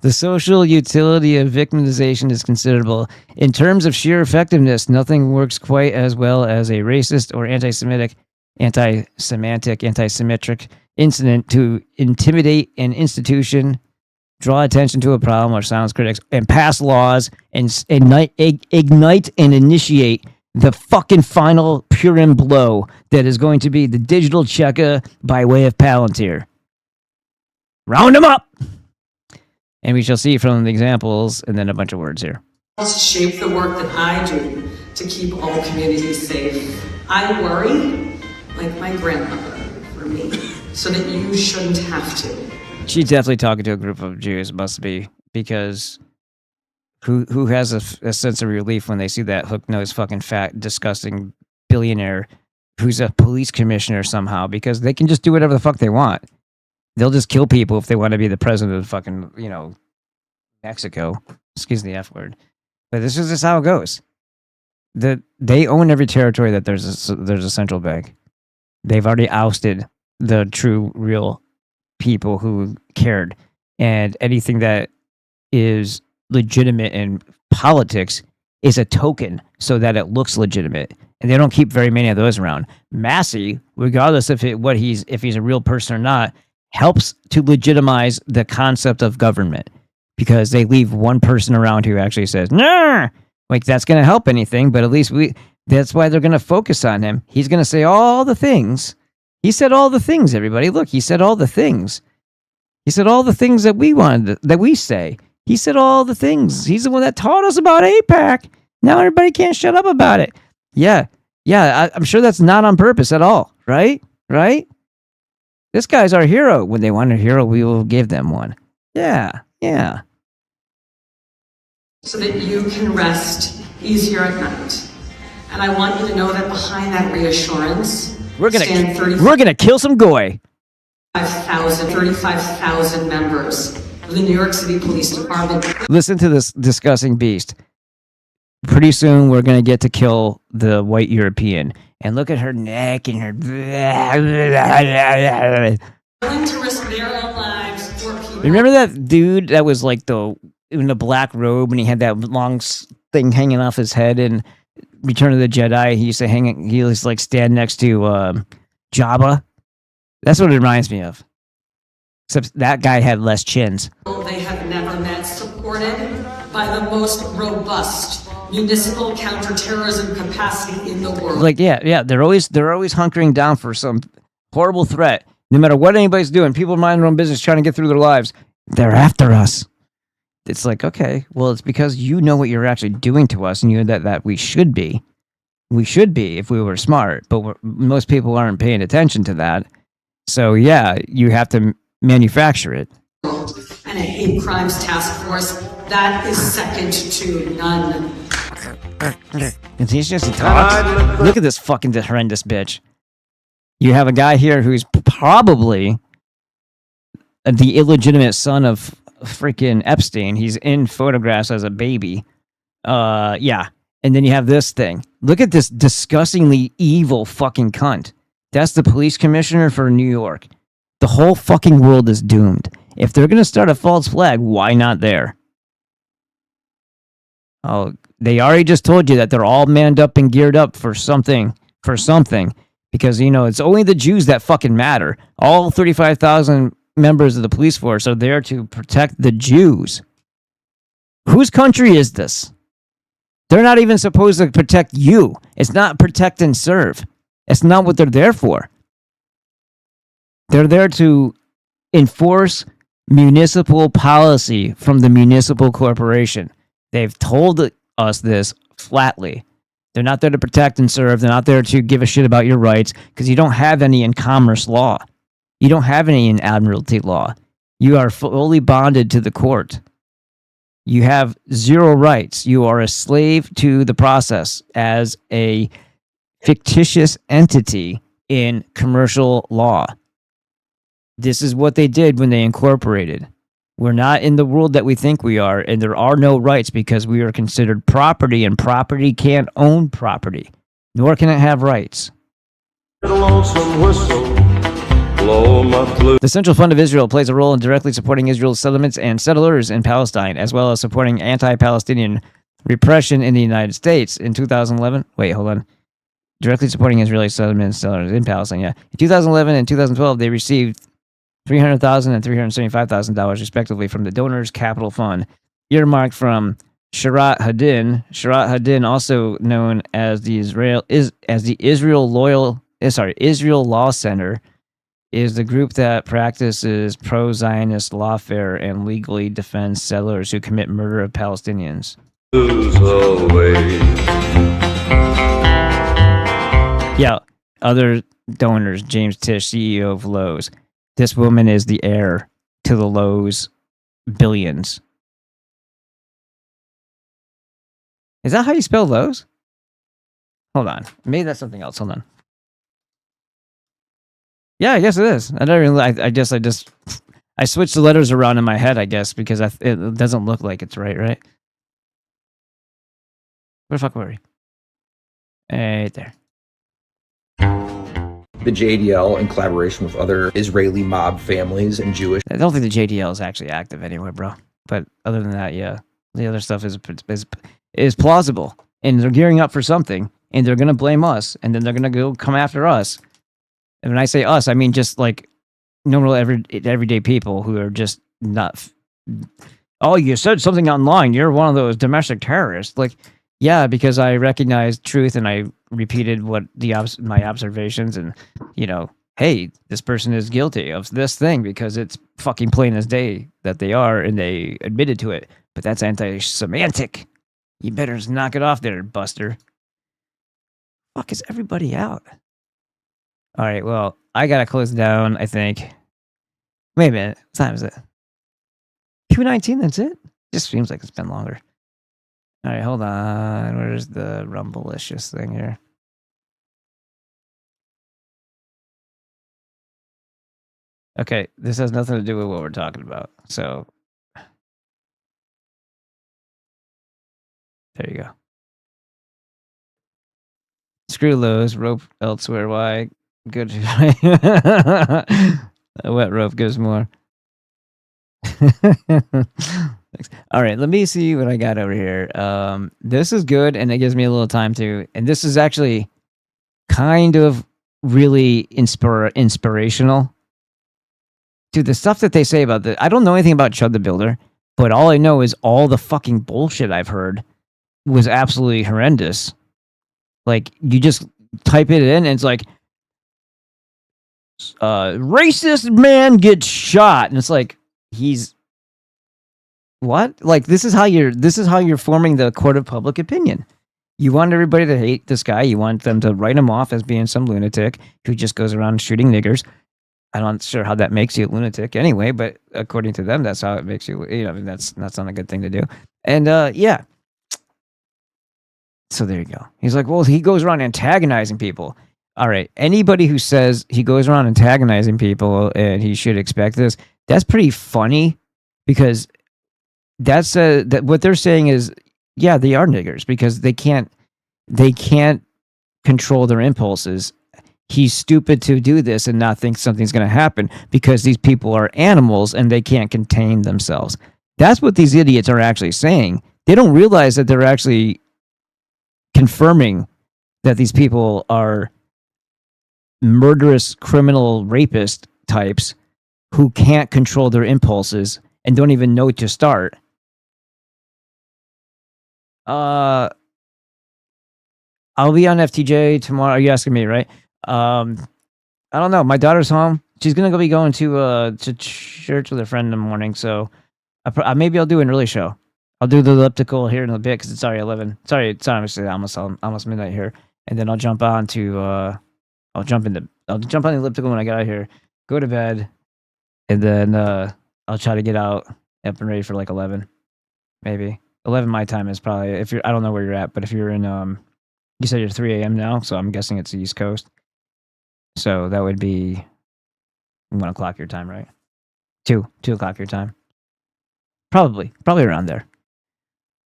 The social utility of victimization is considerable. In terms of sheer effectiveness, nothing works quite as well as a racist or anti-Semitic incident to intimidate an institution, draw attention to a problem or silence critics, and pass laws and ignite and initiate the fucking final Purim blow that is going to be the digital checker by way of Palantir. Round them up! And we shall see from the examples, and then a bunch of words here. Shape the work that I do to keep all communities safe. I worry like my grandmother for me, so that you shouldn't have to. She's definitely talking to a group of Jews, must be, because who has a sense of relief when they see that hook-nosed, fucking fat, disgusting billionaire who's a police commissioner somehow, because they can just do whatever the fuck they want. They'll just kill people if they want to be the president of fucking, Mexico. Excuse the F word. But this is just how it goes. They own every territory that there's a central bank. They've already ousted the true, real people who cared. And anything that is legitimate in politics is a token so that it looks legitimate. And they don't keep very many of those around. Massey, regardless if he's a real person or not, helps to legitimize the concept of government, because they leave one person around who actually says, nah, like that's going to help anything, but at least that's why they're going to focus on him. He's going to say all the things. He said all the things, everybody. Look, he said all the things. He said all the things that we wanted, that we say. He said all the things. He's the one that taught us about AIPAC. Now everybody can't shut up about it. Yeah, I'm sure that's not on purpose at all, right? Right? This guy's our hero. When they want a hero, we will give them one. Yeah. So that you can rest easier at night. And I want you to know that behind that reassurance, we're gonna kill some goy. 35,000 members of the New York City Police Department. Listen to this disgusting beast. Pretty soon, we're gonna get to kill the white European. And look at her neck and her. Willing to risk their own lives for people. Remember that dude that was like the in a black robe, and he had that long thing hanging off his head. In Return of the Jedi, he used to hang. He was like stand next to Jabba. That's what it reminds me of. Except that guy had less chins. They have never met, supported by the most robust municipal counterterrorism capacity in the world. Like, yeah, they're always hunkering down for some horrible threat. No matter what anybody's doing, people mind their own business, trying to get through their lives. They're after us. It's like, okay, well, it's because you know what you're actually doing to us, and you know that we should be. We should be if we were smart, but most people aren't paying attention to that. So yeah, you have to manufacture it. And a hate crimes task force that is second to none. And he's just talks. Look at this fucking horrendous bitch. You have a guy here who's probably the illegitimate son of freaking Epstein. He's in photographs as a baby. Yeah. And then you have this thing. Look at this disgustingly evil fucking cunt. That's the police commissioner for New York. The whole fucking world is doomed. If they're going to start a false flag, why not there? Oh, they already just told you that they're all manned up and geared up for something. Because, you know, it's only the Jews that fucking matter. All 35,000 members of the police force are there to protect the Jews. Whose country is this? They're not even supposed to protect you. It's not protect and serve. It's not what they're there for. They're there to enforce municipal policy from the municipal corporation. They've told us this flatly. They're not there to protect and serve. They're not there to give a shit about your rights, because you don't have any in commerce law. You don't have any in admiralty law. You are fully bonded to the court. You have zero rights. You are a slave to the process as a fictitious entity in commercial law. This is what they did when they incorporated. We're not in the world that we think we are, and there are no rights because we are considered property, and property can't own property, nor can it have rights. The Central Fund of Israel plays a role in directly supporting Israel's settlements and settlers in Palestine, as well as supporting anti-Palestinian repression in the United States. In 2011, directly supporting Israeli settlements and settlers in Palestine, yeah. In 2011 and 2012, they received $300,000 and $375,000 respectively from the Donors Capital Fund, earmarked from Shirat Hadin. Shirat Hadin, also known as the Israel Law Center, is the group that practices pro-Zionist lawfare and legally defends settlers who commit murder of Palestinians. Yeah, other donors, James Tish, CEO of Lowe's. This woman is the heir to the Lowe's billions. Is that how you spell Lowe's? Hold on. Maybe that's something else. Hold on. Yeah, I guess it is. I switched the letters around in my head, I guess, because it doesn't look like it's right? Where the fuck were we? Right there. The JDL, in collaboration with other Israeli mob families and Jewish... I don't think the JDL is actually active anywhere, bro. But other than that, yeah. The other stuff is plausible. And they're gearing up for something. And they're going to blame us. And then they're going to go come after us. And when I say us, I mean just like normal everyday people who are just not... Oh, you said something online. You're one of those domestic terrorists. Like, yeah, because I recognized truth and I repeated what my observations, and, you know, hey, this person is guilty of this thing because it's fucking plain as day that they are, and they admitted to it. But that's anti-semantic. You better just knock it off there, Buster. Fuck, is everybody out? All right, well, I gotta close down, I think. Wait a minute, what time is it? 2:19, that's it? Just seems like it's been longer. All right, hold on. Where's the Rumblelicious thing here? Okay, this has nothing to do with what we're talking about. So, there you go. Screw Lowe's, rope elsewhere. Why? Good. A wet rope gives more. All right, let me see what I got over here. This is good, and it gives me a little time to. And this is actually kind of really inspirational. Dude, the stuff that they say about the. I don't know anything about Chud the Builder, but all I know is all the fucking bullshit I've heard was absolutely horrendous. Like, you just type it in, and it's like, racist man gets shot, and it's like, he's what? Like, this is how you're forming the court of public opinion. You want everybody to hate this guy. You want them to write him off as being some lunatic who just goes around shooting niggers. I'm not sure how that makes you a lunatic anyway, but according to them, that's how it makes you. You know, that's not a good thing to do. And yeah. So there you go. He's like, well, he goes around antagonizing people. All right. Anybody who says he goes around antagonizing people and he should expect this, that's pretty funny, because that's that what they're saying is, yeah, they are niggers because they can't control their impulses. He's stupid to do this and not think something's going to happen because these people are animals and they can't contain themselves. That's what these idiots are actually saying. They don't realize that they're actually confirming that these people are murderous, criminal, rapist types who can't control their impulses and don't even know to start. I'll be on FTJ tomorrow. Are you asking me, right? I don't know. My daughter's home. She's gonna be going to church with a friend in the morning. So maybe I'll do an early show. I'll do the elliptical here in a bit because it's already 11. Sorry, it's obviously almost midnight here. And then I'll jump on to I'll jump on the elliptical when I get out here. Go to bed, and then I'll try to get out up and ready for like 11, maybe 11. My time is probably, if you're, I don't know where you're at, but if you're in you said you're 3 a.m. now, so I'm guessing it's the East Coast. So that would be 1 o'clock your time, right? 2 o'clock your time. Probably around there.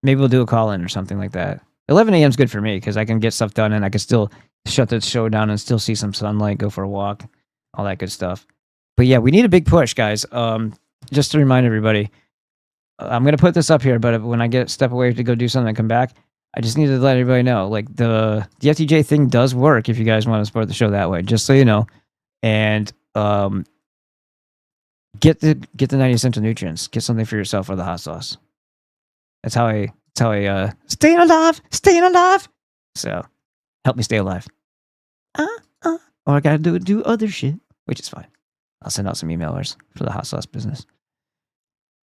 Maybe we'll do a call in or something like that. 11 a.m. is good for me because I can get stuff done and I can still shut the show down and still see some sunlight, go for a walk, all that good stuff. But yeah, we need a big push, guys. Just to remind everybody, I'm gonna put this up here, but when I step away to go do something and come back, I just need to let everybody know, like the FTJ thing does work if you guys want to support the show that way, just so you know. And get the 90 essential nutrients. Get something for yourself or the hot sauce. That's how I staying alive. So help me stay alive. Or I gotta do other shit, which is fine. I'll send out some emailers for the hot sauce business.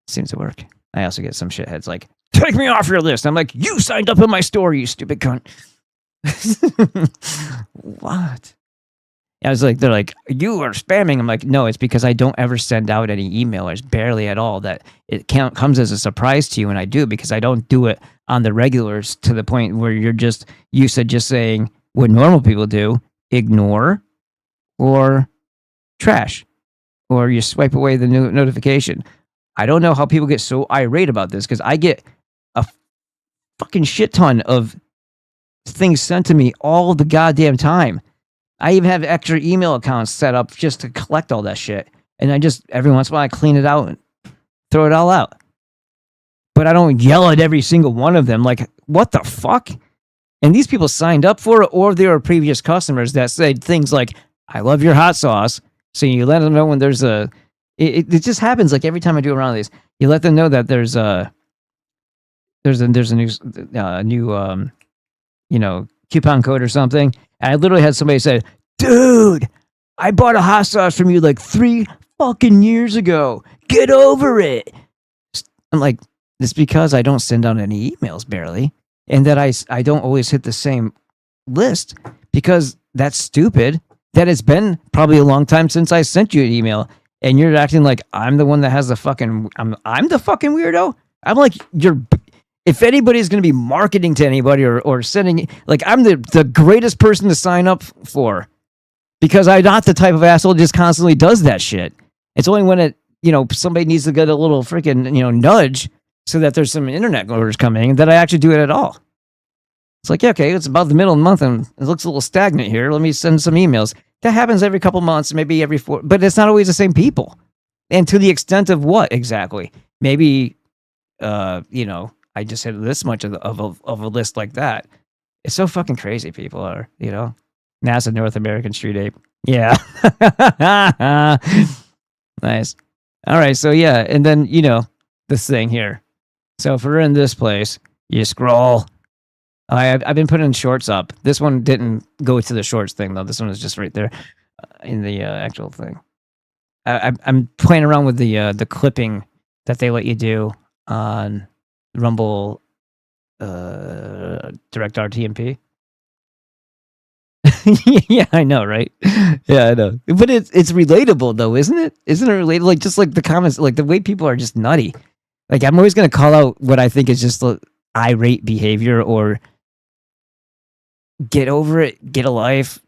Seems to work. I also get some shitheads like, take me off your list. I'm like, you signed up in my store, you stupid cunt. What? I was like, they're like, you are spamming. I'm like, no, it's because I don't ever send out any emailers, barely at all. That it comes as a surprise to you, and I do because I don't do it on the regulars to the point where you're just used to just saying what normal people do, ignore or trash, or you swipe away the notification. I don't know how people get so irate about this because I get a fucking shit ton of things sent to me all the goddamn time. I even have extra email accounts set up just to collect all that shit. And I just, every once in a while, I clean it out and throw it all out. But I don't yell at every single one of them like, what the fuck? And these people signed up for it, or they were previous customers that said things like, I love your hot sauce. So you let them know when there's a, it just happens like every time I do around these. You let them know that there's a new coupon code or something. And I literally had somebody say, dude, I bought a hot sauce from you like 3 fucking years ago. Get over it. I'm like, it's because I don't send out any emails barely. And that I don't always hit the same list because that's stupid. That it's been probably a long time since I sent you an email. And you're acting like I'm the one that has the fucking, I'm the fucking weirdo. I'm like, if anybody's going to be marketing to anybody or sending, like, I'm the greatest person to sign up for, because I'm not the type of asshole that just constantly does that shit. It's only when somebody needs to get a little freaking, nudge so that there's some internet orders coming that I actually do it at all. It's like, yeah, okay, it's about the middle of the month and it looks a little stagnant here. Let me send some emails. That happens every couple months, maybe every 4, but it's not always the same people. And to the extent of what exactly? Maybe you know, I just hit this much of a list like that. It's so fucking crazy. People are, you know, NASA North American Street Ape. Yeah. Nice. All right. So yeah, and then you know this thing here. So if we're in this place, you scroll. I've been putting shorts up. This one didn't go to the shorts thing though. This one is just right there in the actual thing. I'm playing around with the clipping that they let you do on Rumble Direct RTMP. Yeah, I know, right? Yeah, I know. But it's relatable though, isn't it? Isn't it related? Like just like the comments, like the way people are just nutty. Like I'm always gonna call out what I think is just irate behavior or get over it, get a life,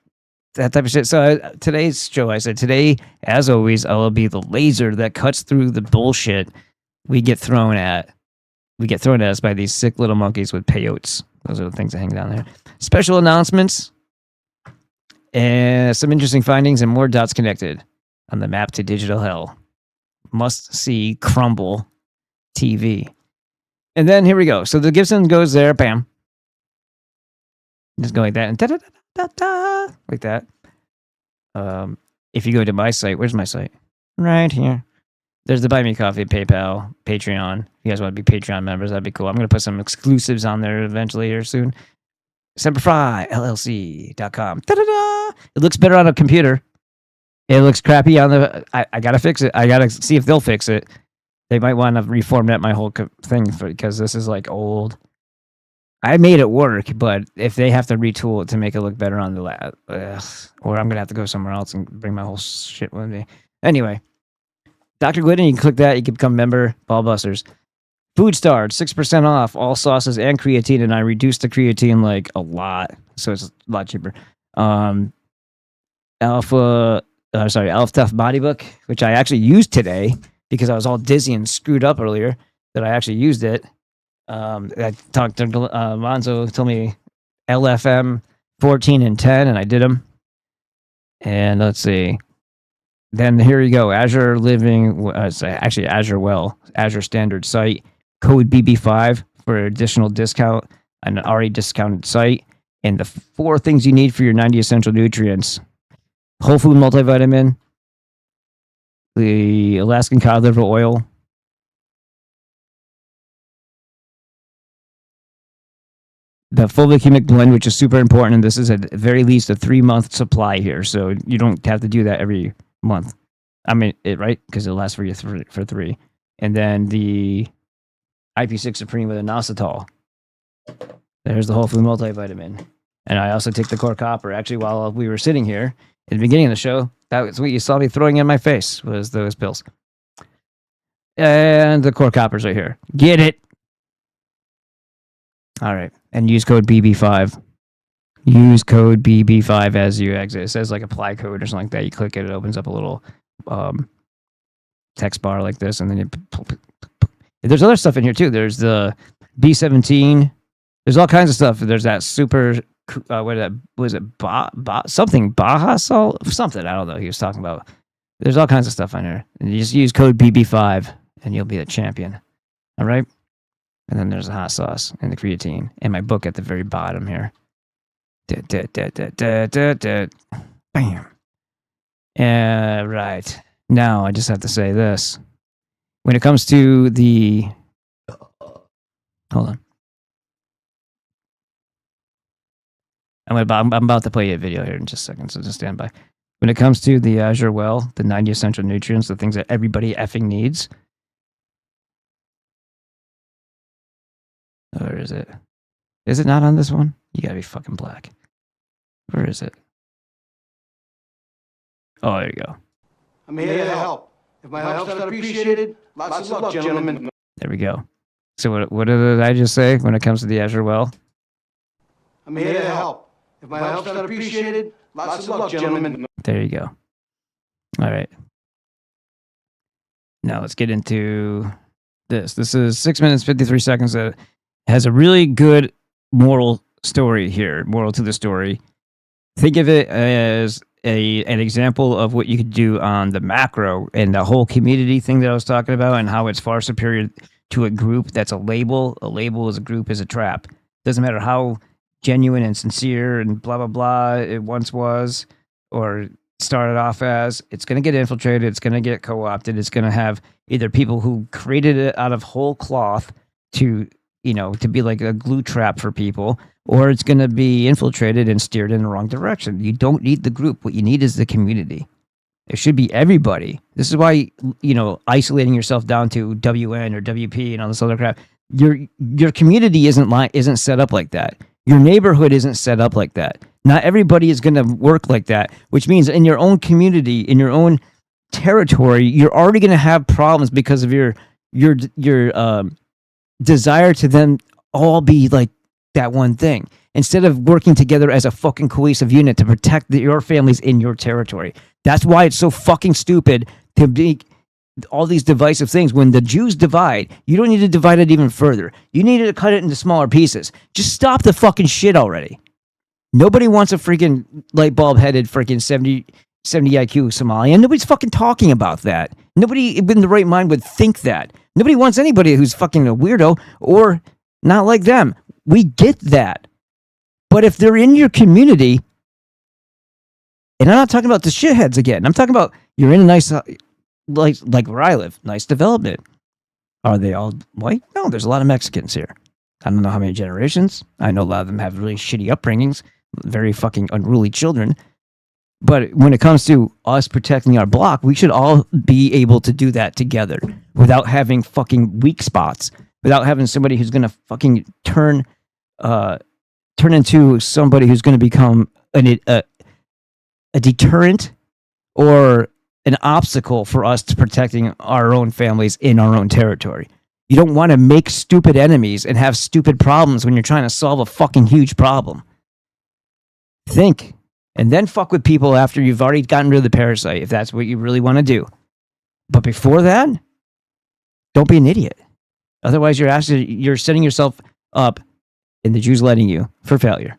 that type of shit. So today's show, I said today, as always, I will be the laser that cuts through the bullshit we get thrown at. We get thrown at us by these sick little monkeys with peyotes. Those are the things that hang down there. Special announcements. And some interesting findings and more dots connected on the map to digital hell. Must see Crumble TV. And then here we go. So the Gibson goes there, bam. Just go like that and da-da-da-da-da, like that. If you go to my site, where's my site? Right here. There's the Buy Me Coffee, PayPal, Patreon. If you guys want to be Patreon members, that'd be cool. I'm going to put some exclusives on there eventually here soon. SemperFryLLC.com. Da-da-da! It looks better on a computer. It looks crappy on the... I got to fix it. I got to see if they'll fix it. They might want to reformat my whole thing because this is like old. I made it work, but if they have to retool it to make it look better on the lab, or I'm going to have to go somewhere else and bring my whole shit with me. Anyway, Dr. Glidden, you can click that. You can become a member. Ballbusters. Food Star, 6% off all sauces and creatine, and I reduced the creatine like a lot, so it's a lot cheaper. Alpha Tough Body Book, which I actually used today because I was all dizzy and screwed up earlier. That I actually used it. I talked to Monzo, told me LFM 14 and 10, and I did them. And let's see. Then here you go. Azure Living, actually Azure Well, Azure Standard Site. Code BB5 for additional discount on an already discounted site. And the 4 things you need for your 90 essential nutrients. Whole food multivitamin, the Alaskan cod liver oil, the Fulvic-Humic blend, which is super important, and this is at very least a 3-month supply here, so you don't have to do that every month. I mean, right? Because it lasts for you for 3. And then the IP6 Supreme with inositol. There's the whole food multivitamin. And I also take the core copper. Actually, while we were sitting here at the beginning of the show, that was what you saw me throwing in my face, was those pills. And the core copper's right here. Get it. All right. And use code BB5. Use code BB5 as you exit. It says like apply code or something like that. You click it, it opens up a little text bar like this, and then there's other stuff in here too. There's the B17. There's all kinds of stuff. There's that super, what was it? Something Baja salt? Something, I don't know. He was talking about. There's all kinds of stuff on here. And you just use code BB5 and you'll be a champion. All right? And then there's the hot sauce and the creatine and my book at the very bottom here. Bam. Right. Now I just have to say this. When it comes to the... Hold on. I'm about to play you a video here in just a second, so just stand by. When it comes to the Azure Well, the 90 essential nutrients, the things that everybody effing needs... Where is it? Is it not on this one? You gotta be fucking black. Where is it? Oh, there you go. I'm here to help. If my help's not appreciated, lots of luck, gentlemen. There we go. So what did I just say when it comes to the Azure Well? I'm here to help. If my help's not appreciated, lots of luck, gentlemen. There you go. All right. Now let's get into this. This is 6 minutes, 53 seconds. That has a really good moral story here. Moral to the story. Think of it as an example of what you could do on the macro and the whole community thing that I was talking about, and how it's far superior to a group that's a label is a group, is a trap. Doesn't matter how genuine and sincere and blah, blah, blah it once was or started off as, it's going to get infiltrated, it's going to get co-opted, it's going to have either people who created it out of whole cloth to, you know, to be like a glue trap for people, or it's going to be infiltrated and steered in the wrong direction. You don't need the group. What you need is the community. It should be everybody. This is why, you know, isolating yourself down to WN or WP and all this other crap, your community isn't set up like that. Your neighborhood isn't set up like that. Not everybody is going to work like that, which means in your own community, in your own territory, you're already going to have problems because of your desire to then all be like that one thing, instead of working together as a fucking cohesive unit to protect your families in your territory. That's why it's so fucking stupid to make all these divisive things. When the Jews divide, you don't need to divide it even further. You need to cut it into smaller pieces. Just stop the fucking shit already. Nobody wants a freaking light bulb headed freaking 70 IQ Somali, and nobody's fucking talking about that. Nobody in the right mind would think that. Nobody wants anybody who's fucking a weirdo or not like them. We get that. But if they're in your community, and I'm not talking about the shitheads again, I'm talking about you're in a nice, like where I live, nice development. Are they all white? No, there's a lot of Mexicans here. I don't know how many generations. I know a lot of them have really shitty upbringings, very fucking unruly children. But when it comes to us protecting our block, we should all be able to do that together without having fucking weak spots, without having somebody who's going to fucking turn into somebody who's going to become a deterrent or an obstacle for us to protecting our own families in our own territory. You don't want to make stupid enemies and have stupid problems when you're trying to solve a fucking huge problem. Think. And then fuck with people after you've already gotten rid of the parasite, if that's what you really want to do. But before that, don't be an idiot. Otherwise, you're setting yourself up, and the Jews letting you, for failure.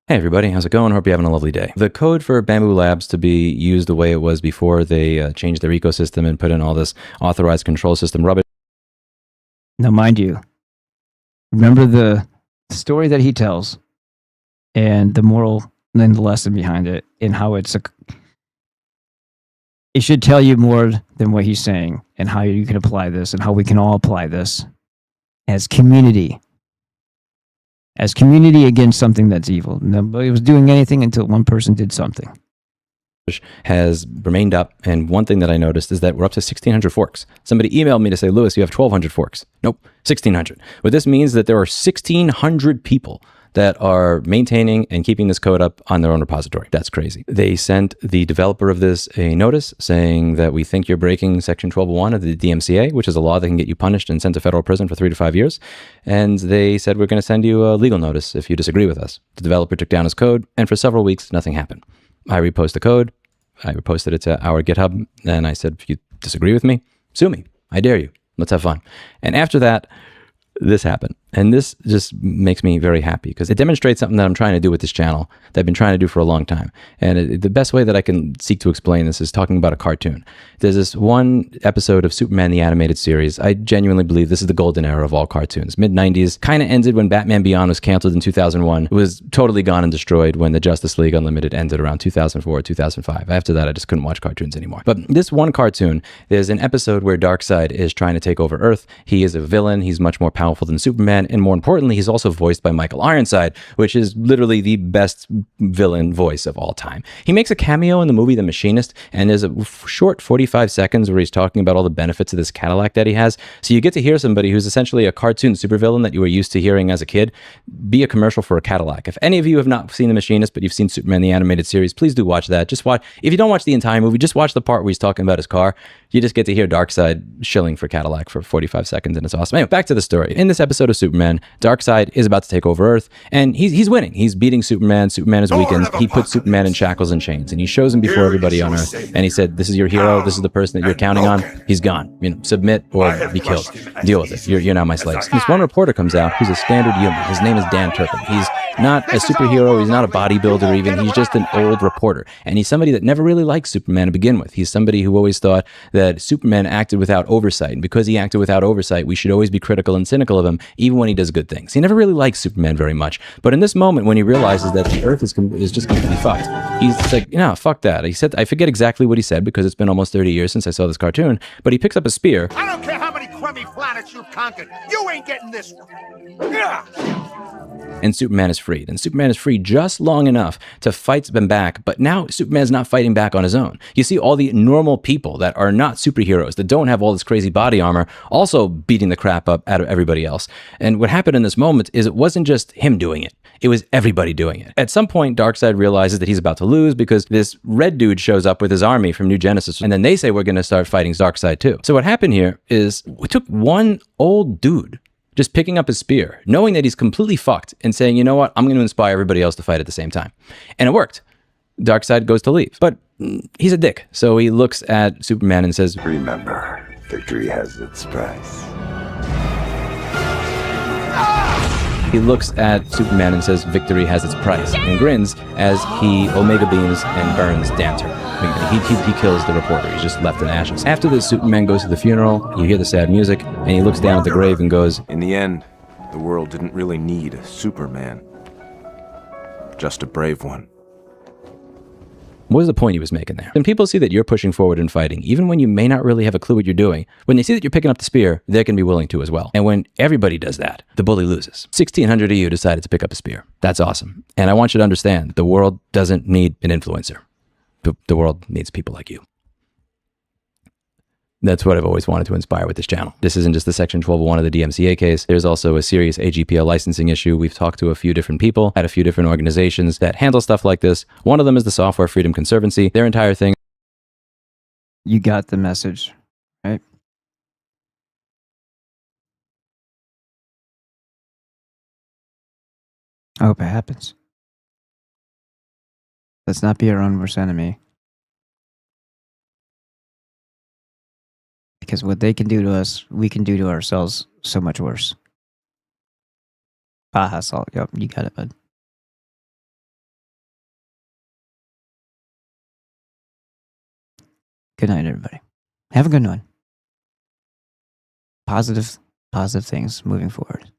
Hey everybody, how's it going? Hope you're having a lovely day. The code for Bamboo Labs to be used the way it was before they changed their ecosystem and put in all this authorized control system rubbish. Now, mind you, remember the story that he tells and the moral and the lesson behind it, and how it should tell you more than what he's saying, and how you can apply this, and how we can all apply this as community. As community against something that's evil. Nobody was doing anything until one person did something. Has remained up, and one thing that I noticed is that we're up to 1,600 forks. Somebody emailed me to say, Lewis, you have 1,200 forks. Nope, 1,600. What this means is that there are 1,600 people that are maintaining and keeping this code up on their own repository. That's crazy. They sent the developer of this a notice saying that we think you're breaking Section 1201 of the DMCA, which is a law that can get you punished and sent to federal prison for 3 to 5 years. And they said, we're going to send you a legal notice if you disagree with us. The developer took down his code, and for several weeks, nothing happened. I reposted the code. I reposted it to our GitHub, and I said, if you disagree with me, sue me. I dare you. Let's have fun. And after that, this happened. And this just makes me very happy because it demonstrates something that I'm trying to do with this channel that I've been trying to do for a long time. And the best way that I can seek to explain this is talking about a cartoon. There's this one episode of Superman the Animated Series. I genuinely believe this is the golden era of all cartoons. Mid-90s kind of ended when Batman Beyond was canceled in 2001. It was totally gone and destroyed when the Justice League Unlimited ended around 2004, 2005. After that, I just couldn't watch cartoons anymore. But this one cartoon, there's an episode where Darkseid is trying to take over Earth. He is a villain. He's much more powerful than Superman. And more importantly, he's also voiced by Michael Ironside, which is literally the best villain voice of all time. He makes a cameo in the movie The Machinist, and there's a short 45 seconds where he's talking about all the benefits of this Cadillac that he has. So you get to hear somebody who's essentially a cartoon supervillain that you were used to hearing as a kid be a commercial for a Cadillac. If any of you have not seen The Machinist, but you've seen Superman the Animated Series, please do watch that. Just watch. If you don't watch the entire movie, just watch the part where he's talking about his car. You just get to hear Darkseid shilling for Cadillac for 45 seconds, and it's awesome. Anyway, back to the story. In this episode of Superman, Darkseid is about to take over Earth, and he's winning. He's beating Superman. Superman is weakened. He puts Superman in shackles and chains, and he shows him before everybody on Earth, and he said, this is your hero. This is the person that you're counting on. He's gone. You know, submit or be killed. Deal with it. You're now my slaves. This one reporter comes out who's a standard human. His name is Dan Turpin. He's not a superhero. He's not a bodybuilder even. He's just an old reporter. And he's somebody that never really liked Superman to begin with. He's somebody who always thought that Superman acted without oversight. And because he acted without oversight, we should always be critical and cynical of him, even when he does good things. He never really liked Superman very much. But in this moment, when he realizes that the Earth is just completely fucked, he's like, no, fuck that. He said, I forget exactly what he said because it's been almost 30 years since I saw this cartoon, but he picks up a spear. I don't care how many crummy planets you've conquered. You ain't getting this one. Yeah. And Superman is freed. And Superman is free just long enough to fight them back. But now Superman's not fighting back on his own. You see all the normal people that are not superheroes, that don't have all this crazy body armor, also beating the crap up out of everybody else. And what happened in this moment is it wasn't just him doing it. It was everybody doing it. At some point, Darkseid realizes that he's about to lose because this red dude shows up with his army from New Genesis. And then they say we're going to start fighting Darkseid too. So what happened here is we took one old dude just picking up his spear, knowing that he's completely fucked, and saying, you know what, I'm going to inspire everybody else to fight at the same time. And it worked. Darkseid goes to leave. But he's a dick. So he looks at Superman and says, remember, victory has its price. He looks at Superman and says, victory has its price, and grins as he omega beams and burns Danter. He kills the reporter. He's just left in ashes. After this, Superman goes to the funeral. You hear the sad music, and he looks down at the grave and goes, in the end, the world didn't really need a Superman. Just a brave one. What was the point he was making there? When people see that you're pushing forward and fighting, even when you may not really have a clue what you're doing, when they see that you're picking up the spear, they can be willing to as well. And when everybody does that, the bully loses. 1,600 of you decided to pick up a spear. That's awesome. And I want you to understand, the world doesn't need an influencer. The world needs people like you. That's what I've always wanted to inspire with this channel. This isn't just the Section 1201 of the DMCA case. There's also a serious AGPL licensing issue. We've talked to a few different people at a few different organizations that handle stuff like this. One of them is the Software Freedom Conservancy. Their entire thing. You got the message, right? I hope it happens. Let's not be our own worst enemy. Because what they can do to us, we can do to ourselves so much worse. Salt. Yep, you got it, bud. Good night, everybody. Have a good one. Positive things moving forward.